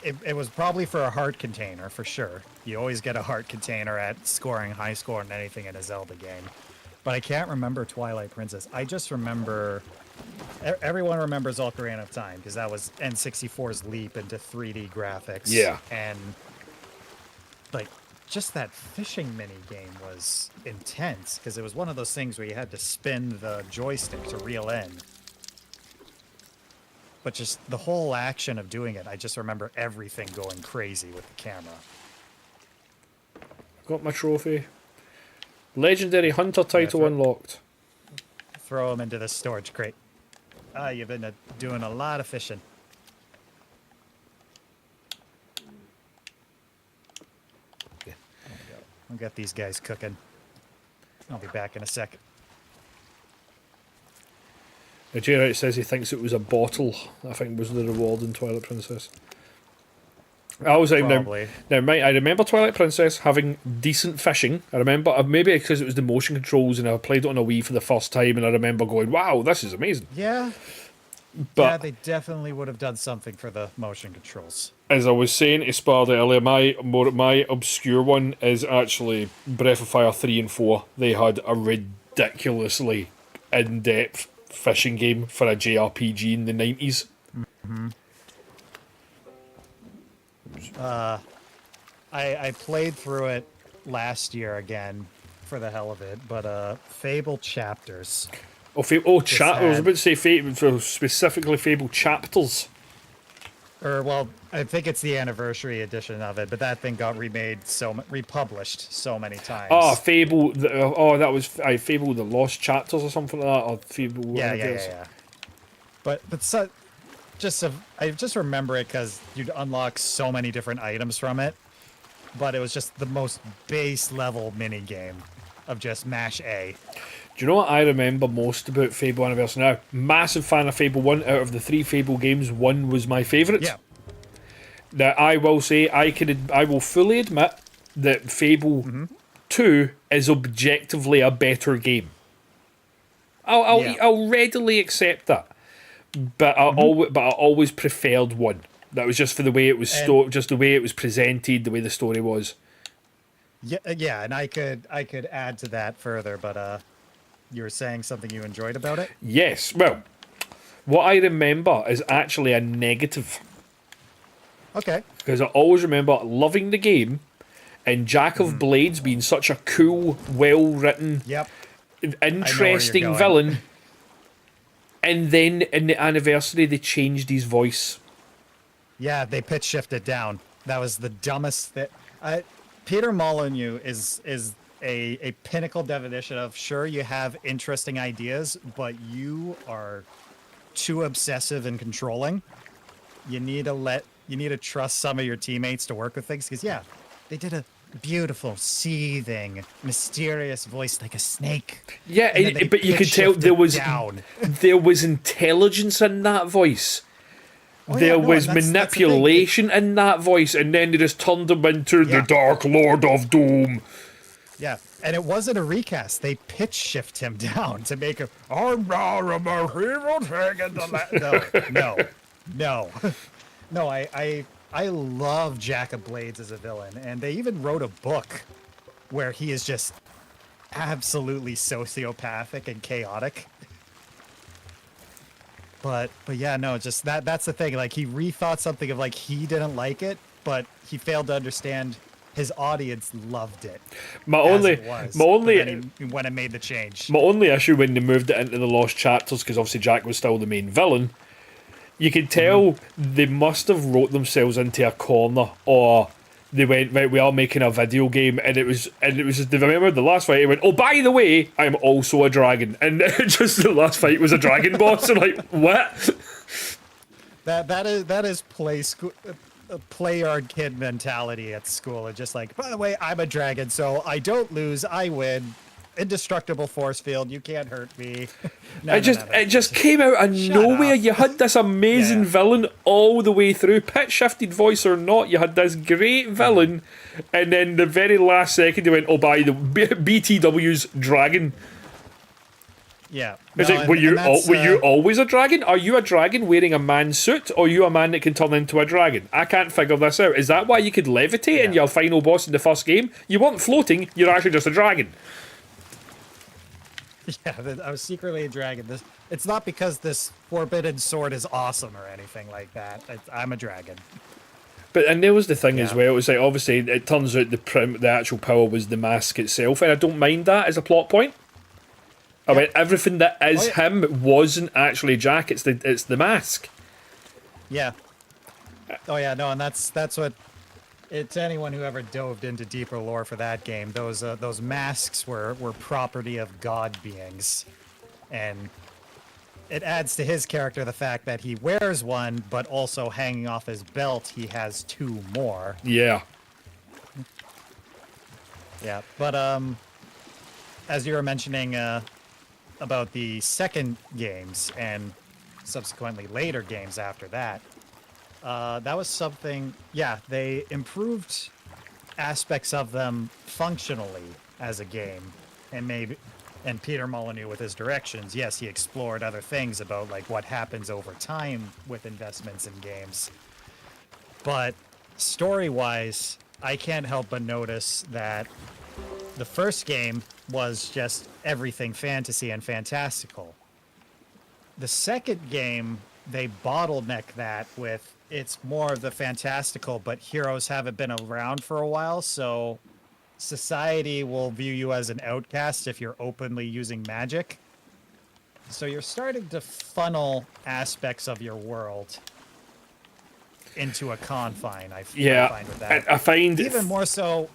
It was probably for a heart container for sure. You always get a heart container at scoring high score in anything in a Zelda game. But I can't remember Twilight Princess. I just remember. Everyone remembers Ocarina of Time because that was N64's leap into 3D graphics. Yeah. And like just that fishing mini game was intense because it was one of those things where you had to spin the joystick to reel in. But just the whole action of doing it, I just remember everything going crazy with the camera. Got my trophy. Legendary Hunter title unlocked. Throw them into the storage crate. Ah, you've been doing a lot of fishing. Okay. I'll get these guys cooking. I'll be back in a sec. Jared says he thinks it was a bottle. I think was the reward in Twilight Princess. I was now, Probably. I remember Twilight Princess having decent fishing. I remember maybe because it was the motion controls and I played it on a Wii for the first time, and I remember going, "Wow, this is amazing." Yeah. But Yeah, they definitely would have done something for the motion controls. as I was saying to Spard earlier, my obscure one is actually Breath of Fire 3 and 4. They had a ridiculously in-depth fishing game for a JRPG in the 90s. I played through it last year again for the hell of it, but Fable Chapters. I was about to say specifically Fable Chapters. Or, well, I think it's the anniversary edition of it, but that thing got republished so many times. Oh, Fable. That was Fable: The Lost Chapters or something like that, or Fable. Yeah. But I just remember it because you'd unlock so many different items from it, but it was just the most base level mini game of just mash A. Do you know what I remember most about Fable Anniversary now? Massive fan of Fable 1. Out of the 3 Fable games, 1 was my favourite. Yeah. Now, I will say, I will fully admit that Fable 2 is objectively a better game. I'll readily accept that. But I always preferred 1. That was just for the way it was just the way it was presented, the way the story was. Yeah, and I could add to that further, but you were saying something you enjoyed about it? Yes. Well, what I remember is actually a negative. Okay. Because I always remember loving the game and Jack of Blades being such a cool, well-written, interesting going. villain. And then in the anniversary, they changed his voice. Yeah, they pitch shifted down. That was the dumbest thing. Peter Molyneux is a pinnacle definition of, sure, you have interesting ideas, but you are too obsessive and controlling. You need to trust some of your teammates to work with things, because they did a beautiful, seething, mysterious voice like a snake. Yeah, but you could tell there was intelligence in that voice. There was manipulation in that voice, and then they just turned him into the Dark Lord of Doom. Yeah, and it wasn't a recast. They pitch shift him down to make him, I'm now a evil dragon. No. No, I love Jack of Blades as a villain, and they even wrote a book where he is just absolutely sociopathic and chaotic. But yeah, no, just that's the thing. Like, he rethought something of, like, he didn't like it, but he failed to understand his audience loved it. When it made the change. My only issue when they moved it into the Lost Chapters, because obviously Jack was still the main villain, you could tell they must have wrote themselves into a corner, or they went, right, we are making a video game, and it was just, I remember the last fight, it went, oh, by the way, I'm also a dragon, and just the last fight was a dragon boss, and like, what? That is play yard kid mentality at school. It's just like, by the way, I'm a dragon, so I don't lose, I win. Indestructible force field, you can't hurt me. It just came out of nowhere. You had this amazing villain all the way through, pitch shifted voice or not. You had this great villain, and then the very last second they went, oh, by the BTW's dragon. Yeah. Were you always a dragon? Are you a dragon wearing a man's suit, or are you a man that can turn into a dragon? I can't figure this out. Is that why you could levitate in your final boss in the first game? You weren't floating, you're actually just a dragon. Yeah, I was secretly a dragon. It's not because this forbidden sword is awesome or anything like that. I'm a dragon. And there was the thing as well. It was like, obviously, it turns out the actual power was the mask itself, and I don't mind that as a plot point. I mean, everything that is him wasn't actually Jack. It's the mask. Yeah. Oh yeah, no, and that's what To anyone who ever dove into deeper lore for that game, those masks were property of god beings, and it adds to his character the fact that he wears one, but also hanging off his belt, he has two more. Yeah. Yeah, but as you were mentioning about the second games and subsequently later games after that, that was something. Yeah, they improved aspects of them functionally as a game, and Peter Molyneux with his directions, yes, he explored other things about like what happens over time with investments in games. But story-wise, I can't help but notice that the first game was just everything fantasy and fantastical. The second game, they bottleneck that with it's more of the fantastical, but heroes haven't been around for a while, so society will view you as an outcast if you're openly using magic. So you're starting to funnel aspects of your world into a confine. I find with that. I find Even more so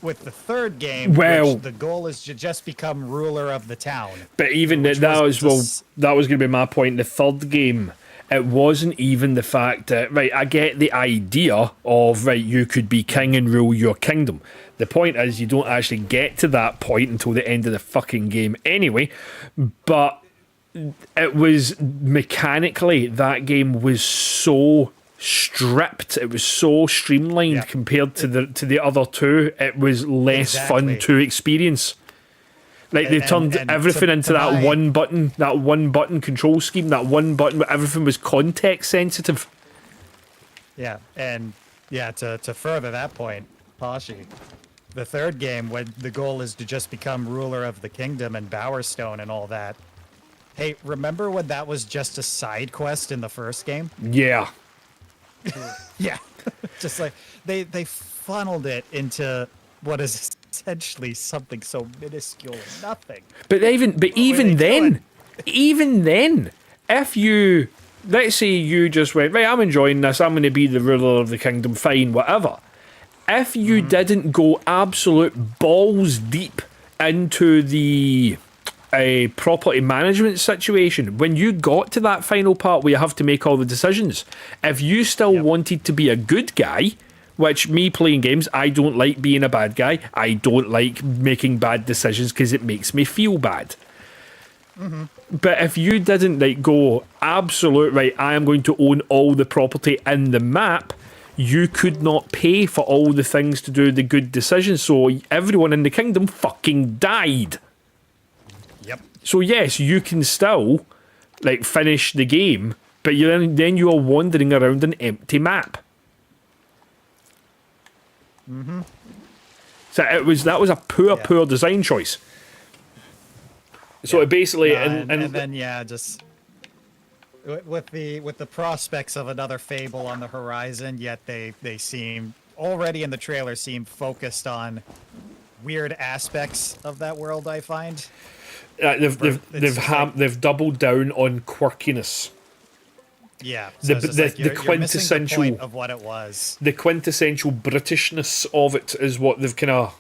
with the third game, Well- which the goal is to just become ruler of the town. But even Which that was was that was going to be my point. The third game, it wasn't even the fact that right. I get the idea of right. You could be king and rule your kingdom. The point is, you don't actually get to that point until the end of the fucking game, anyway. But it was mechanically that game was so stripped. It was so streamlined Yeah. compared to the other two. It was less fun Exactly. to experience. Like they turned and everything to into that one button control scheme, that one button where everything was context sensitive. Yeah, and yeah, to further that point, Pashi, the third game, when the goal is to just become ruler of the kingdom and Bowerstone and all that. Hey, remember when that was just a side quest in the first game? Yeah. Yeah, just like they funneled it into what is essentially something so minuscule and nothing. But even they even then, if you let's say you just went right, I'm enjoying this. I'm going to be the ruler of the kingdom. Fine, whatever. If you didn't go absolute balls deep into the property management situation, when you got to that final part where you have to make all the decisions, if you still wanted to be a good guy, which me playing games, I don't like being a bad guy. I don't like making bad decisions because it makes me feel bad. But if you didn't like go absolute right, I am going to own all the property in the map, you could not pay for all the things to do the good decisions, so everyone in the kingdom fucking died. Yep. So yes, you can still like finish the game, but then you are wandering around an empty map. So that was a poor design choice. So it basically And then yeah, just with the prospects of another Fable on the horizon, yet they seem already in the trailer seem focused on weird aspects of that world. I find they've doubled down on quirkiness. yeah, The- it's just the- like the you're missing quintessential- the point of what it was. The quintessential Britishness of it is what they've kind of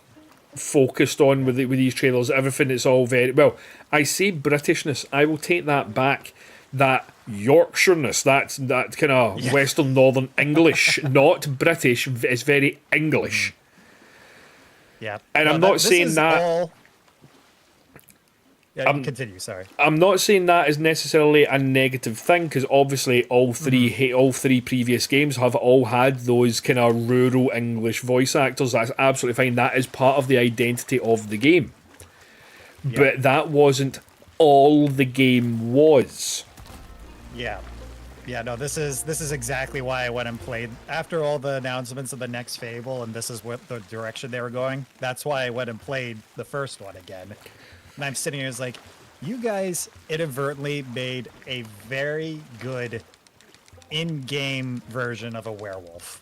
focused on with these trailers. Everything it's all very well. I say Britishness. I will take that back. That Yorkshireness, that kind of Western Northern English, not British. It's very English. Yeah, And I'm not saying that. Yeah, you continue. Sorry. I'm not saying that is necessarily a negative thing because obviously all three previous games have all had those kind of rural English voice actors. That's absolutely fine. That is part of the identity of the game. But that wasn't all the game was. Yeah. Yeah, no, this is exactly why I went and played after all the announcements of the next Fable, and this is what the direction they were going. That's why I went and played the first one again. And I'm sitting here as like, you guys inadvertently made a very good in-game version of a werewolf,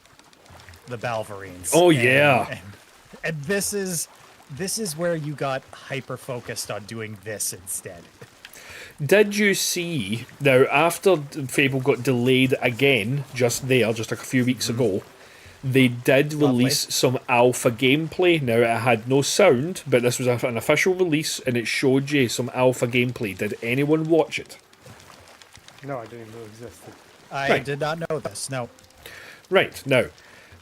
the Balverines. Oh, yeah. And this is where you got hyper focused on doing this instead. Did you see now after Fable got delayed again just a few weeks ago? They did release some alpha gameplay. Now, it had no sound, but this was an official release, and it showed you some alpha gameplay. Did anyone watch it? No, I didn't even know it existed. I did not know this. No. Right, now,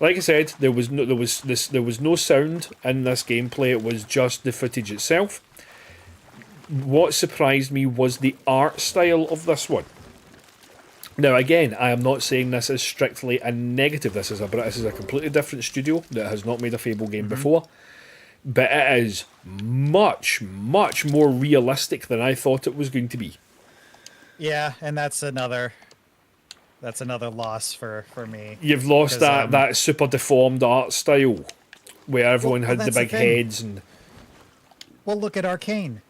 like I said, there was no sound in this gameplay. It was just the footage itself. What surprised me was the art style of this one. Now, again, I am not saying this is strictly a negative. This is a completely different studio that has not made a Fable game before. But it is much, much more realistic than I thought it was going to be. Yeah, and that's another loss for me. You've lost that super deformed art style where everyone had the that's the big thing. heads and... Well, look at Arcane.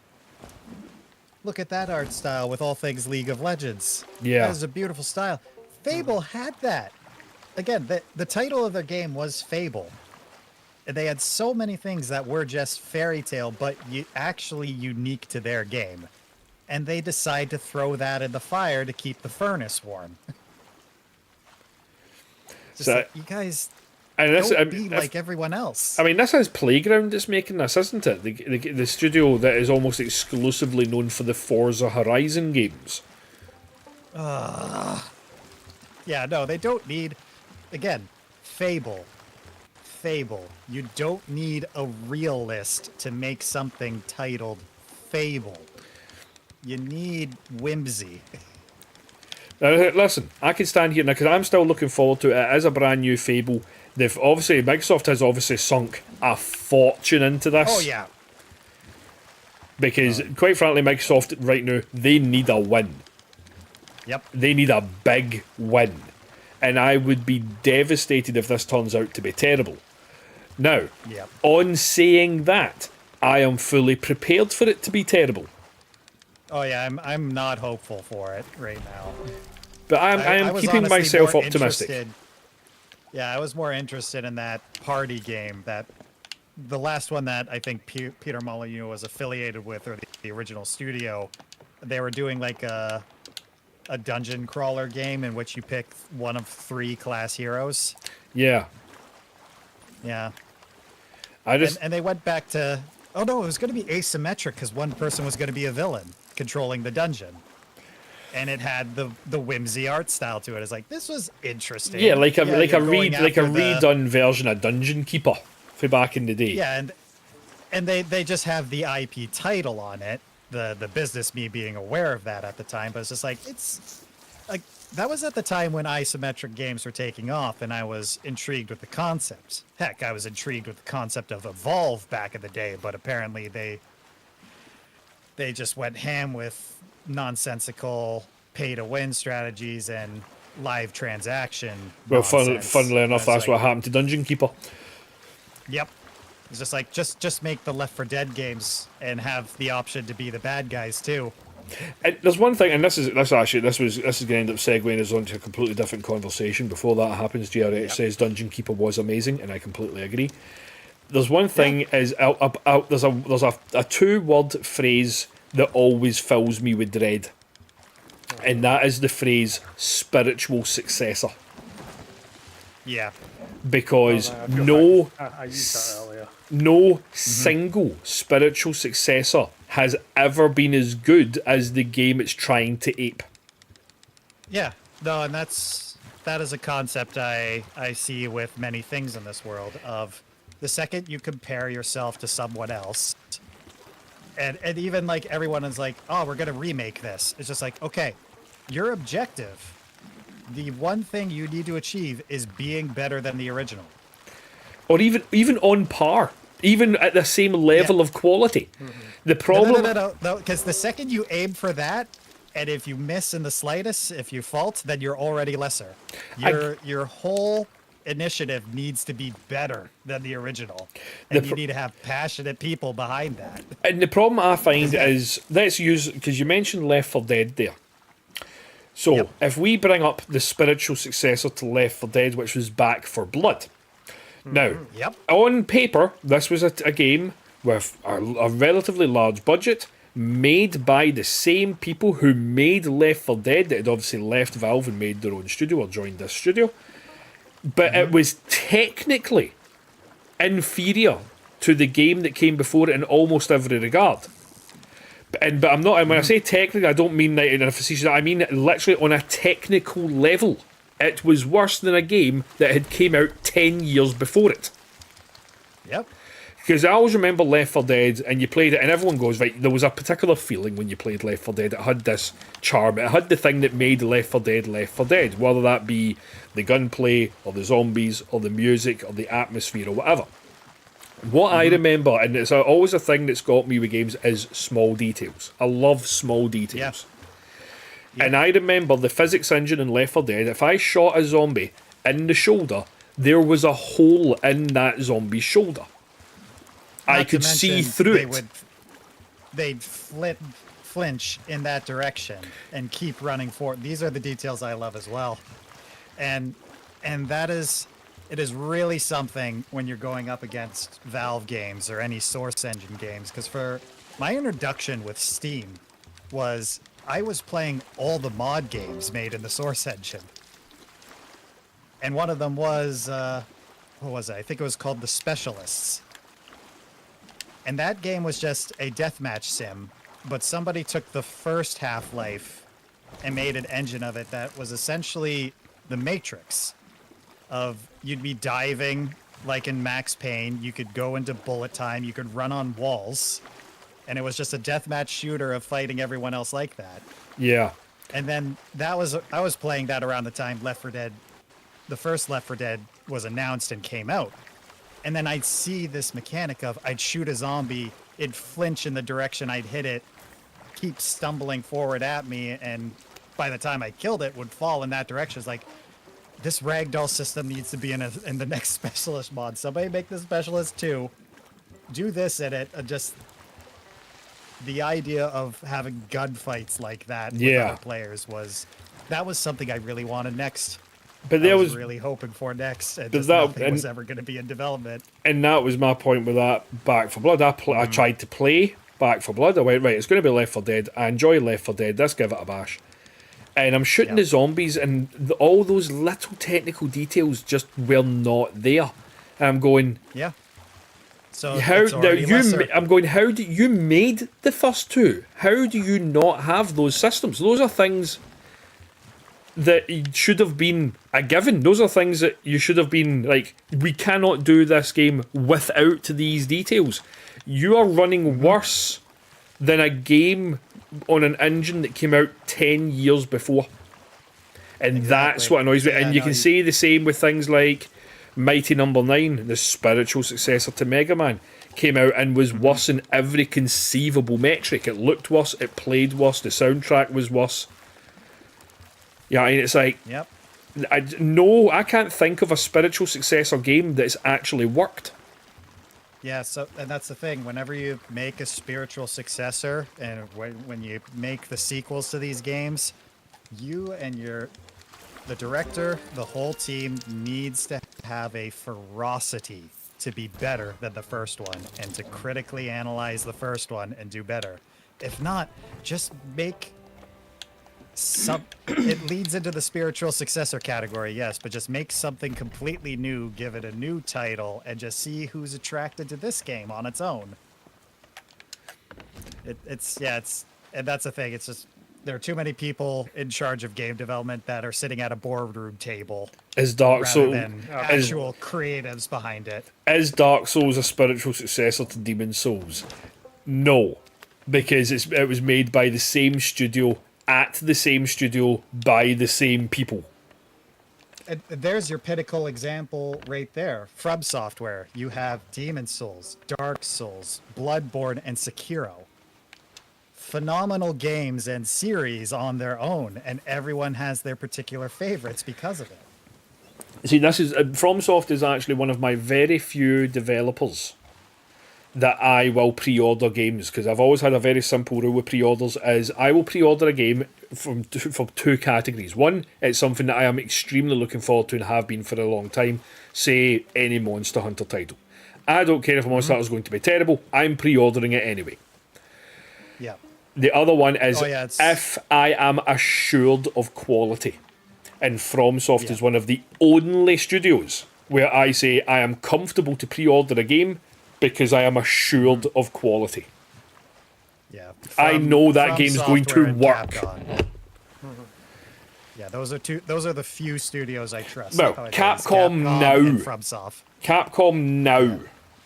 Look at that art style with all things League of Legends. Yeah. That is a beautiful style. Fable had that. Again, the title of the game was Fable. And they had so many things that were just fairy tale, but actually unique to their game. And they decide to throw that in the fire to keep the furnace warm. Just So- like, you guys And this, don't be like everyone else. I mean, this is Playground that's making this, isn't it? The studio that is almost exclusively known for the Forza Horizon games. Yeah, no, they don't need... Again, Fable. You don't need a realist to make something titled Fable. You need whimsy. Now, listen, I can stand here now because I'm still looking forward to it. It is a brand new Fable. Microsoft has obviously sunk a fortune into this. Oh, yeah. Because, quite frankly, Microsoft right now, they need a win. Yep. They need a big win. And I would be devastated if this turns out to be terrible. Now, Yep. on saying that, I am fully prepared for it to be terrible. Oh, yeah, I'm not hopeful for it right now. But I I am was keeping honestly myself more optimistic. Yeah, I was more interested in that party game, that the last one that I think Peter Molyneux was affiliated with, or the original studio. They were doing like a dungeon crawler game in which you pick one of 3 class heroes. Yeah. Yeah. I just... And they went back to... Oh, no, it was going to be asymmetric because one person was going to be a villain controlling the dungeon. And it had the whimsy art style to it. It's like, this was interesting. Yeah, like a you're going after redone version of Dungeon Keeper for back in the day. Yeah, and they just have the IP title on it. The business me being aware of that at the time, but it's just like, it's like that was at the time when isometric games were taking off, and I was intrigued with the concept. Heck, I was intrigued with the concept of Evolve back in the day, but apparently they just went ham with nonsensical pay-to-win strategies and live transaction. Well, nonsense. funnily enough, And it's that's like, what happened to Dungeon Keeper. Yep. It's just like, just make the Left 4 Dead games and have the option to be the bad guys too. And there's one thing, and this is going to end up segueing us onto a completely different conversation. Before that happens, GRH says Dungeon Keeper was amazing, and I completely agree. There's one thing there's a 2-word phrase that always fills me with dread, and that is the phrase spiritual successor. Yeah. Because I feel no like I used that earlier. no single spiritual successor has ever been as good as the game it's trying to ape. Yeah. No, and that is a concept I see with many things in this world of the second you compare yourself to someone else, and even like everyone is like, oh, we're gonna remake this. It's just like, okay, your objective, the one thing you need to achieve is being better than the original. Or even on par, even at the same level of quality. The problem... No, because the second you aim for that, and if you miss in the slightest, if you fault, then you're already lesser. Your whole initiative needs to be better than the original, and you need to have passionate people behind that. And the problem I find is, let's use, because you mentioned Left 4 Dead there. So, if we bring up the spiritual successor to Left 4 Dead, which was Back 4 Blood. Now, on paper, this was a game with a relatively large budget, made by the same people who made Left 4 Dead, that had obviously left Valve and made their own studio, or joined this studio. but it was technically inferior to the game that came before it in almost every regard. But I'm not. And when I say technically, I don't mean that in a facetious. I mean literally on a technical level, it was worse than a game that had came out 10 years before it. Yep. Because I always remember Left 4 Dead, and you played it, and everyone goes, right, there was a particular feeling when you played Left 4 Dead. It had this charm. It had the thing that made Left 4 Dead Left 4 Dead, whether that be the gunplay, or the zombies, or the music, or the atmosphere, or whatever. What I remember, and it's always a thing that's got me with games, is small details. I love small details. Yeah. And I remember the physics engine in Left 4 Dead, if I shot a zombie in the shoulder, there was a hole in that zombie's shoulder. I Not to could see mention through they it. They'd flinch in that direction and keep running forward. These are the details I love as well. And that is, it is really something when you're going up against Valve games or any Source Engine games. Because for my introduction with Steam was I was playing all the mod games made in the Source Engine. And one of them was, what was it? I think it was called The Specialists. And that game was just a deathmatch sim, but somebody took the first Half-Life and made an engine of it that was essentially the Matrix. Of you'd be diving like in Max Payne, you could go into bullet time, you could run on walls, and it was just a deathmatch shooter of fighting everyone else like that. Yeah. And then I was playing that around the time Left 4 Dead, the first Left 4 Dead was announced and came out. And then I'd see this mechanic of I'd shoot a zombie, it'd flinch in the direction I'd hit it, keep stumbling forward at me, and by the time I killed it, would fall in that direction. It's like, this ragdoll system needs to be in the next Specialist mod. Somebody make the Specialist 2. Do this in it. Just the idea of having gunfights like that with other players was something I really wanted next. But there I was was really hoping for next, and But just that- nothing and- was ever going to be in development. and that was my point with that Back for Blood. I tried to play Back for Blood. I went, right, it's going to be Left 4 Dead. I enjoy Left 4 Dead. Let's give it a bash. And I'm shooting the zombies, and all those little technical details just were not there. And I'm going, Yeah. So how? it's Now already lesser. I'm going. How do you made the first two? How do you not have those systems? Those are things that should have been a given. Those are things that you should have been like, we cannot do this game without these details. You are running worse than a game on an engine that came out 10 years before. And that's Exactly. what annoys me. Yeah, And you no, can say the same with things like Mighty Number 9, the spiritual successor to Mega Man, came out and was worse in every conceivable metric. It looked worse, it played worse, the soundtrack was worse. Yeah, and it's like, Yep. I can't think of a spiritual successor game that's actually worked. Yeah, so and that's the thing. Whenever you make a spiritual successor, and when you make the sequels to these games, you and the director, the whole team needs to have a ferocity to be better than the first one and to critically analyze the first one and do better. If not, just make it leads into the spiritual successor category, yes, but just make something completely new, give it a new title, and just see who's attracted to this game on its own. It's and that's the thing. It's just there are too many people in charge of game development that are sitting at a boardroom table Is Dark rather Souls than actual creatives behind it. is Dark Souls a spiritual successor to Demon Souls? No, because it was made by the same studio at the same studio by the same people. And there's your pinnacle example right there. From Software, you have Demon Souls, Dark Souls, Bloodborne, and Sekiro. Phenomenal games and series on their own, and everyone has their particular favorites because of it. See, this is FromSoft is actually one of my very few developers that I will pre-order games, because I've always had a very simple rule with pre-orders: is I will pre-order a game from two categories. One, it's something that I am extremely looking forward to and have been for a long time. Say any Monster Hunter title. I don't care if a Monster Hunter is going to be terrible. I'm pre-ordering it anyway. Yeah. The other one is Oh, yeah, it's- if I am assured of quality. And FromSoft is one of the only studios where I say I am comfortable to pre-order a game because I am assured of quality. Yeah. I know that From game's going Software to and work. Capcom. Yeah, those are the few studios I trust. Well, nowadays. Capcom now. and FromSoft. Capcom now.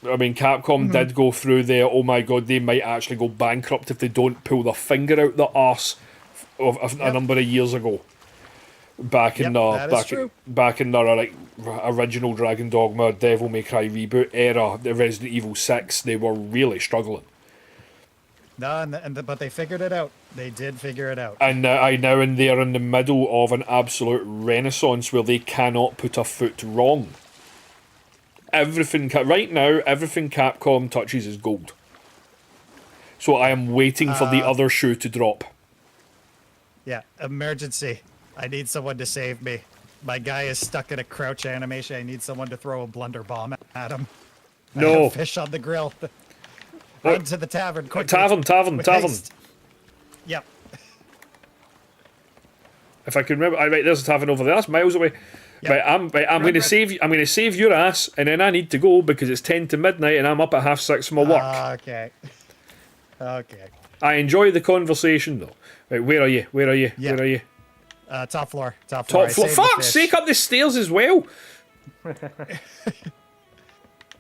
I mean, Capcom did go through there. Oh my god, they might actually go bankrupt if they don't pull their finger out the arse of a number of years ago. Back in back in the like original Dragon Dogma, Devil May Cry reboot era, the Resident Evil 6, they were really struggling. No, but they figured it out. They did figure it out. And they're in the middle of an absolute renaissance where they cannot put a foot wrong. Everything right now, everything Capcom touches is gold. So I am waiting for the other shoe to drop. Yeah, emergency. I need someone to save me. My guy is stuck in a crouch animation. I need someone to throw a blunder bomb at him. I No. have fish on the grill. Run to the tavern quickly. Tavern. Haste. Yep. If I can remember, right, there's a tavern over there. That's miles away. Yep. I'm going to save. I'm going to save your ass, and then I need to go because it's 10 to midnight, and I'm up at 6:30 for my work. Okay. Okay. I enjoy the conversation though. Right, where are you? Where are you? Yeah. Where are you? Top floor. Top Top floor. floor. Fuck's sake, up the stairs as well.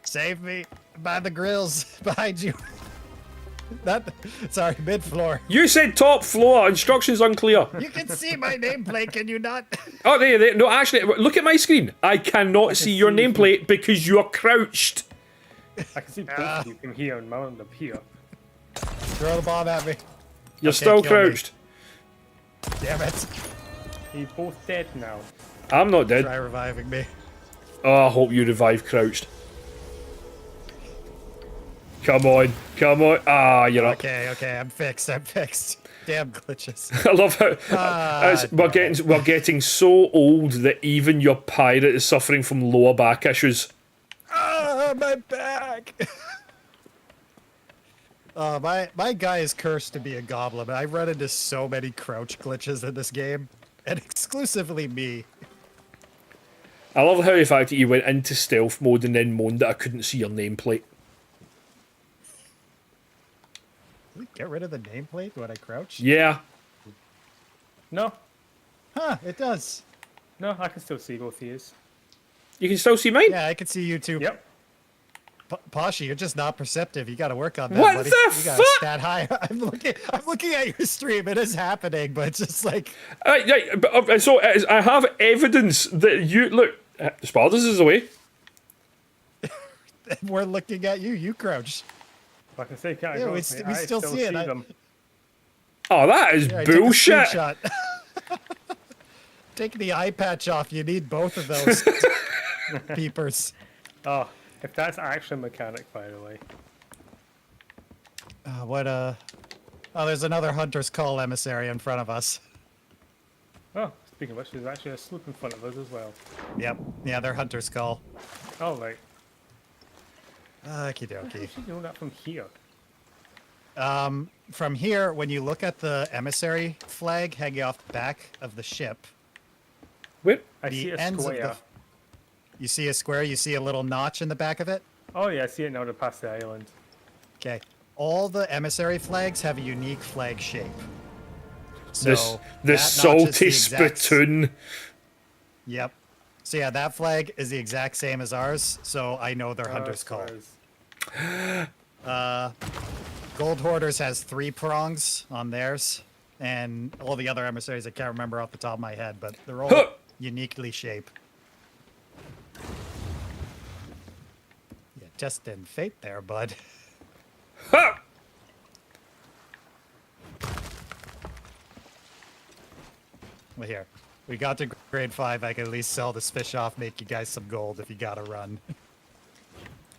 Save me by the grills behind you. Sorry, mid floor. You said top floor. Instructions unclear. You can see my nameplate, can you not? Oh, there. No, actually, look at my screen. I cannot see your nameplate because you are crouched. I can see both of you from here and mount up here. Throw the bomb at me. You're Okay, still kill me. crouched. Damn it. You're both dead now. I'm not dead. Try reviving me. Oh, I hope you revive crouched. Come on. Ah, you're up. Okay, I'm fixed. Damn glitches. I love how we're getting so old that even your pirate is suffering from lower back issues. Ah, my back. My guy is cursed to be a goblin. I've run into so many crouch glitches in this game, and exclusively me. I love how the fact that you went into stealth mode and then moaned that I couldn't see your nameplate. Does it get rid of the nameplate when I crouch? Yeah. No, Huh, it does. no, I can still see both of you. You can still see mine? Yeah, I can see you too. Yep. Pasha, you're just not perceptive. You got to work on that, What buddy. the You got fuck? to stat high. I'm looking at your stream. It is happening, but it's just like So I have evidence that you look. Spartans is away. we're looking at you. You crouch. Like I say, can't Yeah, go we with me. we I still see it. them. Oh, that is Yeah, I took a bullshit. screenshot. Take the eye patch off. You need both of those peepers. Oh, if that's actually a mechanic, by the way. Oh, there's another Hunter's Call emissary in front of us. Oh, speaking of which, there's actually a sloop in front of us as well. Yep. Yeah, they're Hunter's Call. Oh, right. Okie How dokie. did you know that from here? From here, when you look at the emissary flag hanging off the back of the ship, Wait. I the see a ends square. of the. You see a square. You see a little notch in the back of it. Oh yeah, I see it now to pass the island. Okay. All the emissary flags have a unique flag shape. So The that notch is salty the exact- spittoon. Yep. So yeah, that flag is the exact same as ours. So I know they're Hunter's Call. Gold Hoarders has 3 prongs on theirs, and all the other emissaries I can't remember off the top of my head, but they're all Huh. uniquely shaped. Yeah, just in fate there, bud. Ha! Well, here. We got to grade 5. I can at least sell this fish off, make you guys some gold if you gotta run.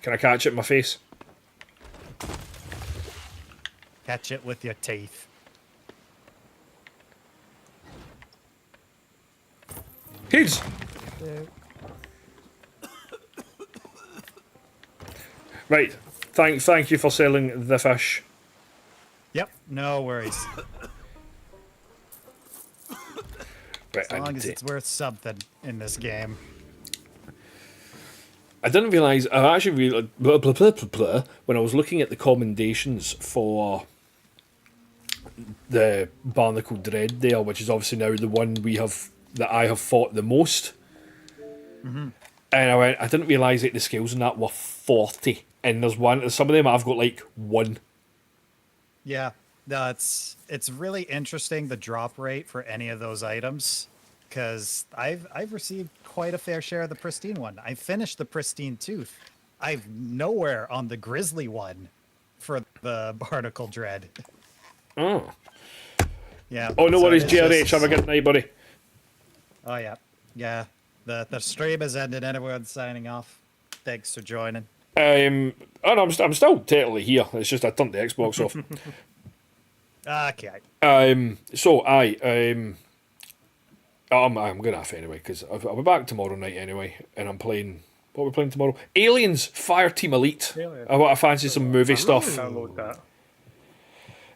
Can I catch it in my face? Catch it with your teeth. Kids! Right. Thank you for selling the fish. Yep, no worries. As long as it's worth something in this game. I didn't realise. I actually realised when I was looking at the commendations for the Barnacle Dread there, which is obviously now the one that I have fought the most. Mm-hmm. And I didn't realise that the scales on that were 40, and some of them I've got like 1. Yeah, no, it's really interesting, the drop rate for any of those items, because I've received quite a fair share of the pristine one. I finished the pristine tooth. I've nowhere on the grizzly one for the Barnacle Dread. Oh. Yeah. Oh, no so worries, it's JRH. just- Have a good night, buddy. Oh yeah, yeah. The stream has ended. Everyone's signing off. Thanks for joining. Oh no, I'm still technically here. It's just I turned the Xbox off. Okay. I'm gonna have anyway because I'll be back tomorrow night anyway, and I'm playing. What are we playing tomorrow? Aliens Fireteam Elite. Alien. I want to fancy some movie stuff, Download that.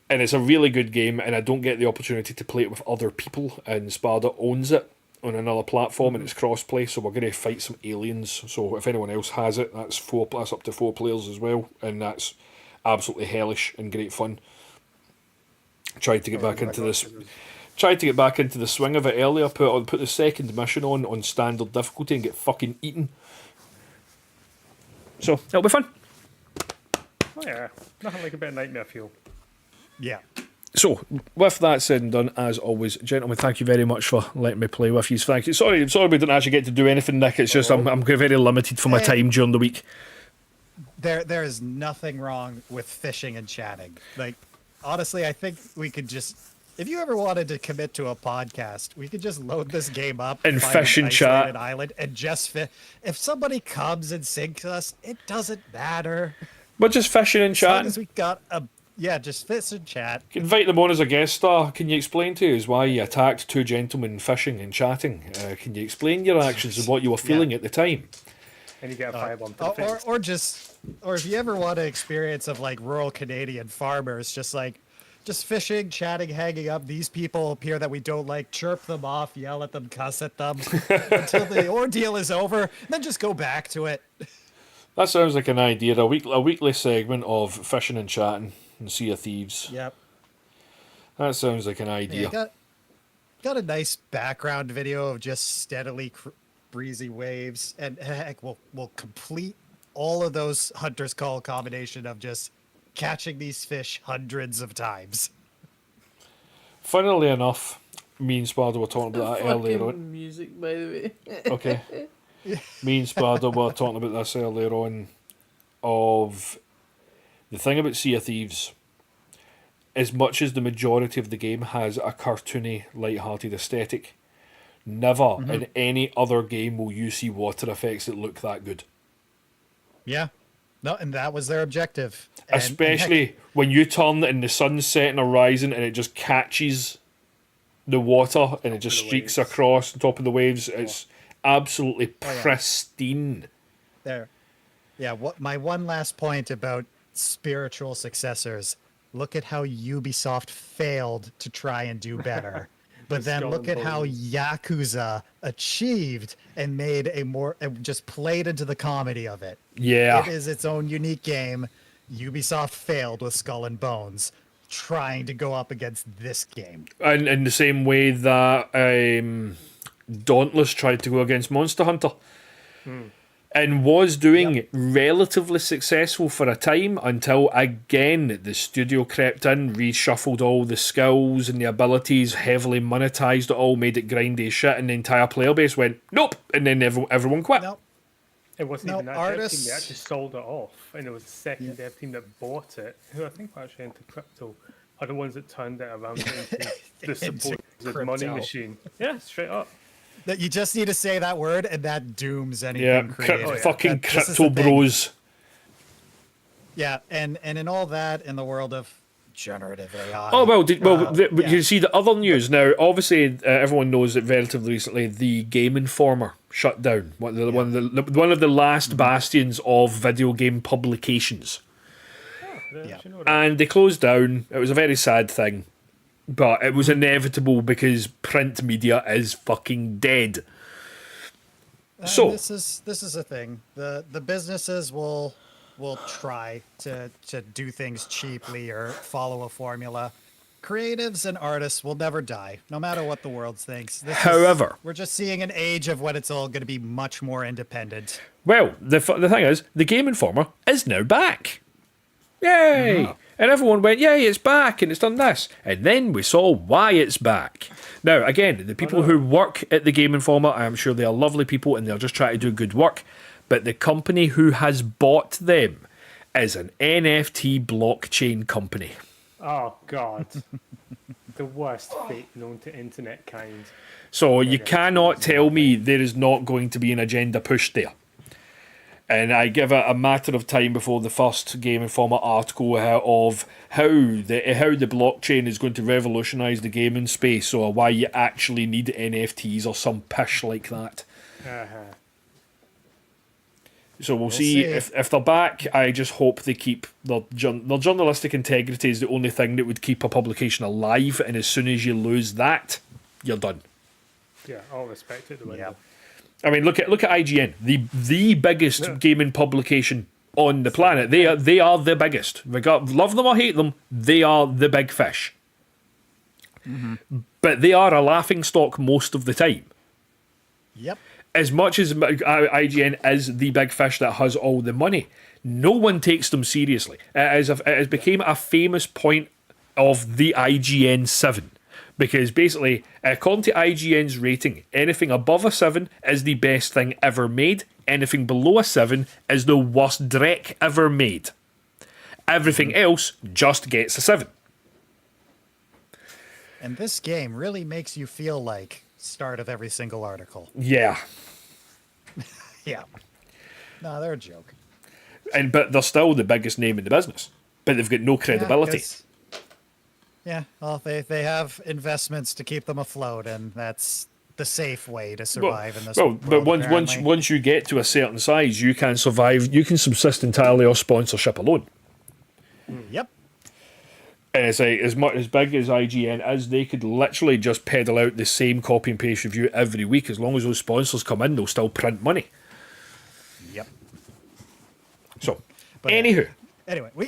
and it's a really good game, and I don't get the opportunity to play it with other people. And Sparta owns it on another platform, and it's cross-play, so we're going to fight some aliens. So if anyone else has it, that's up to 4 players as well, and that's absolutely hellish and great fun. Tried to get back into this. Tried to get back into the swing of it earlier. Put the second mission on standard difficulty and get fucking eaten. So it'll be fun. Oh yeah, nothing like a bit of nightmare fuel. Yeah. So, with that said and done, as always, gentlemen, thank you very much for letting me play with you. Thank you. Sorry we didn't actually get to do anything, Nick. It's just I'm very limited for my time during the week. There is nothing wrong with fishing and chatting. Like, honestly, I think we could just, if you ever wanted to commit to a podcast, we could just load this game up And find fish an and chat. isolated island, and just fish. If somebody comes and sinks us, it doesn't matter. We're just fishing and As long chatting. as we got just fish and chat. Invite them on as a guest star. Can you explain to us why you attacked 2 gentlemen fishing and chatting? Can you explain your actions and what you were feeling at the time? And you get a firebomb to the face. Or if you ever want an experience of like rural Canadian farmers, just fishing, chatting, hanging up. These people appear that we don't like. Chirp them off, yell at them, cuss at them until the ordeal is over. And then just go back to it. That sounds like an idea. A weekly segment of fishing and chatting and Sea of Thieves. Yep. That sounds like an idea. Yeah, got a nice background video of just steadily breezy waves, and heck, we'll complete all of those Hunter's Call combination of just catching these fish hundreds of times. Funnily enough, me and Sparta were talking about that earlier Fucking on. music, by the way. Okay. Me and Sparta were talking about this earlier on. Of the thing about Sea of Thieves, as much as the majority of the game has a cartoony, light-hearted aesthetic, never in any other game will you see water effects that look that good. Yeah. No, and that was their objective. And Especially heck, when you turn and the sun's setting or rising and it just catches the water and it just streaks across the top of the waves. It's absolutely pristine. there. Yeah, my one last point about spiritual successors. Look at how Ubisoft failed to try and do better. But then Skull look and at how Bones. Yakuza achieved and made just played into the comedy of it. Yeah. It is its own unique game. Ubisoft failed with Skull and Bones, trying to go up against this game. And in the same way that Dauntless tried to go against Monster Hunter. And was doing relatively successful for a time until, again, the studio crept in, reshuffled all the skills and the abilities, heavily monetized it all, made it grindy as shit, and the entire player base went, nope, and then everyone quit. Nope. It wasn't No, even that dev team, artists- they actually sold it off, and it was the second dev team that bought it, who I think were actually into crypto, are the ones that turned it around into the supposed money crypto. machine. Yeah, straight up. That you just need to say that word and that dooms anything Yeah, creative. fucking This is crypto the thing. bros. Yeah, and in all that, in the world of generative AI. Oh, well, yeah. you see the other news now. Obviously, everyone knows that relatively recently the Game Informer shut down. One of the last bastions of video game publications. They Yeah. actually know that. And they closed down. It was a very sad thing. But it was inevitable because print media is fucking dead. So this is a thing. The businesses will try to do things cheaply or follow a formula. Creatives and artists will never die, no matter what the world thinks. However, we're just seeing an age of when it's all going to be much more independent. well, the thing is, the Game Informer is now back. Yay! Oh. And everyone went, yay, it's back, and it's done this. And then we saw why it's back. Now, again, the people who work at the Game Informer, I'm sure they are lovely people and they're just trying to do good work. But the company who has bought them is an NFT blockchain company. Oh God, the worst fate known to internet kind. So you cannot tell me there is not going to be an agenda pushed there. And I give it a matter of time before the first Game Informer article of how the blockchain is going to revolutionise the gaming space, or why you actually need NFTs or some pish like that. Uh-huh. So we'll see. If they're back. I just hope they keep their journalistic integrity is the only thing that would keep a publication alive. And as soon as you lose that, you're done. Yeah, all respect at the window. I mean, look at IGN, the biggest gaming publication on the planet. They are the biggest. Love them or hate them, they are the big fish. Mm-hmm. But they are a laughing stock most of the time. Yep. As much as IGN is the big fish that has all the money, no one takes them seriously. It has become a famous point of the IGN 7. Because basically, according to IGN's rating, anything above a 7 is the best thing ever made. Anything below a 7 is the worst dreck ever made. Everything else just gets a 7. And this game really makes you feel like start of every single article. Yeah. Yeah. No, they're a joke. But they're still the biggest name in the business. But they've got no credibility. Yeah, well, they have investments to keep them afloat, and that's the safe way to survive in this world. But once you get to a certain size, you can survive. You can subsist entirely off sponsorship alone. Yep. And it's like, as big as IGN is, they could literally just peddle out the same copy and paste review every week. As long as those sponsors come in, they'll still print money. Yep. So, But, anywho. Anyway, we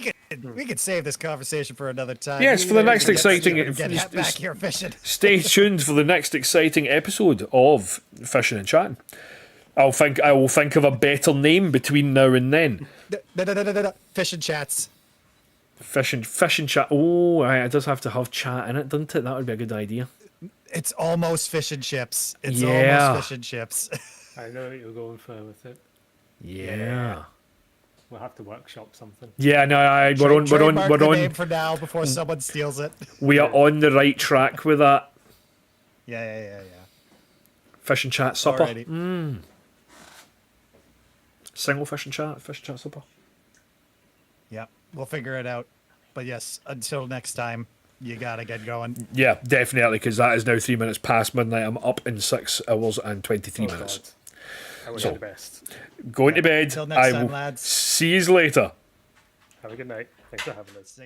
could save this conversation for another time. Yes, for the next exciting. Get back here fishing. Stay tuned for the next exciting episode of Fishing and Chatting. I will think of a better name between now and then. No. Fish and chats. Fish and chat. Oh, right, it does have to have chat in it, doesn't it? That would be a good idea. It's almost fish and chips. It's Yeah. almost fish and chips. I know what you're going for with it. Yeah. We'll have to workship something. Yeah, no, we're Trademark the on. name for now before someone steals it. We are on the right track with that. Yeah. Fish and chat supper. Alrighty. Single fish and chat supper. Yep, we'll figure it out. But yes, until next time, you gotta get going. Yeah, definitely, because that is now 3 minutes past midnight. I'm up in 6 hours and 23 minutes. God. I wish you the best. Going to bed. Until next I time, will lads. see you later. Have a good night. Thanks for having us.